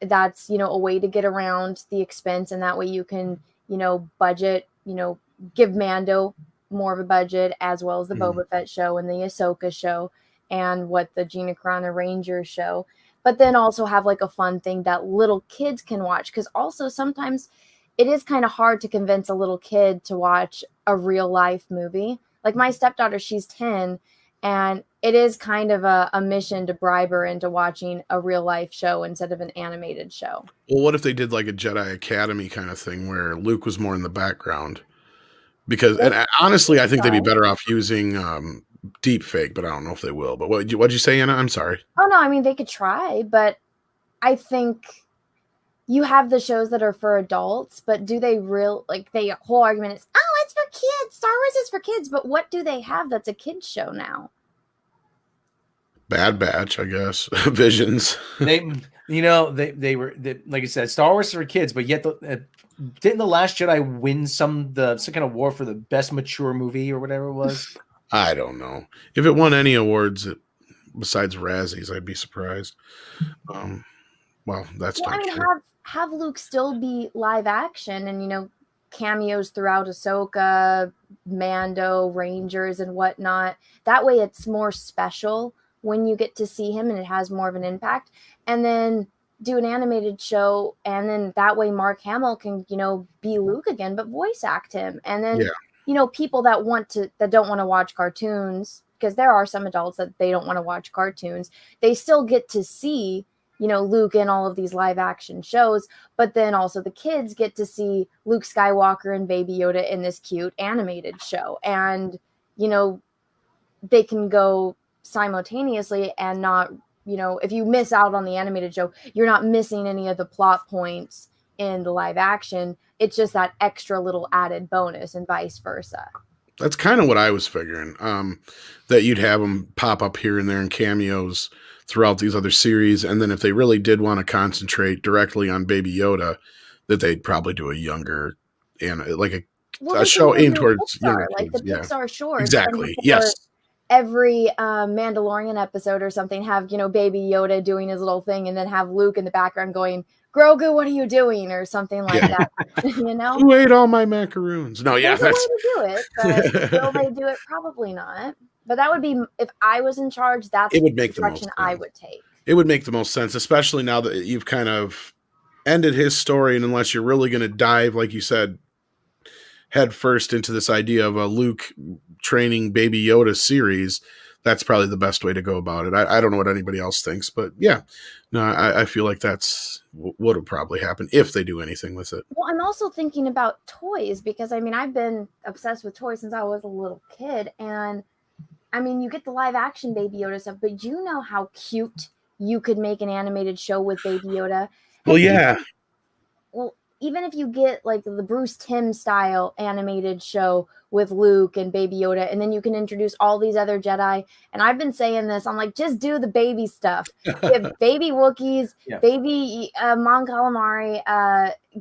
That's, you know, a way to get around the expense, and that way you can, you know, budget, you know, give Mando more of a budget, as well as the Boba Fett show and the Ahsoka show and what the Gina Carano Ranger show, but then also have like a fun thing that little kids can watch. Because also sometimes it is kind of hard to convince a little kid to watch a real life movie. Like my stepdaughter, she's 10, and it is kind of a mission to bribe her into watching a real life show instead of an animated show. Well, what if they did like a Jedi Academy kind of thing where Luke was more in the background? Because, and honestly, I think they'd be better off using deep fake, but I don't know if they will. But what'd you say, Anna? I'm sorry. Oh, no, I mean, they could try, but I think you have the shows that are for adults, but do they the whole argument is, oh, it's for kids. Star Wars is for kids. But what do they have that's a kid's show now? Bad Batch, I guess. Visions. They were like I said, Star Wars is for kids, but yet didn't The Last Jedi win some kind of award for the best mature movie or whatever it was? I don't know. If it won any awards besides Razzies, I'd be surprised. Well, that's not true. Have Luke still be live action and, you know, cameos throughout Ahsoka, Mando, Rangers, and whatnot. That way it's more special when you get to see him and it has more of an impact. And then do an animated show, and then that way Mark Hamill can, you know, be Luke again, but voice act him. And then, you know, people that don't want to watch cartoons, because there are some adults that they don't want to watch cartoons, they still get to see, you know, Luke in all of these live action shows, but then also the kids get to see Luke Skywalker and Baby Yoda in this cute animated show. And, you know, they can go simultaneously and not, you know, if you miss out on the animated show, you're not missing any of the plot points in the live action. It's just that extra little added bonus, and vice versa. That's kind of what I was figuring, that you'd have them pop up here and there in cameos throughout these other series. And then if they really did want to concentrate directly on Baby Yoda, that they'd probably do a younger and like a show aimed towards younger kids. Like the Pixar shorts. Exactly. Yes. Every Mandalorian episode or something have, you know, Baby Yoda doing his little thing, and then have Luke in the background going, Grogu, what are you doing? Or something like that. You know? Who ate all my macaroons? No, There's a way to do it, but will they do it? Probably not. But that would be, if I was in charge, that's the direction I would take. It would make the most sense, especially now that you've kind of ended his story, and unless you're really going to dive, like you said, head first into this idea of a Luke training Baby Yoda series, that's probably the best way to go about it. I don't know what anybody else thinks, but yeah, no, I feel like that's what would probably happen if they do anything with it. Well, I'm also thinking about toys, because I mean, I've been obsessed with toys since I was a little kid, and I mean, you get the live action Baby Yoda stuff, but you know how cute you could make an animated show with Baby Yoda. Well, yeah. Well, even if you get like the Bruce Timm style animated show with Luke and Baby Yoda, and then you can introduce all these other Jedi. And I've been saying this, I'm like, just do the baby stuff. Get baby Wookiees, baby Mon Calamari,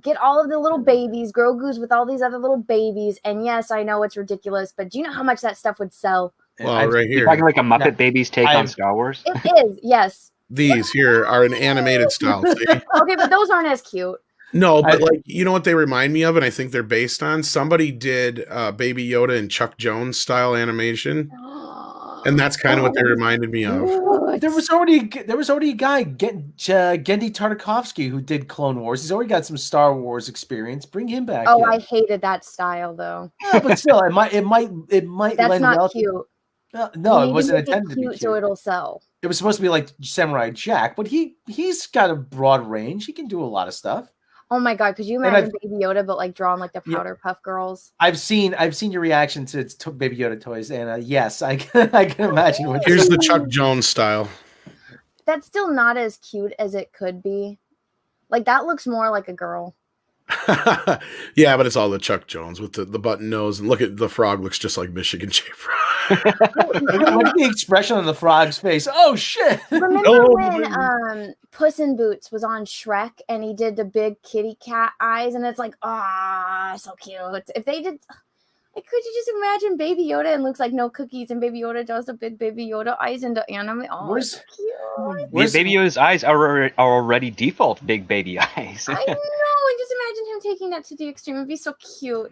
get all of the little babies, Grogu's with all these other little babies. And yes, I know it's ridiculous, but do you know how much that stuff would sell? Well, right here. You're talking like a Muppet Babies take on Star Wars? It is, yes. These here are an animated style. See? Okay, but those aren't as cute. No, but like, you know what they remind me of, and I think they're based on? Somebody did Baby Yoda and Chuck Jones style animation, and that's kind of what they reminded me of. There was already a guy, Gendy Tartakovsky, who did Clone Wars. He's already got some Star Wars experience. Bring him back. Oh, I hated that style though. Yeah, but still, it might. That's not cute. No, it wasn't intended to be cute. So it'll sell. It was supposed to be like Samurai Jack, but he's got a broad range. He can do a lot of stuff. Oh my god, could you imagine Baby Yoda, but like drawn like the Powder Puff Girls? I've seen your reaction to Baby Yoda toys, and yes, I can imagine. Here's the Chuck Jones style. That's still not as cute as it could be. Like that looks more like a girl. Yeah, but it's all the Chuck Jones with the button nose, and look at the frog looks just like Michigan J Frog. Look at the expression on the frog's face. Oh shit! Remember when Puss in Boots was on Shrek and he did the big kitty cat eyes, and it's like, so cute. If they did, like, could you just imagine Baby Yoda and looks like no cookies, and Baby Yoda does the big Baby Yoda eyes into anime? Oh, so cute. Baby Yoda's eyes are already default big baby eyes. I know. And just imagine him taking that to the extreme. It'd be so cute.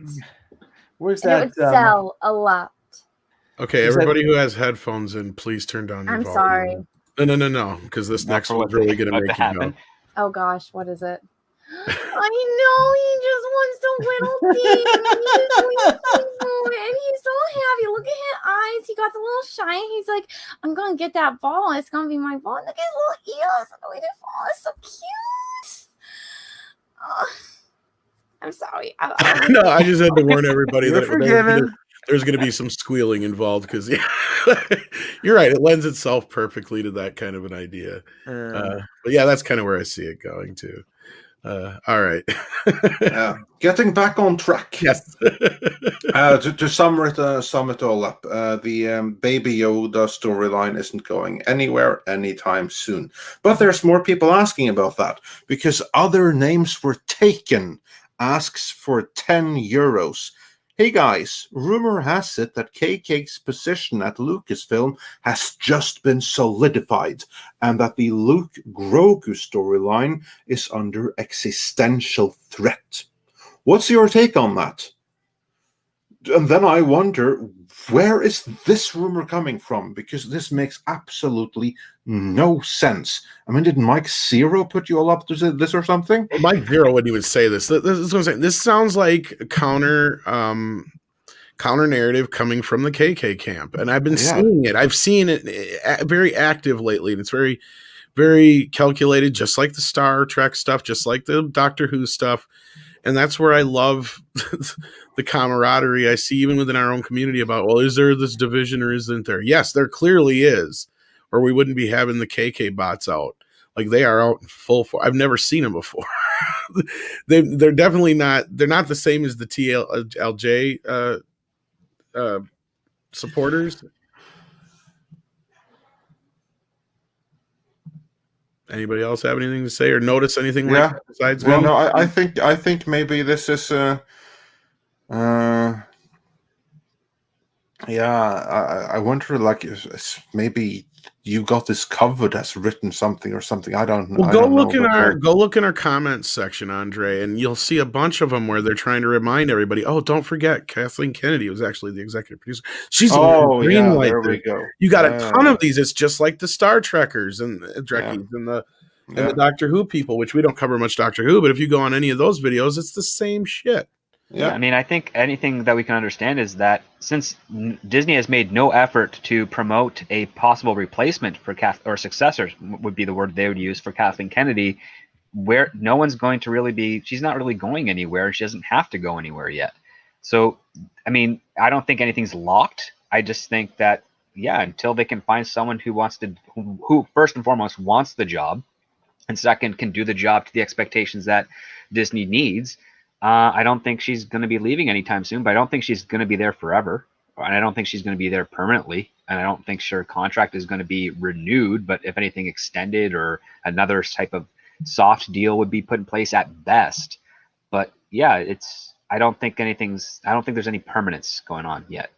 Where's that? It would sell a lot. Okay, everybody who has headphones in, please turn down your volume. Sorry. No, because this next one's really going to make you go. Oh gosh, what is it? I know, he just wants the little thing. And he's so happy. Look at his eyes. He got the little shine. He's like, I'm going to get that ball. It's going to be my ball. Look at his little ears. The way they fall is so cute. Oh, I'm sorry. No, I just had to warn everybody that there's going to be some squealing involved because you're right. It lends itself perfectly to that kind of an idea. But yeah, that's kind of where I see it going too. All right. Getting back on track. Yes. To sum it all up, the Baby Yoda storyline isn't going anywhere anytime soon. But there's more people asking about that because other names were taken. Asks for €10. Hey guys, rumor has it that KK's position at Lucasfilm has just been solidified and that the Luke Grogu storyline is under existential threat. What's your take on that? And then I wonder, where is this rumor coming from? Because this makes absolutely no sense. I mean, did Mike Zero put you all up to this or something? Mike Zero wouldn't even say this. This is what I'm saying. This sounds like a counter narrative coming from the KK camp, and I've been seeing it. I've seen it very active lately, and it's very, very calculated, just like the Star Trek stuff, just like the Doctor Who stuff. And that's where I love the camaraderie I see even within our own community about, well, is there this division or isn't there? Yes, there clearly is, or we wouldn't be having the KK bots out. Like they are out in full force. I've never seen them before. They're definitely not. They're not the same as the TLJ supporters. Anybody else have anything to say or notice anything like that besides? Well, no, I think maybe this is I wonder, like, if maybe you got this covered as written something or something. I don't know. Well, go look in our comments section, Andre, and you'll see a bunch of them where they're trying to remind everybody. Oh, don't forget, Kathleen Kennedy was actually the executive producer. She's green light. There we go. You got a ton of these. It's just like the Star Trekkers and Trekkies and the Doctor Who people, which we don't cover much Doctor Who, but if you go on any of those videos, it's the same shit. Yeah, I mean, I think anything that we can understand is that since Disney has made no effort to promote a possible replacement for or successor would be the word they would use for Kathleen Kennedy, where no one's going to really be, she's not really going anywhere. She doesn't have to go anywhere yet. So, I mean, I don't think anything's locked. I just think that, until they can find someone who wants to, who first and foremost wants the job, and second can do the job to the expectations that Disney needs. I don't think she's going to be leaving anytime soon, but I don't think she's going to be there forever. And I don't think she's going to be there permanently. And I don't think her contract is going to be renewed, but if anything, extended or another type of soft deal would be put in place at best. But yeah, I don't think there's any permanence going on yet.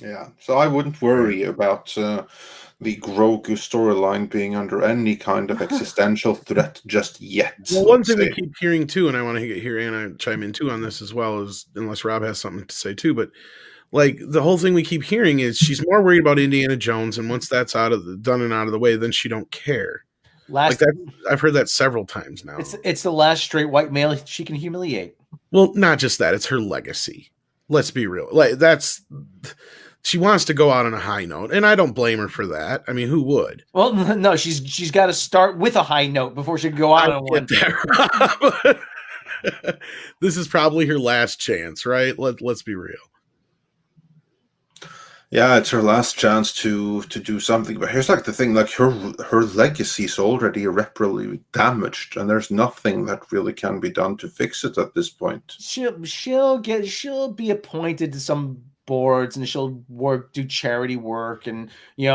Yeah, so I wouldn't worry about the Grogu storyline being under any kind of existential threat just yet. Well, one thing we keep hearing too, and I want to hear Anna chime in too on this as well, is unless Rob has something to say too, but like the whole thing we keep hearing is she's more worried about Indiana Jones, and once that's done and out of the way, then she don't care. I've heard that several times now. It's the last straight white male she can humiliate. Well, not just that; it's her legacy. Let's be real. She wants to go out on a high note, and I don't blame her for that. I mean, who would? Well, no, she's got to start with a high note before she can go out on one. This is probably her last chance, right? Let's be real. Yeah, it's her last chance to do something. But here's like the thing: like her legacy is already irreparably damaged, and there's nothing that really can be done to fix it at this point. She'll be appointed to some boards, and she'll do charity work, and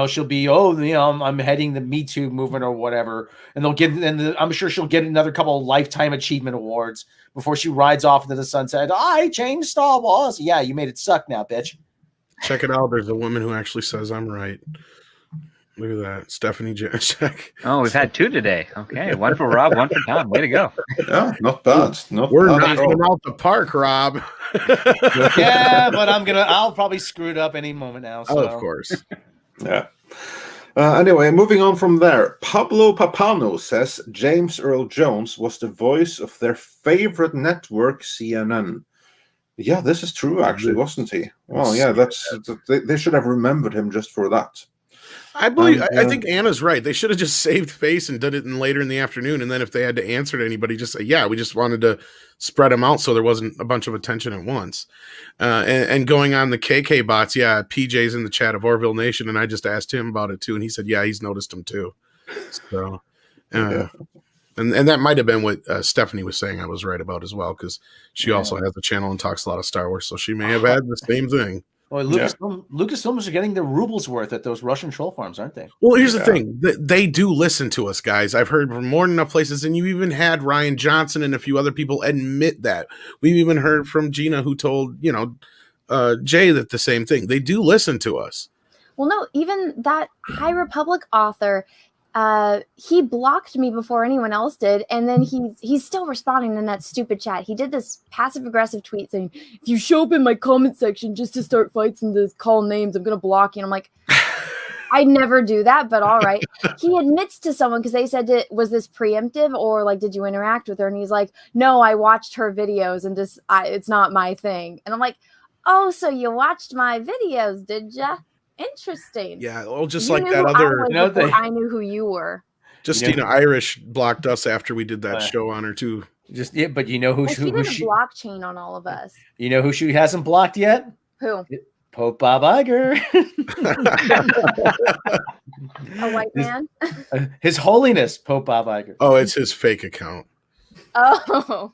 she'll be I'm heading the Me Too movement or whatever, and I'm sure she'll get another couple of lifetime achievement awards before she rides off into the sunset. I changed Star Wars. Yeah, you made it suck now, bitch. Check it out. There's a woman who actually says I'm right. Look at that, Stephanie Jack. Oh, we've had 2 today. Okay, 1 for Rob, 1 for Tom. Way to go. Yeah, not bad. We're knocking them out the park, Rob. Yeah, but I'll probably screw it up any moment now. So. Oh, of course. Yeah. Anyway, moving on from there. Pablo Papano says James Earl Jones was the voice of their favorite network, CNN. Yeah, this is true, actually, wasn't he? Well, yeah, they should have remembered him just for that. I believe. I think Anna's right. They should have just saved face and done it later in the afternoon, and then if they had to answer to anybody, just say, "Yeah, we just wanted to spread them out so there wasn't a bunch of attention at once." And going on the KK bots, yeah, PJ's in the chat of Orville Nation, and I just asked him about it too, and he said, "Yeah, he's noticed them too." So, and that might have been what Stephanie was saying. I was right about as well, because she also has a channel and talks a lot of Star Wars, so she may have had the same thing. Well, Lucasfilms are getting their rubles worth at those Russian troll farms, aren't they? Well, here's the thing. They do listen to us, guys. I've heard from more than enough places, and you even had Rian Johnson and a few other people admit that. We've even heard from Gina, who told, Jay that the same thing. They do listen to us. Well, no, even that High Republic author, he blocked me before anyone else did, and then he's still responding in that stupid chat. He did this passive-aggressive tweet saying, "If you show up in my comment section just to start fights and to call names, I'm gonna block you." And I'm like, I never do that, but all right. He admits to someone, because they said, was this preemptive, or like, did you interact with her? And he's like, no, I watched her videos and just it's not my thing. And I'm like, oh, so you watched my videos, did ya? Interesting. Yeah, well, just like that other. I knew who you were. Justina Irish blocked us after we did that show on her too. But you know who she did a blockchain on all of us. You know who she hasn't blocked yet? Who? Pope Bob Iger. A white man? His Holiness Pope Bob Iger. Oh, it's his fake account. Oh.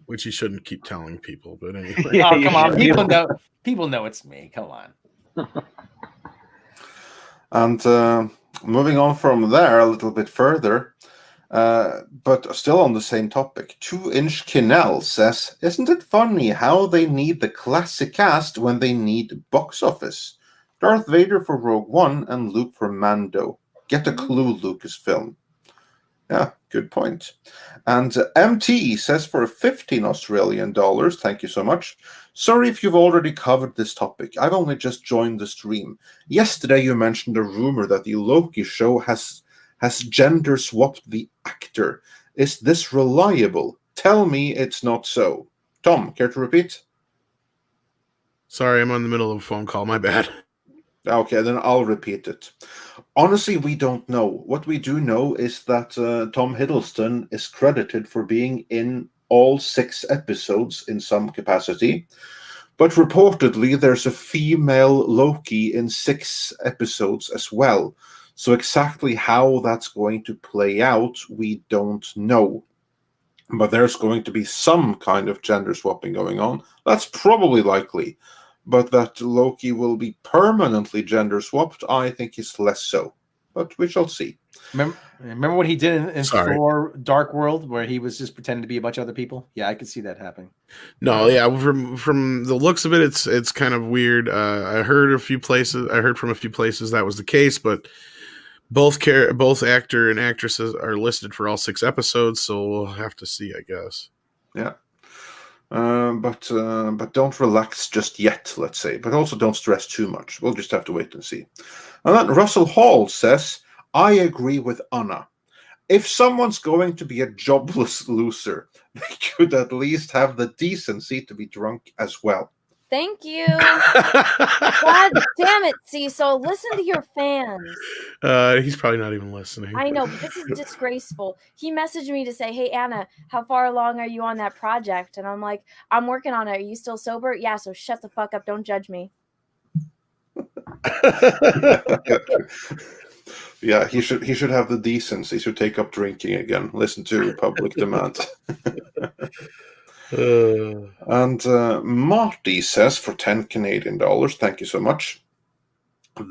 Which he shouldn't keep telling people, but anyway. Oh, come on. People know it's me. Come on. And moving on from there a little bit further, but still on the same topic, 2-Inch Kinnell says, isn't it funny how they need the classic cast when they need box office? Darth Vader for Rogue One and Luke for Mando. Get a clue, Lucasfilm. Yeah, good point. And MT says for 15 Australian dollars, thank you so much. Sorry if you've already covered this topic. I've only just joined the stream. Yesterday you mentioned a rumor that the Loki show has gender swapped the actor. Is this reliable? Tell me it's not so. Tom, care to repeat? Sorry, I'm on the middle of a phone call. My bad. Okay, then I'll repeat it. Honestly, we don't know. What we do know is that Tom Hiddleston is credited for being in all 6 episodes in some capacity. But reportedly, there's a female Loki in 6 episodes as well. So exactly how that's going to play out, we don't know. but there's going to be some kind of gender swapping going on. That's probably likely. But that Loki will be permanently gender swapped, I think is less so. But we shall see. Remember what he did in Thor Dark World, where he was just pretending to be a bunch of other people? Yeah, I could see that happening. No, yeah, from the looks of it, it's kind of weird. I heard from a few places that was the case, but both actor and actresses are listed for all 6 episodes, so we'll have to see, I guess. Yeah. But don't relax just yet, let's say. But also don't stress too much. We'll just have to wait and see. And then Russell Hall says, I agree with Anna. If someone's going to be a jobless loser, they could at least have the decency to be drunk as well. Thank you. God damn it, Cecil. Listen to your fans. He's probably not even listening. I know, but this is disgraceful. He messaged me to say, hey, Anna, how far along are you on that project? And I'm like, I'm working on it. Are you still sober? Yeah, so shut the fuck up. Don't judge me. Yeah, he should have the decency to take up drinking again. Listen to public demand. And Marty says for $10 Canadian, thank you so much.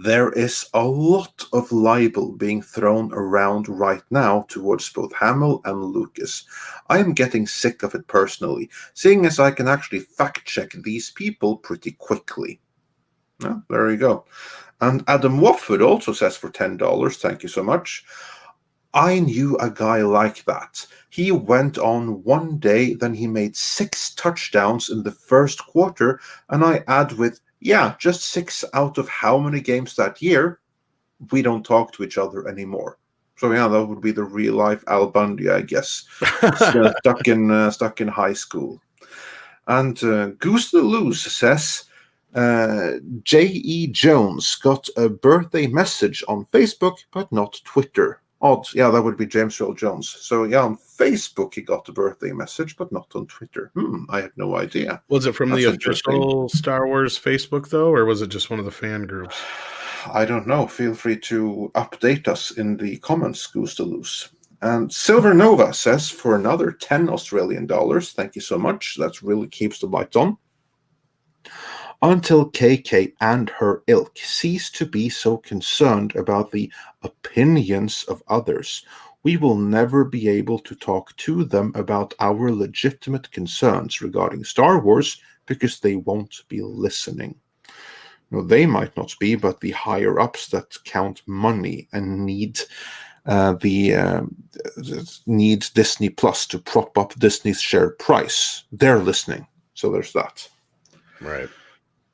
There is a lot of libel being thrown around right now towards both Hamill and Lucas. I am getting sick of it personally, seeing as I can actually fact check these people pretty quickly. Yeah, there you go. And Adam Wofford also says for $10, thank you so much. I knew a guy like that. He went on one day, then he made 6 touchdowns in the first quarter, and I add with, yeah, just 6 out of how many games that year, we don't talk to each other anymore. So yeah, that would be the real life Al Bundy, I guess, stuck in high school. And Goose the Loose says, J.E. Jones got a birthday message on Facebook, but not Twitter. Odd. Yeah, that would be James Earl Jones. So yeah, on Facebook he got a birthday message, but not on Twitter. I had no idea. Was it from the official Star Wars Facebook, though, or was it just one of the fan groups? I don't know. Feel free to update us in the comments, Goose to Loose. And Silver Nova says for another $10 Australian, thank you so much. That really keeps the light on. Until KK and her ilk cease to be so concerned about the opinions of others, we will never be able to talk to them about our legitimate concerns regarding Star Wars because they won't be listening. No, they might not be, but the higher-ups that count money and need Disney Plus to prop up Disney's share price, they're listening. So there's that. Right.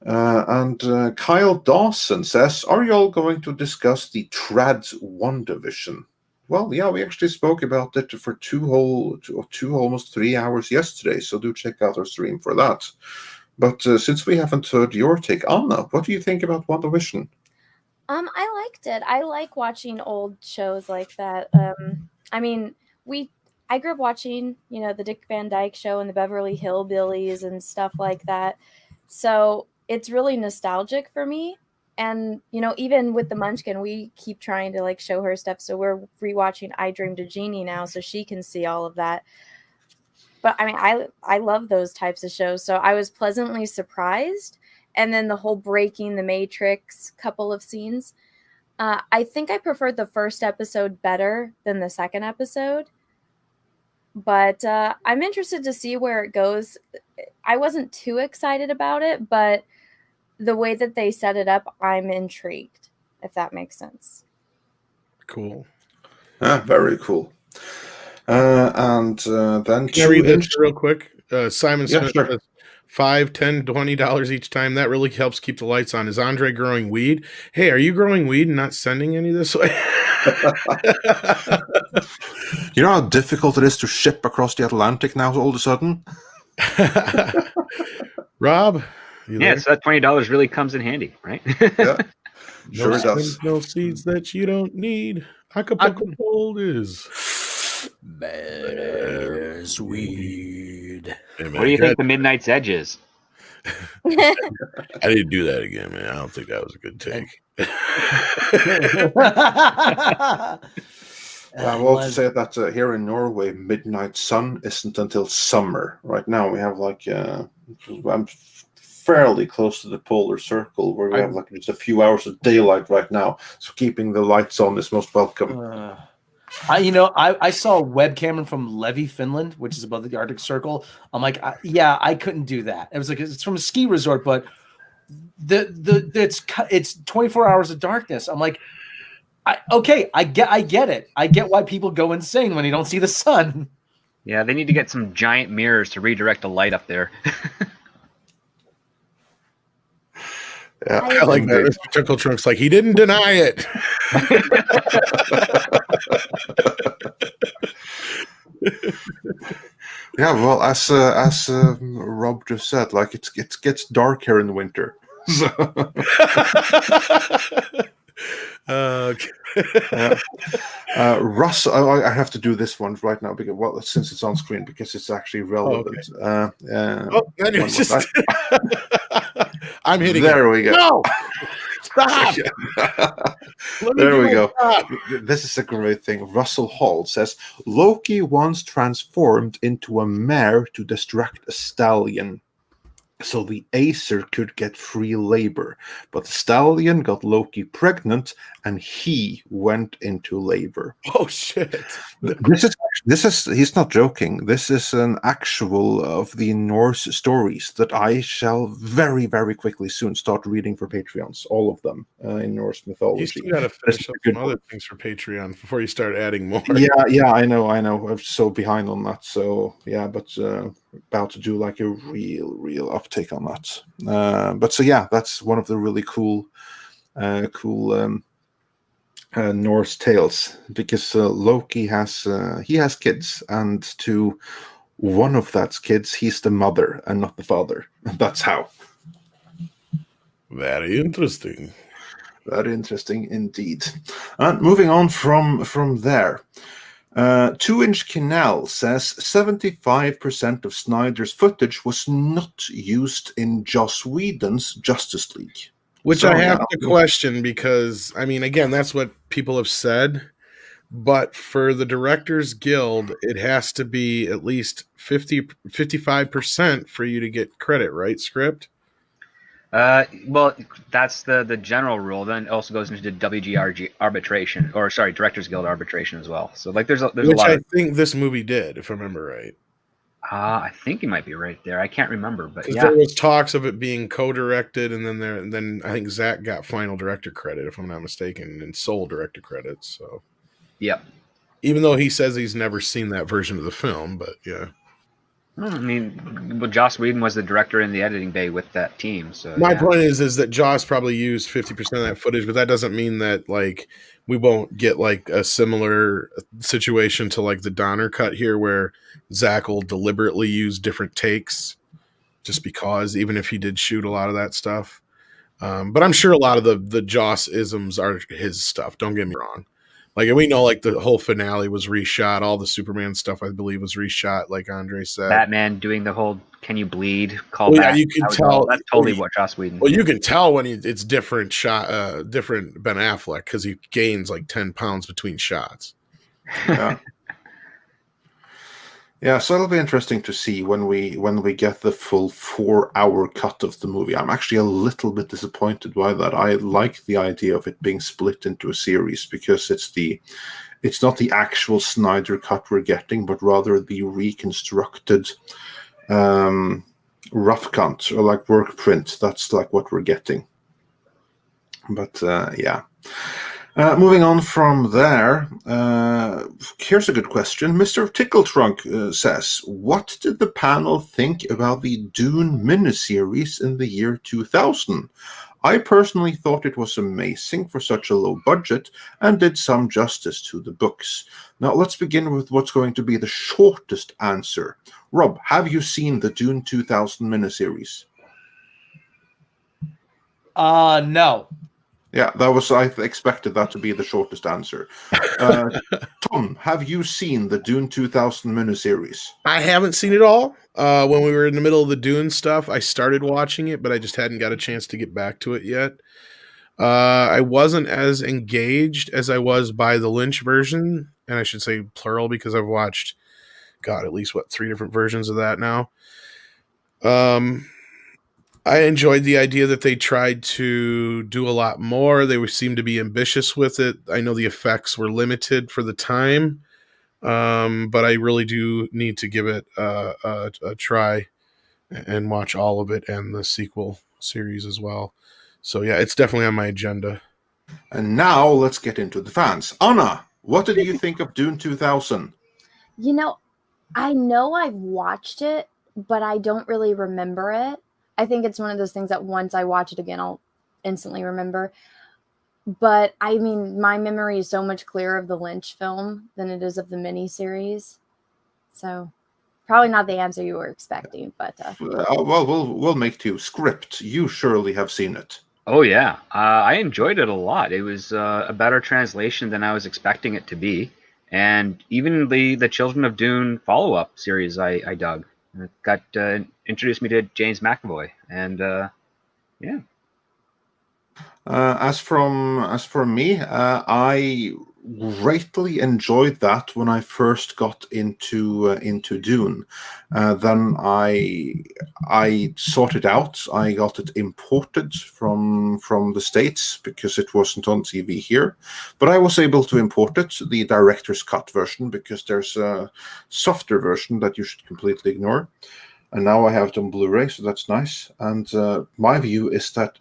And Kyle Dawson says, are you all going to discuss the trad WandaVision? Well, yeah, we actually spoke about it for almost 3 hours yesterday, so do check out our stream for that. But since we haven't heard your take, Anna, what do you think about WandaVision? I liked it. I like watching old shows like that. I mean, I grew up watching, the Dick Van Dyke Show and the Beverly Hillbillies and stuff like that. So it's really nostalgic for me. And, even with the Munchkin, we keep trying to show her stuff. So we're rewatching I Dreamed a Genie now so she can see all of that. But I mean, I love those types of shows. So I was pleasantly surprised. And then the whole breaking the Matrix couple of scenes. I think I preferred the first episode better than the second episode. But I'm interested to see where it goes. I wasn't too excited about it, but the way that they set it up, I'm intrigued, if that makes sense. Cool. Very cool. And then can I read this real quick? Simon Smith sure. says $5, $10, $20 each time. That really helps keep the lights on. Is Andre growing weed? Hey, are you growing weed and not sending any this way? You know how difficult it is to ship across the Atlantic now all of a sudden? Rob? Yeah, so that $20 really comes in handy, right? Yeah, sure it does. No seeds that you don't need. Acapulco Gold is bears weed. Hey, man, what do you think the Midnight's Edge is? I didn't do that again, man. I don't think that was a good take. I will also say that here in Norway, midnight sun isn't until summer. Right now, we have like I'm fairly close to the polar circle, where we have like just a few hours of daylight right now. So keeping the lights on is most welcome. I saw a webcam from Levi, Finland, which is above the Arctic Circle. I'm like, I couldn't do that. It was like it's from a ski resort, but it's 24 hours of darkness. I'm like, I get it. I get why people go insane when you don't see the sun. Yeah, they need to get some giant mirrors to redirect the light up there. Yeah, I like that. Chuckle Trunk's like, he didn't deny it. Yeah, well, as Rob just said, like it gets dark here in the winter. So. Russ, I have to do this one right now because since it's on screen because it's actually relevant. I'm hitting. There we go. No, stop. There we go. This is a great thing. Russell Hall says Loki once transformed into a mare to distract a stallion, so the Acer could get free labor. But the stallion got Loki pregnant, and he went into labor. Oh shit! This is he's not joking. This is an actual of the Norse stories that I shall very, very quickly soon start reading for Patreons. All of them in Norse mythology. You still got to finish up some other things for Patreon before you start adding more. Yeah, I know. I'm so behind on that. So yeah, but about to do like a real uptake on that. But so yeah, that's one of the really cool Norse tales, because Loki has kids, and to one of that's kids, he's the mother and not the father. That's how. Very interesting. Very interesting indeed. And moving on from there. 2-Inch Canal says 75% of Snyder's footage was not used in Joss Whedon's Justice League. Which I have to question because, I mean, again, that's what people have said. But for the Directors Guild, it has to be at least 55% for you to get credit, right, Script? Well, that's the general rule. Then it also goes into the WGRG arbitration, or sorry, Directors Guild arbitration as well. So like, there's a lot. I think this movie did, if I remember right. I think you might be right there. I can't remember, but yeah, there was talks of it being co-directed, and then I think Zach got final director credit, if I'm not mistaken, and sole director credits. So, yep. Even though he says he's never seen that version of the film, but yeah. I mean, well, Joss Whedon was the director in the editing bay with that team. So my point is that Joss probably used 50% of that footage, but that doesn't mean that like we won't get like a similar situation to like the Donner cut here, where Zach will deliberately use different takes just because, even if he did shoot a lot of that stuff. But I'm sure a lot of the Joss isms are his stuff. Don't get me wrong. Like, we know, like, the whole finale was reshot. All the Superman stuff, I believe, was reshot, like Andre said. Batman doing the whole "Can you bleed?" callback. Yeah, you can tell. That's totally what Joss Whedon. Well, you can tell when it's different different Ben Affleck, because he gains like 10 pounds between shots. Yeah. Yeah, so it'll be interesting to see when we get the full 4-hour cut of the movie. I'm actually a little bit disappointed by that. I like the idea of it being split into a series, because it's not the actual Snyder cut we're getting, but rather the reconstructed rough cut, or like work print. That's like what we're getting. But yeah. Moving on from there, here's a good question. Mr. Tickletrunk says, what did the panel think about the Dune miniseries in the year 2000? I personally thought it was amazing for such a low budget and did some justice to the books. Now, let's begin with what's going to be the shortest answer. Rob, have you seen the Dune 2000 miniseries? No. Yeah, I expected that to be the shortest answer. Tom, have you seen the Dune 2000 miniseries? I haven't seen it all. When we were in the middle of the Dune stuff, I started watching it, but I just hadn't got a chance to get back to it yet. I wasn't as engaged as I was by the Lynch version, and I should say plural because I've watched, God, at least 3 different versions of that now. I enjoyed the idea that they tried to do a lot more. They seemed to be ambitious with it. I know the effects were limited for the time, but I really do need to give it a try and watch all of it and the sequel series as well. So yeah, it's definitely on my agenda. And now let's get into the fans. Anna, what did you think of Dune 2000? You know, I know I've watched it, but I don't really remember it. I think it's one of those things that once I watch it again, I'll instantly remember. But I mean, my memory is so much clearer of the Lynch film than it is of the miniseries. So probably not the answer you were expecting, but well, we'll make to you. Script, you surely have seen it. Oh yeah, I enjoyed it a lot. It was a better translation than I was expecting it to be, and even the Children of Dune follow-up series I dug. It got introduced me to James McAvoy, and yeah. As for me, I greatly enjoyed that when I first got into Dune. Then I sorted out. I got it imported from the States because it wasn't on TV here. But I was able to import it, the director's cut version, because there's a softer version that you should completely ignore. And now I have it on Blu-ray, so that's nice. And my view is that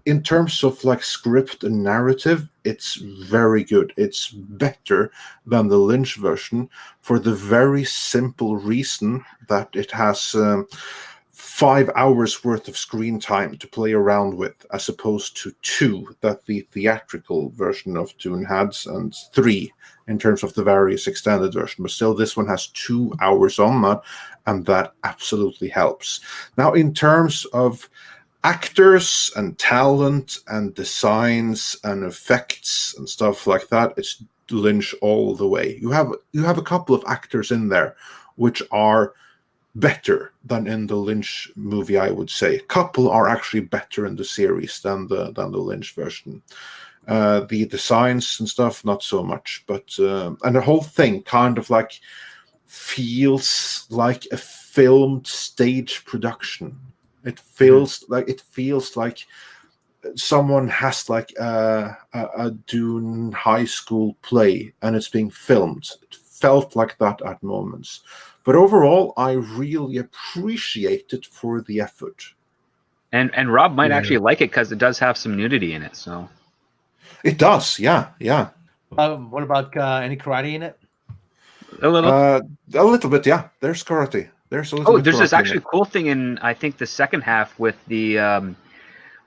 in terms of like script and narrative, it's very good. It's better than the Lynch version for the very simple reason that it has 5 hours worth of screen time to play around with, as opposed to 2 that the theatrical version of Dune had, and 3 in terms of the various extended version. But still, this one has 2 hours on that, and that absolutely helps. Now, in terms of actors and talent and designs and effects and stuff like that, it's Lynch all the way. You have a couple of actors in there which are better than in the Lynch movie, I would say. A couple are actually better in the series than the Lynch version. The designs and stuff, not so much, but and the whole thing kind of like feels like a filmed stage production. It feels like someone has like a Dune high school play and it's being filmed. It felt like that at moments. But overall, I really appreciate it for the effort. And Rob might actually like it because it does have some nudity in it. So it does, yeah. What about any karate in it? A little bit, yeah. There's karate. There's a little. There's this actually cool thing in I think the second half with the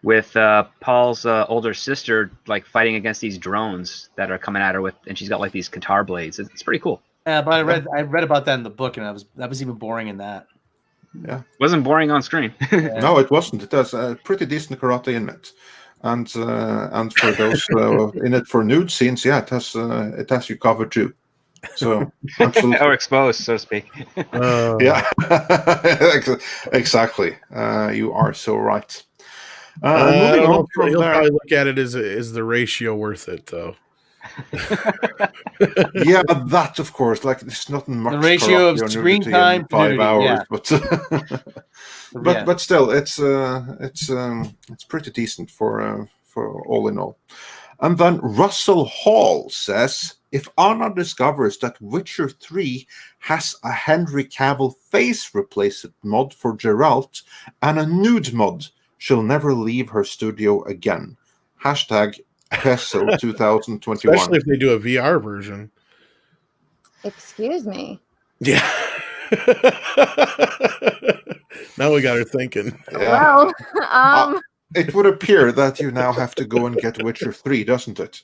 with Paul's older sister like fighting against these drones that are coming at her with, and she's got like these guitar blades. It's pretty cool. Yeah, but I read about that in the book, and that was even boring in that. Yeah, wasn't boring on screen. No, it wasn't. It has pretty decent karate in it, and for those in it for nude scenes, yeah, it has you covered too. So absolutely, or exposed, so to speak. Yeah, exactly. You are so right. Moving on from he'll there, probably look at it as the ratio worth it, though. Yeah, that of course, like there's not much. The ratio of screen time, 5 hours, yeah. but still, it's pretty decent for all in all. And then Russell Hall says, if Anna discovers that Witcher 3 has a Henry Cavill face replacement mod for Geralt and a nude mod, she'll never leave her studio again. Hashtag PESO 2021. Especially if they do a VR version. Excuse me. Yeah. Now we got her thinking. Yeah. Well, it would appear that you now have to go and get Witcher 3, doesn't it?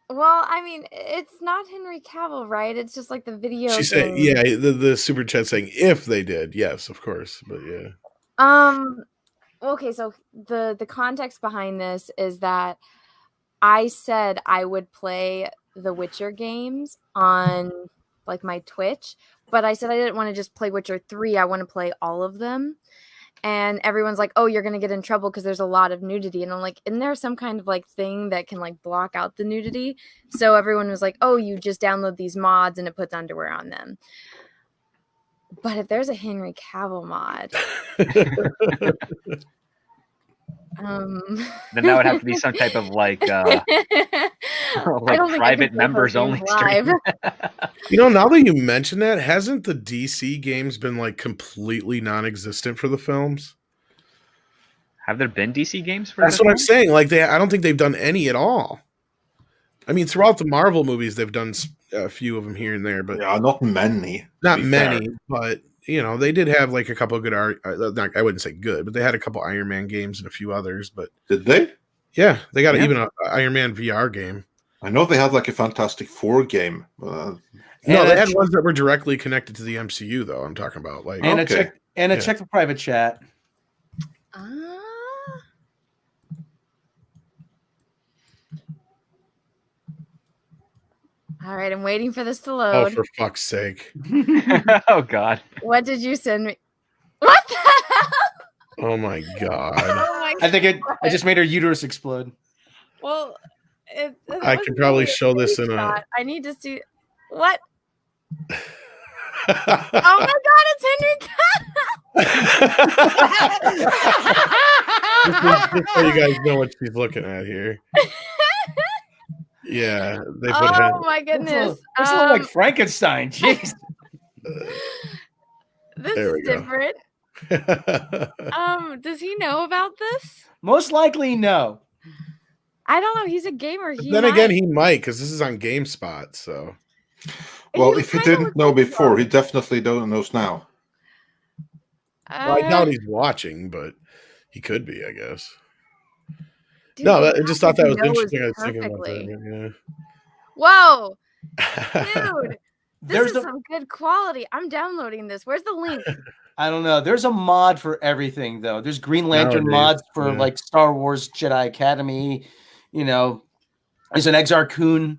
Well, I mean, it's not Henry Cavill, right? It's just like the video. She said, yeah, the super chat saying if they did, yes, of course, but yeah. Okay, so the context behind this is that I said I would play the Witcher games on like my Twitch, but I said I didn't want to just play Witcher 3. I want to play all of them. and everyone's like, oh, you're going to get in trouble because there's a lot of nudity. And I'm like, isn't there some kind of like thing that can like block out the nudity? So everyone was like, oh, you just download these mods and it puts underwear on them. But if there's a Henry Cavill mod, then that would have to be some type of like private members only stream. Now that you mention that, hasn't the DC games been like completely non-existent for the films? Have there been DC games for? That's what I'm saying. Like I don't think they've done any at all. I mean, throughout the Marvel movies, they've done a few of them here and there, but not many. Not many, but they did have like a couple of good art. I wouldn't say good, but they had a couple Iron Man games and a few others. But did they? Yeah, they got even an Iron Man VR game. I know they had like a Fantastic Four game. No, they had ones that were directly connected to the MCU, though. I'm talking about like a check for private chat. All right, I'm waiting for this to load. Oh, for fuck's sake! Oh God! What did you send me? What the hell? Oh my God! Oh my God. I think I just made her uterus explode. Well, I could probably show this in a. I need to see what. Oh my God! It's Henry Cavill. Just so you guys know what she's looking at here. Yeah, they put oh my goodness! This looks like Frankenstein. Jeez. This is different. Does he know about this? Most likely, no. I don't know. He's a gamer. Then again, he might because this is on GameSpot. So, well, if he didn't know before, he definitely knows now. Well, I doubt he's watching, but he could be, I guess. Dude, no, I just thought that was interesting. I was thinking about that. Yeah. Whoa, dude, this is some good quality. I'm downloading this. Where's the link? I don't know. There's a mod for everything, though. There's Green Lantern mods for like Star Wars Jedi Academy. There's an Exarchun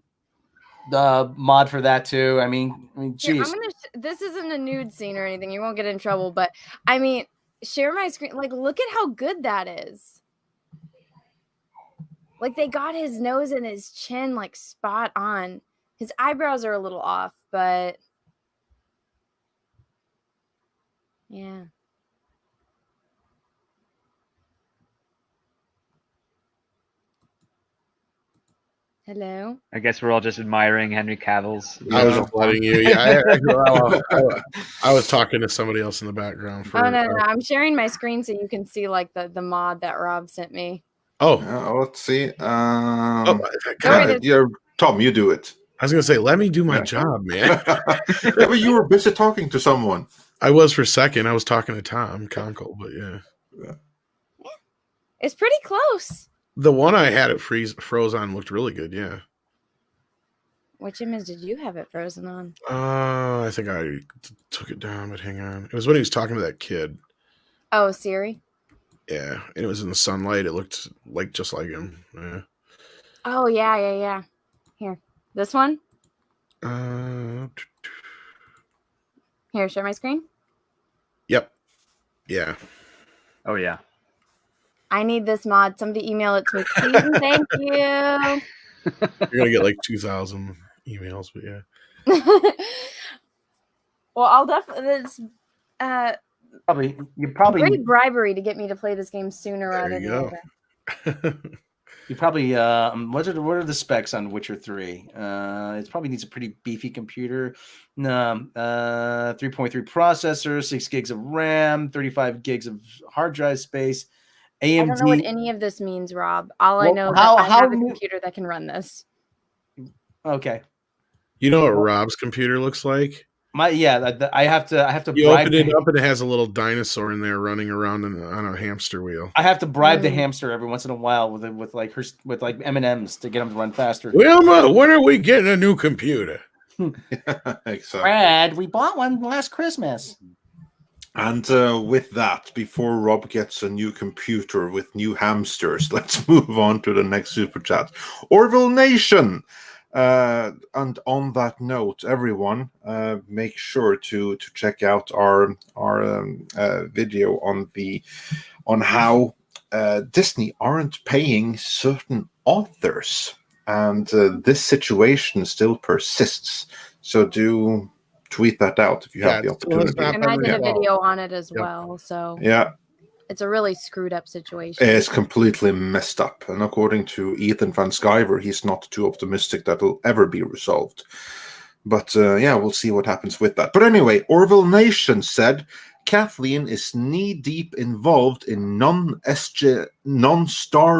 mod for that too. I mean, geez. This isn't a nude scene or anything. You won't get in trouble, but I mean, share my screen. Like, look at how good that is. Like, they got his nose and his chin, like, spot on. His eyebrows are a little off, but... yeah. Hello? I guess we're all just admiring Henry Cavill's... I was just letting you... Yeah, I was talking to somebody else in the background. No. I'm sharing my screen so you can see, like, the mod that Rob sent me. Oh, let's see. God, Tom, you do it. I was gonna say, let me do my job, man. But you were busy talking to someone. I was for a second. I was talking to Tom Conkle, but yeah, it's pretty close. The one I had it froze on looked really good. Yeah. Which image did you have it frozen on? I think I took it down, but hang on. It was when he was talking to that kid. Oh, Siri. Yeah, and it was in the sunlight. It looked like just like him. Yeah. Oh yeah. Here, this one. Here, share my screen. Yep. Yeah. Oh yeah. I need this mod. Somebody email it to me, please. Thank you. You're gonna get like 2,000 emails, but yeah. Well, I'll definitely. You probably great bribery to get me to play this game sooner rather than later. You probably what are the specs on Witcher 3? It probably needs a pretty beefy computer. 3.3 processor, 6 gigs of RAM, 35 gigs of hard drive space. AMD. I don't know what any of this means, Rob. I know I have a computer that can run this. Okay. You know what Rob's computer looks like? I have to. You open it up and it has a little dinosaur in there running around on a hamster wheel. I have to bribe the hamster every once in a while with M&Ms to get him to run faster. Wilma, when are we getting a new computer? Exactly. Brad, we bought one last Christmas. And with that, before Rob gets a new computer with new hamsters, let's move on to the next super chat. Orville Nation. And on that note, everyone, make sure to check out our video on how Disney aren't paying certain authors, and this situation still persists. So do tweet that out if you have the opportunity. And I did a video on it as well. So yeah. It's a really screwed up situation. It's completely messed up. And according to Ethan Van Sciver, he's not too optimistic that it'll ever be resolved. But yeah, we'll see what happens with that. But anyway, Orville Nation said Kathleen is knee-deep involved in non-Star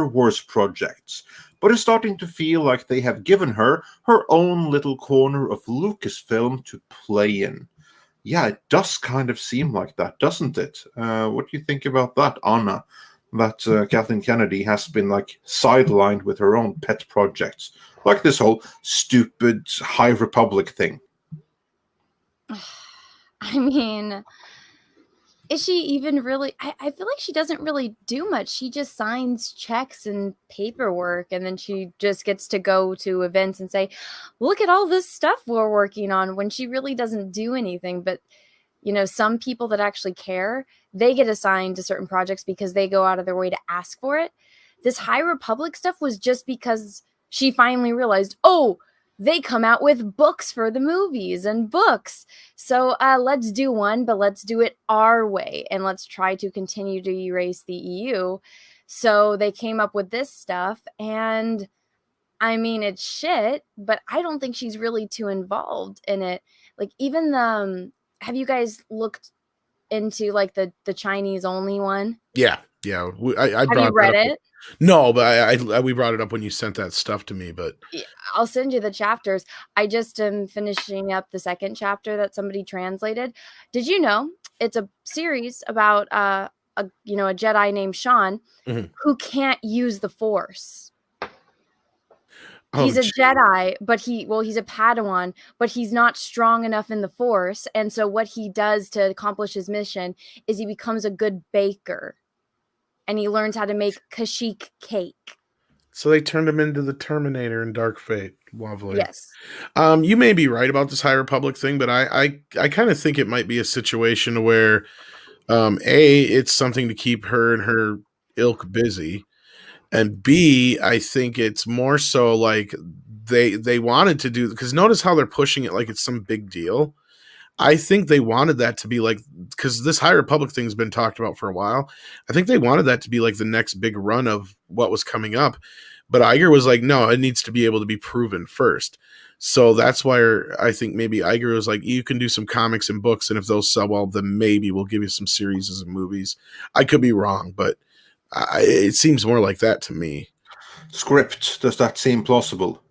Wars projects, but is starting to feel like they have given her own little corner of Lucasfilm to play in. Yeah, it does kind of seem like that, doesn't it? What do you think about that, Anna? That Kathleen Kennedy has been like sidelined with her own pet projects, like this whole stupid High Republic thing. I mean, is she even really? I feel like she doesn't really do much. She just signs checks and paperwork, and then she just gets to go to events and say, look at all this stuff we're working on, when she really doesn't do anything. But, you know, some people that actually care, they get assigned to certain projects because they go out of their way to ask for it. This High Republic stuff was just because she finally realized, oh, they come out with books for the movies and books. So let's do one, but let's do it our way. And let's try to continue to erase the EU. So they came up with this stuff. And I mean, it's shit, but I don't think she's really too involved in it. Like even have you guys looked into like the Chinese only one? Yeah. Have you read it? No, but we brought it up when you sent that stuff to me. But I'll send you the chapters. I just am finishing up the second chapter that somebody translated. Did you know it's a series about a Jedi named Sean who can't use the Force? He's a Jedi, but he's a Padawan, but he's not strong enough in the Force. And so what he does to accomplish his mission is he becomes a good baker. And he learns how to make Kashyyyk cake. So they turned him into the Terminator in Dark Fate. Lovely. Yes. You may be right about this High Republic thing, but I kind of think it might be a situation where, it's something to keep her and her ilk busy, and B, I think it's more so like they wanted to do, because notice how they're pushing it like it's some big deal. I think they wanted that to be like, because this High Republic thing's been talked about for a while. I think they wanted that to be like the next big run of what was coming up. But Iger was like, no, it needs to be able to be proven first. So that's why I think maybe Iger was like, you can do some comics and books, and if those sell well, then maybe we'll give you some series and movies. I could be wrong, but it seems more like that to me. Script, does that seem plausible?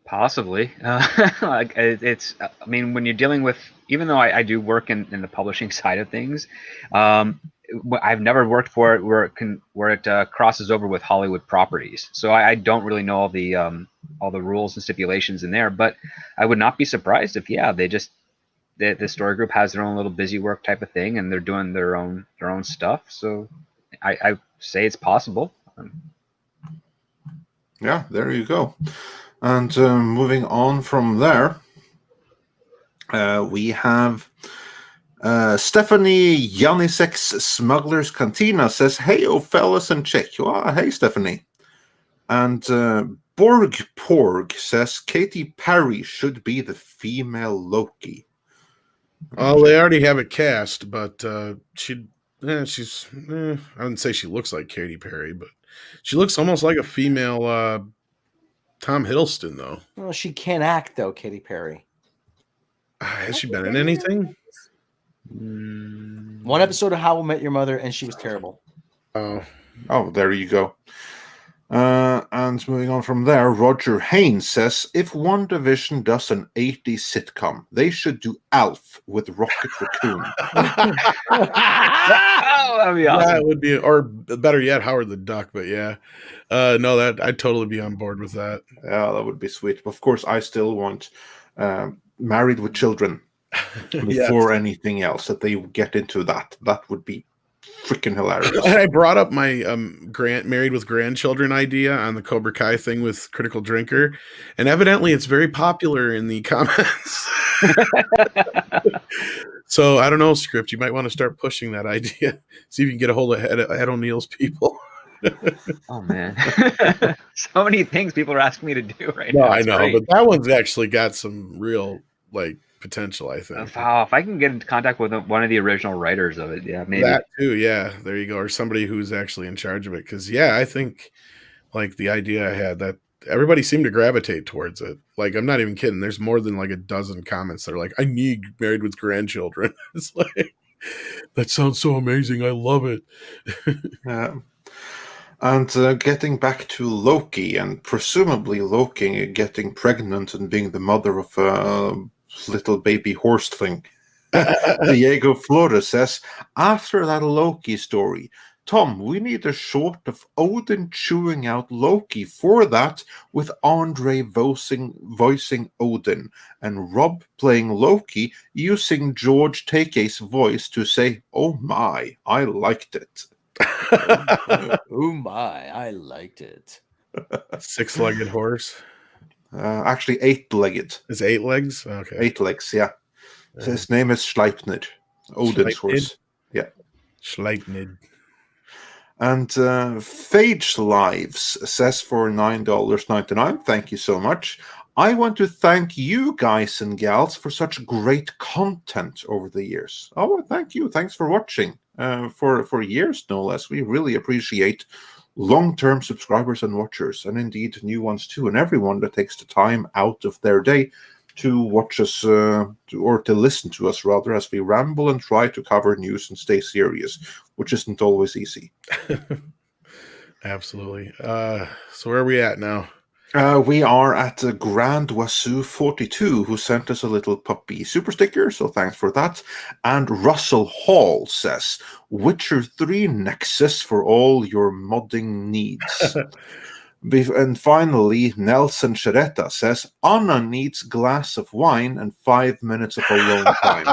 Possibly. It's, I mean, when you're dealing with, even though I do work in the publishing side of things, I've never worked for it where it crosses over with Hollywood properties. So I don't really know all the rules and stipulations in there, but I would not be surprised if, the story group has their own little busy work type of thing, and they're doing their own stuff. So I say it's possible. Yeah, there you go. And moving on from there, we have Stephanie Yanisek's Smuggler's Cantina says, hey, oh, fellas and chick. Oh, hey, Stephanie. And Borg Porg says, Katy Perry should be the female Loki. Oh, they already have it cast, but she's I wouldn't say she looks like Katy Perry, but she looks almost like a female Tom Hiddleston, though. Well, she can't act, though, Katy Perry. Has she been in anything? One episode of How I Met Your Mother, and she was terrible. Oh, there you go. And moving on from there, Roger Haynes says, if WandaVision does an 80s sitcom, they should do Alf with Rocket Raccoon. That'd be awesome. That would be, or better yet, Howard the Duck. But yeah, no, that I'd totally be on board with that. Yeah, that would be sweet. Of course, I still want Married with Children before anything else. That they get into that would be freaking hilarious. I brought up my married with grandchildren idea on the Cobra Kai thing with Critical Drinker, and evidently it's very popular in the comments. So I don't know, Script. You might want to start pushing that idea. See if you can get a hold of Ed O'Neill's people. Oh man, so many things people are asking me to do right No, now. I It's know, great. but that one's actually got some real potential, I think. If I can get into contact with one of the original writers of it, yeah, maybe that too. Yeah, there you go, or somebody who's actually in charge of it. Because I think the idea I had, that everybody seemed to gravitate towards it. Like, I'm not even kidding. There's more than a dozen comments that are like, "I need married with grandchildren." It's like, that sounds so amazing. I love it. Yeah. And getting back to Loki, and presumably Loki getting pregnant and being the mother of a little baby horse thing. Diego Flores says, after that Loki story, Tom, we need a short of Odin chewing out Loki for that, with Andre voicing Odin, and Rob playing Loki using George Takei's voice to say, "Oh my, I liked it." Oh my, I liked it. 6-legged horse. Actually, 8-legged. Is 8 legs? Okay. 8 legs, yeah. So his name is Sleipnir, Odin's horse. Yeah. Sleipnir. And Phage Lives says for $9.99, thank you so much. I want to thank you guys and gals for such great content over the years. Oh, thank you. Thanks for watching. For years, no less. We really appreciate long-term subscribers and watchers, and indeed new ones too, and everyone that takes the time out of their day to watch us, or to listen to us rather, as we ramble and try to cover news and stay serious, which isn't always easy. Absolutely. So where are we at now? We are at Grand Wasu 42, who sent us a little puppy super sticker, so thanks for that. And Russell Hall says, Witcher 3 Nexus for all your modding needs. And finally, Nelson Sheretta says, Anna needs glass of wine and 5 minutes of alone time.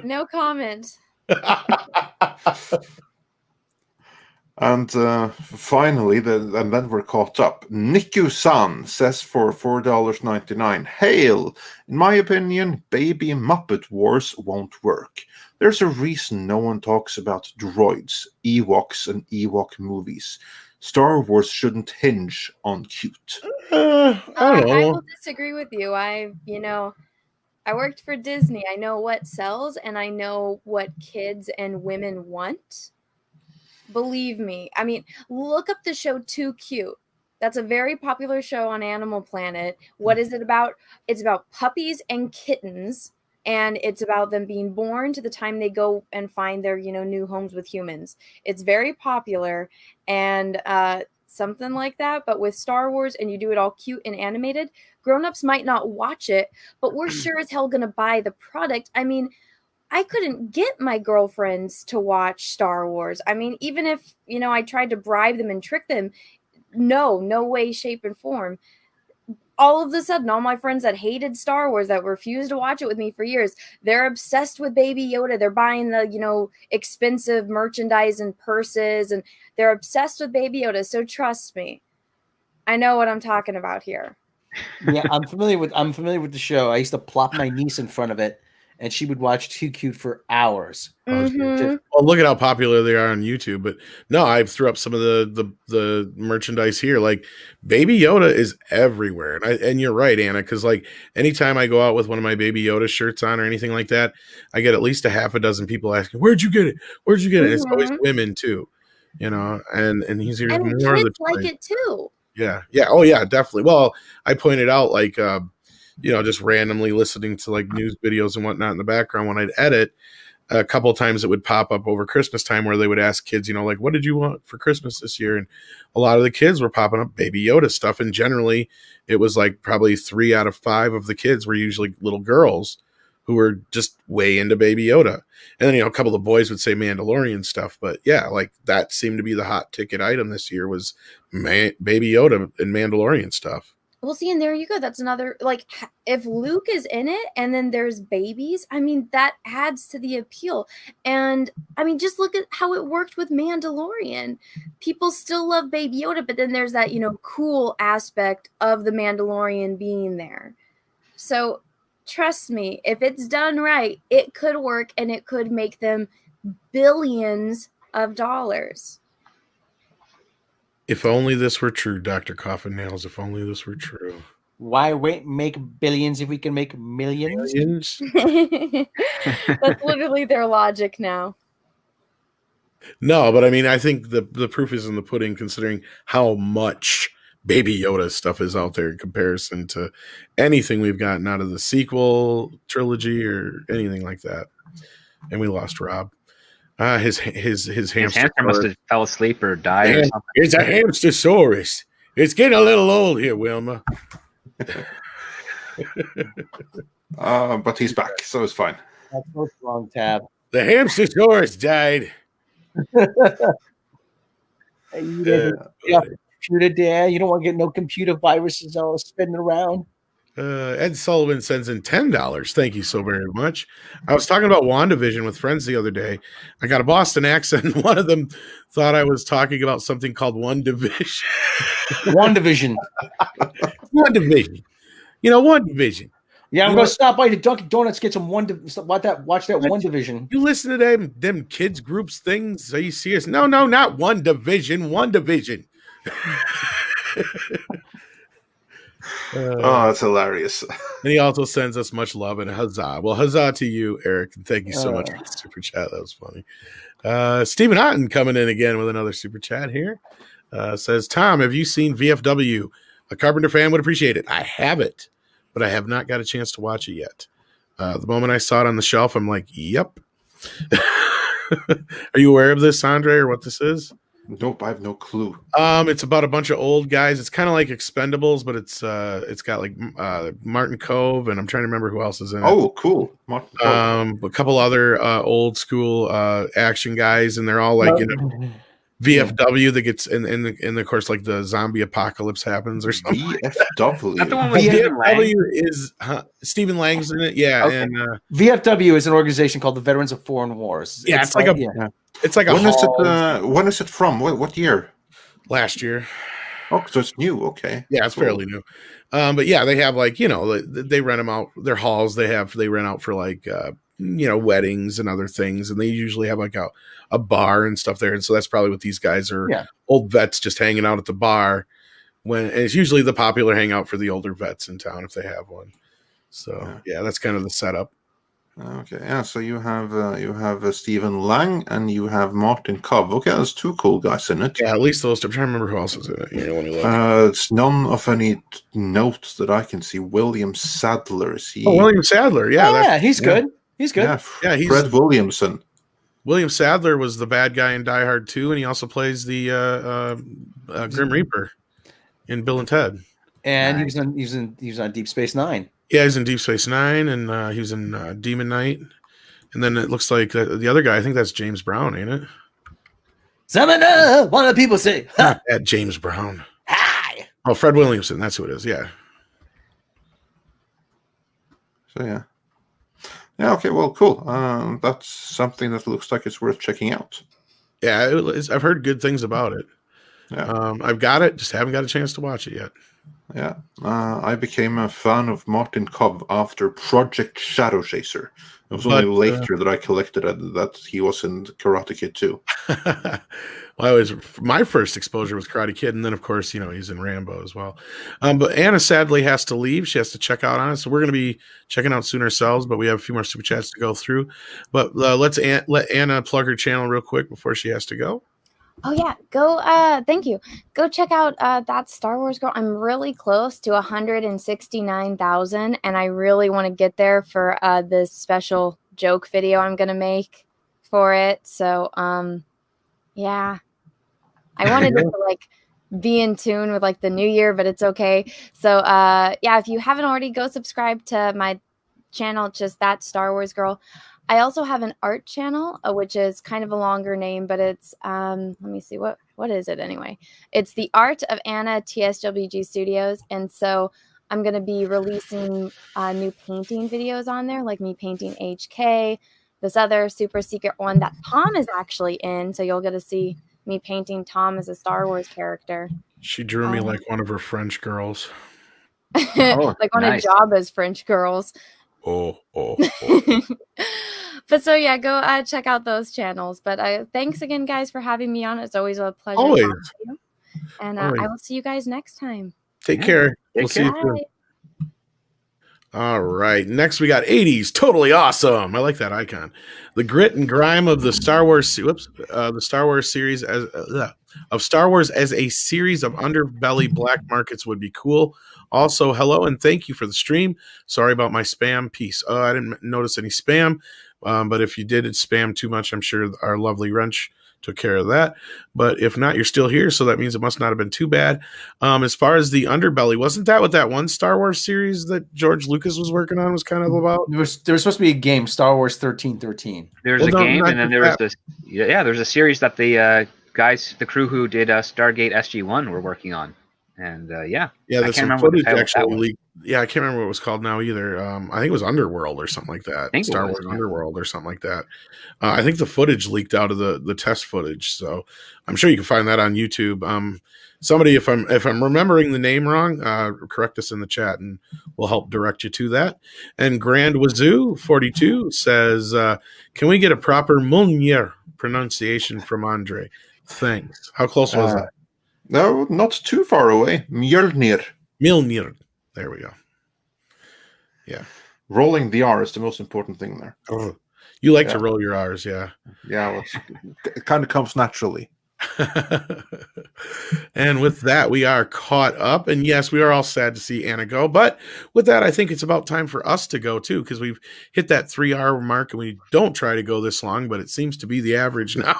No comment. And finally, and then we're caught up. Niku-san says for $4.99, Hail! In my opinion, Baby Muppet Wars won't work. There's a reason no one talks about droids, Ewoks, and Ewok movies. Star Wars shouldn't hinge on cute. I don't know. I will disagree with you. I worked for Disney. I know what sells, and I know what kids and women want. Believe me. I mean, look up the show Too Cute. That's a very popular show on Animal Planet. What is it about? It's about puppies and kittens, and it's about them being born to the time they go and find their, new homes with humans. It's very popular, and something like that, but with Star Wars, and you do it all cute and animated, grown-ups might not watch it, but we're sure as hell going to buy the product. I mean, I couldn't get my girlfriends to watch Star Wars. I mean, even if, I tried to bribe them and trick them, no way, shape, and form. All of a sudden, all my friends that hated Star Wars, that refused to watch it with me for years, they're obsessed with Baby Yoda. They're buying the, expensive merchandise and purses, and they're obsessed with Baby Yoda. So trust me, I know what I'm talking about here. Yeah, I'm familiar with the show. I used to plop my niece in front of it, and she would watch Too Cute for hours. Mm-hmm. Well, look at how popular they are on YouTube. But no, I threw up some of the merchandise here. Like, Baby Yoda is everywhere, and you're right, Anna, because anytime I go out with one of my Baby Yoda shirts on or anything like that, I get at least a half a dozen people asking, "Where'd you get it? Where'd you get it?" And it's always women too, and he's here And more of kids the like it too. Yeah. Oh yeah, definitely. Well, I pointed out just randomly listening to news videos and whatnot in the background when I'd edit. A couple of times it would pop up over Christmas time where they would ask kids, what did you want for Christmas this year? And a lot of the kids were popping up Baby Yoda stuff. And generally it was probably 3 out of 5 of the kids were usually little girls who were just way into Baby Yoda. And then, a couple of the boys would say Mandalorian stuff. But yeah, that seemed to be the hot ticket item this year was Baby Yoda and Mandalorian stuff. Well, see, and there you go. That's another, like, if Luke is in it and then there's babies, I mean, that adds to the appeal. And I mean, just look at how it worked with Mandalorian. People still love Baby Yoda, but then there's that, cool aspect of the Mandalorian being there. So trust me, if it's done right, it could work and it could make them billions of dollars. If only this were true, Dr. Coffin Nails. If only this were true. Why make billions if we can make millions? That's literally their logic now. No, but I mean, I think the proof is in the pudding, considering how much Baby Yoda stuff is out there in comparison to anything we've gotten out of the sequel trilogy or anything like that. And we lost Rob. His hamster must have fell asleep or died or something. It's a hamstersaurus. It's getting a little old here, Wilma. But he's back, so it's fine. That's the wrong tab. The hamstersaurus died. Computer there. You don't want to get no computer viruses all spinning around. Ed Sullivan sends in $10. Thank you so very much. I was talking about WandaVision with friends the other day. I got a Boston accent. And one of them thought I was talking about something called WandaVision. WandaVision. WandaVision. WandaVision. Yeah, I'm going to stop by the Dunkin' Donuts, get some watch that WandaVision. You listen to them kids groups things. Are you serious? No, not WandaVision. WandaVision. That's hilarious. And he also sends us much love and huzzah. Well, huzzah to you, Eric, and thank you so much for the super chat. That was funny. Stephen Otten coming in again with another super chat here. Says, Tom, have you seen VFW? A Carpenter fan would appreciate it. I have it, but I have not got a chance to watch it yet. The moment I saw it on the shelf, I'm like, yep. Are you aware of this, Andre, or what this is? Nope, I have no clue. It's about a bunch of old guys. It's kind of like Expendables, but it's got like Martin Cove, and I'm trying to remember who else is in it. Oh, cool. Martin Cove. A couple other old school action guys, and they're all like VFW that gets and of course like the zombie apocalypse happens or something. VFW. Not the one with VFW is Stephen Lang's in it. Yeah, okay. And VFW is an organization called the Veterans of Foreign Wars. Yeah, it's like a. It's like when is it from? What year? Last year. Oh, so it's new. Okay. Yeah, it's fairly new. But yeah, they have like, they rent them out. Their halls they rent out for like, weddings and other things. And they usually have like a bar and stuff there. And so that's probably what these guys are. Yeah. Old vets just hanging out at the bar and it's usually the popular hangout for the older vets in town if they have one. So yeah, that's kind of the setup. Okay, yeah. So you have Stephen Lang and you have Martin Cove. Okay, there's two cool guys in it. Yeah, at least those two. I'm trying to remember who else is in it. When you look. It's none of any note that I can see. William Sadler is he? Oh, William Sadler. Yeah, he's good. He's good. Yeah, he's Fred Williamson. William Sadler was the bad guy in Die Hard 2, and he also plays the Grim Reaper in Bill and Ted. And he was on Deep Space Nine. Yeah, he's in Deep Space Nine, and he was in Demon Knight. And then it looks like the other guy, I think that's James Brown, ain't it? Summoner, one of the people say. Not that James Brown. Hi. Oh, Fred Williamson, that's who it is, yeah. So, yeah. Yeah, okay, well, cool. That's something that looks like it's worth checking out. Yeah, I've heard good things about it. Yeah. I've got it, just haven't got a chance to watch it yet. Yeah, I became a fan of Martin Cove after Project Shadow Chaser. It was only later that I collected that he was in Karate Kid too. Well, my first exposure was Karate Kid, and then of course, he's in Rambo as well. But Anna sadly has to leave; she has to check out on us, so we're going to be checking out soon ourselves. But we have a few more super chats to go through. But let's let Anna plug her channel real quick before she has to go. Oh yeah, go thank you. Go check out that Star Wars Girl. I'm really close to 169,000 and I really want to get there for this special joke video I'm going to make for it. So yeah. I wanted it to like be in tune with like the new year, but it's okay. So yeah, if you haven't already, go subscribe to my channel, just that Star Wars Girl. I also have an art channel, which is kind of a longer name, but it's, let me see, what what is it anyway? It's the Art of Anna TSWG Studios. And so I'm going to be releasing new painting videos on there, like me painting HK, this other super secret one that Tom is actually in. So you'll get to see me painting Tom as a Star Wars character. She drew me like one of her French girls. Like one of Jabba's French girls. Oh. But so yeah, go check out those channels. But thanks again, guys, for having me on. It's always a pleasure. Always. Talking to you. And I will see you guys next time. Take care. We'll see you soon. All right. Next, we got 80s. Totally awesome. I like that icon. The grit and grime of the Star Wars. The Star Wars series of Star Wars as a series of underbelly black markets would be cool. Also, hello and thank you for the stream. Sorry about my spam piece. I didn't notice any spam, but if you did spam too much, I'm sure our lovely Wrench took care of that. But if not, you're still here, so that means it must not have been too bad. As far as the underbelly, wasn't that what that one Star Wars series that George Lucas was working on was kind of about? There was supposed to be a game, Star Wars 1313. There's a game, and then there was this. Yeah, there's a series that the guys, the crew who did Stargate SG-1 were working on. And there's some footage actually leaked. Yeah, I can't remember what it was called now either. I think it was Underworld or something like that. Star Wars Underworld or something like that. I think the footage leaked out of the test footage, so I'm sure you can find that on YouTube. Somebody, if I'm remembering the name wrong, correct us in the chat, and we'll help direct you to that. And Grand Wazoo 42 says, "Can we get a proper Mjolnir pronunciation from Andre? Thanks." How close was that? No, not too far away. Mjolnir. Mjolnir. There we go. Yeah. Rolling the R is the most important thing there. Oh, you like to roll your R's, yeah. Yeah, well, it kind of comes naturally. And with that, we are caught up. And yes, we are all sad to see Anna go. But with that, I think it's about time for us to go too, because we've hit that 3-hour mark and we don't try to go this long, but it seems to be the average now.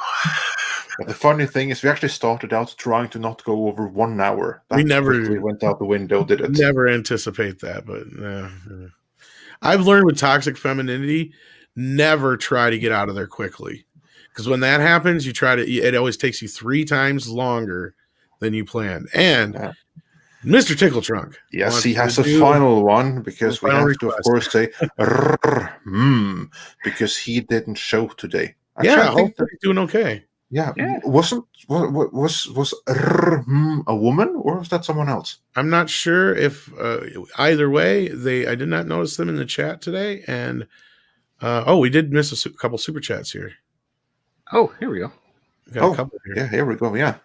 The funny thing is, we actually started out trying to not go over 1 hour. We never went out the window, did it? Never anticipate that, but I've learned with toxic femininity, never try to get out of there quickly, because when that happens, it always takes you 3 times longer than you planned. And Mr. Tickle Trunk, yes, he has a final one, because we have to, of course, say because he didn't show today. Actually, I think he's doing okay. Yeah. Was a woman, or was that someone else? I'm not sure if either way. I did not notice them in the chat today, and we did miss a couple super chats here. Oh, here we go. Got a couple here. Yeah, here we go. Yeah.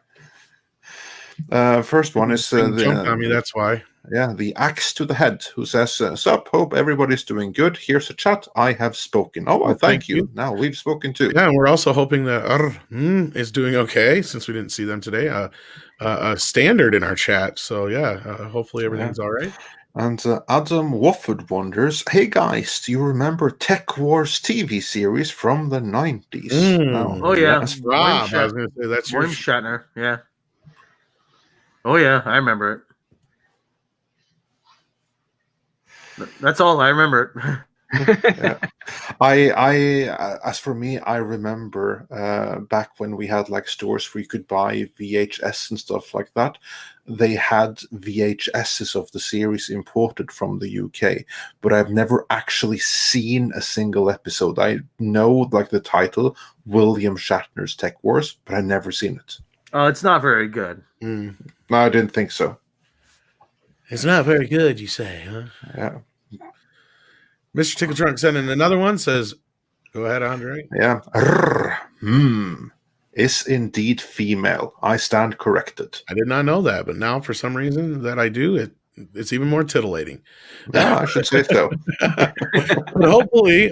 First one is jumped on me. That's why. Yeah, the axe to the head, who says, "Sup, hope everybody's doing good. Here's a chat. I have spoken." Oh, thank you. Now we've spoken too. Yeah, and we're also hoping that is doing okay, since we didn't see them today. A standard in our chat. So yeah, hopefully everything's all right. And Adam Wofford wonders, "Hey guys, do you remember Tech Wars TV series from the 90s? Oh yeah, that's Rob. I was going to say that's William Shatner. Yeah. Oh yeah, I remember it. That's all I remember. As for me, I remember back when we had like stores where you could buy VHS and stuff like that. They had VHSs of the series imported from the UK, but I've never actually seen a single episode. I know like the title, William Shatner's Tech Wars, but I've never seen it. It's not very good. No, I didn't think so. It's not very good, you say, huh? Yeah. Mr. Tickle Trunk sent in another one, says, go ahead, Andre. Yeah. Is indeed female. I stand corrected. I did not know that, but now for some reason that I do, it's even more tittillating. Yeah, I should say so. But hopefully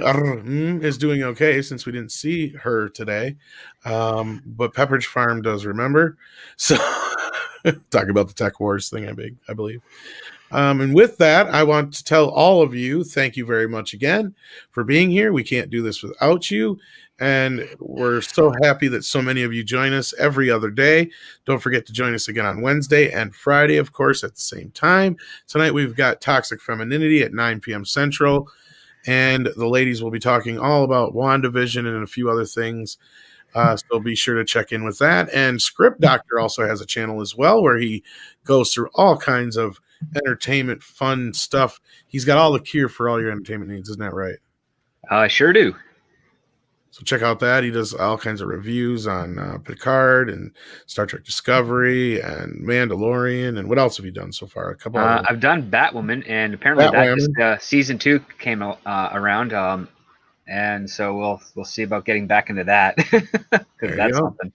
is doing okay, since we didn't see her today. But Pepperidge Farm does remember. So talking about the Tech Wars thing, I believe. And with that, I want to tell all of you, thank you very much again for being here. We can't do this without you. And we're so happy that so many of you join us every other day. Don't forget to join us again on Wednesday and Friday, of course, at the same time. Tonight, we've got Toxic Femininity at 9 p.m. Central. And the ladies will be talking all about WandaVision and a few other things. So be sure to check in with that. And Script Doctor also has a channel as well where he goes through all kinds of entertainment, fun stuff. He's got all the cure for all your entertainment needs. Isn't that right? I sure do. So check out that. He does all kinds of reviews on Picard and Star Trek Discovery and Mandalorian. And what else have you done so far? A couple. I've done Batwoman, and apparently that season 2 came around. And so we'll see about getting back into that because that's something.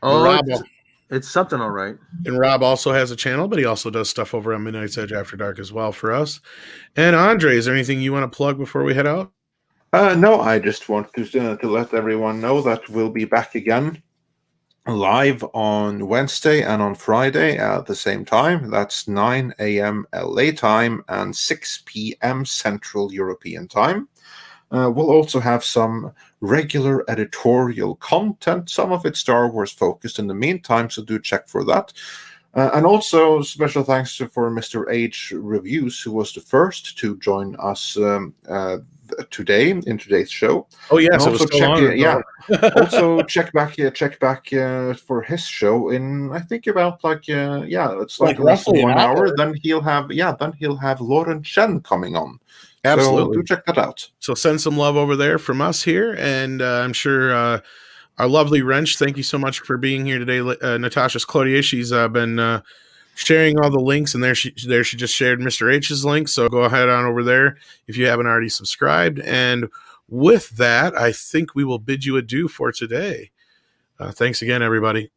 Rob, it's something, all right. And Rob also has a channel, but he also does stuff over on Midnight's Edge After Dark as well for us. And Andre, is there anything you want to plug before we head out? No, I just want to let everyone know that we'll be back again live on Wednesday and on Friday at the same time. That's 9 a.m. LA time and 6 p.m. Central European time. We'll also have some regular editorial content, some of it Star Wars focused in the meantime, so do check for that. And also special thanks for Mr. H Reviews, who was the first to join us today in today's show. Oh yes, also also check back for his show in I think about it's like roughly 1 hour. Then he'll have Lauren Chen coming on. Absolutely, so do check that out. So send some love over there from us here, and I'm sure our lovely Wrench. Thank you so much for being here today, Natasha's Claudia. She's been sharing all the links, and there she just shared Mr. H's link. So go ahead on over there if you haven't already subscribed. And with that, I think we will bid you adieu for today. Thanks again, everybody.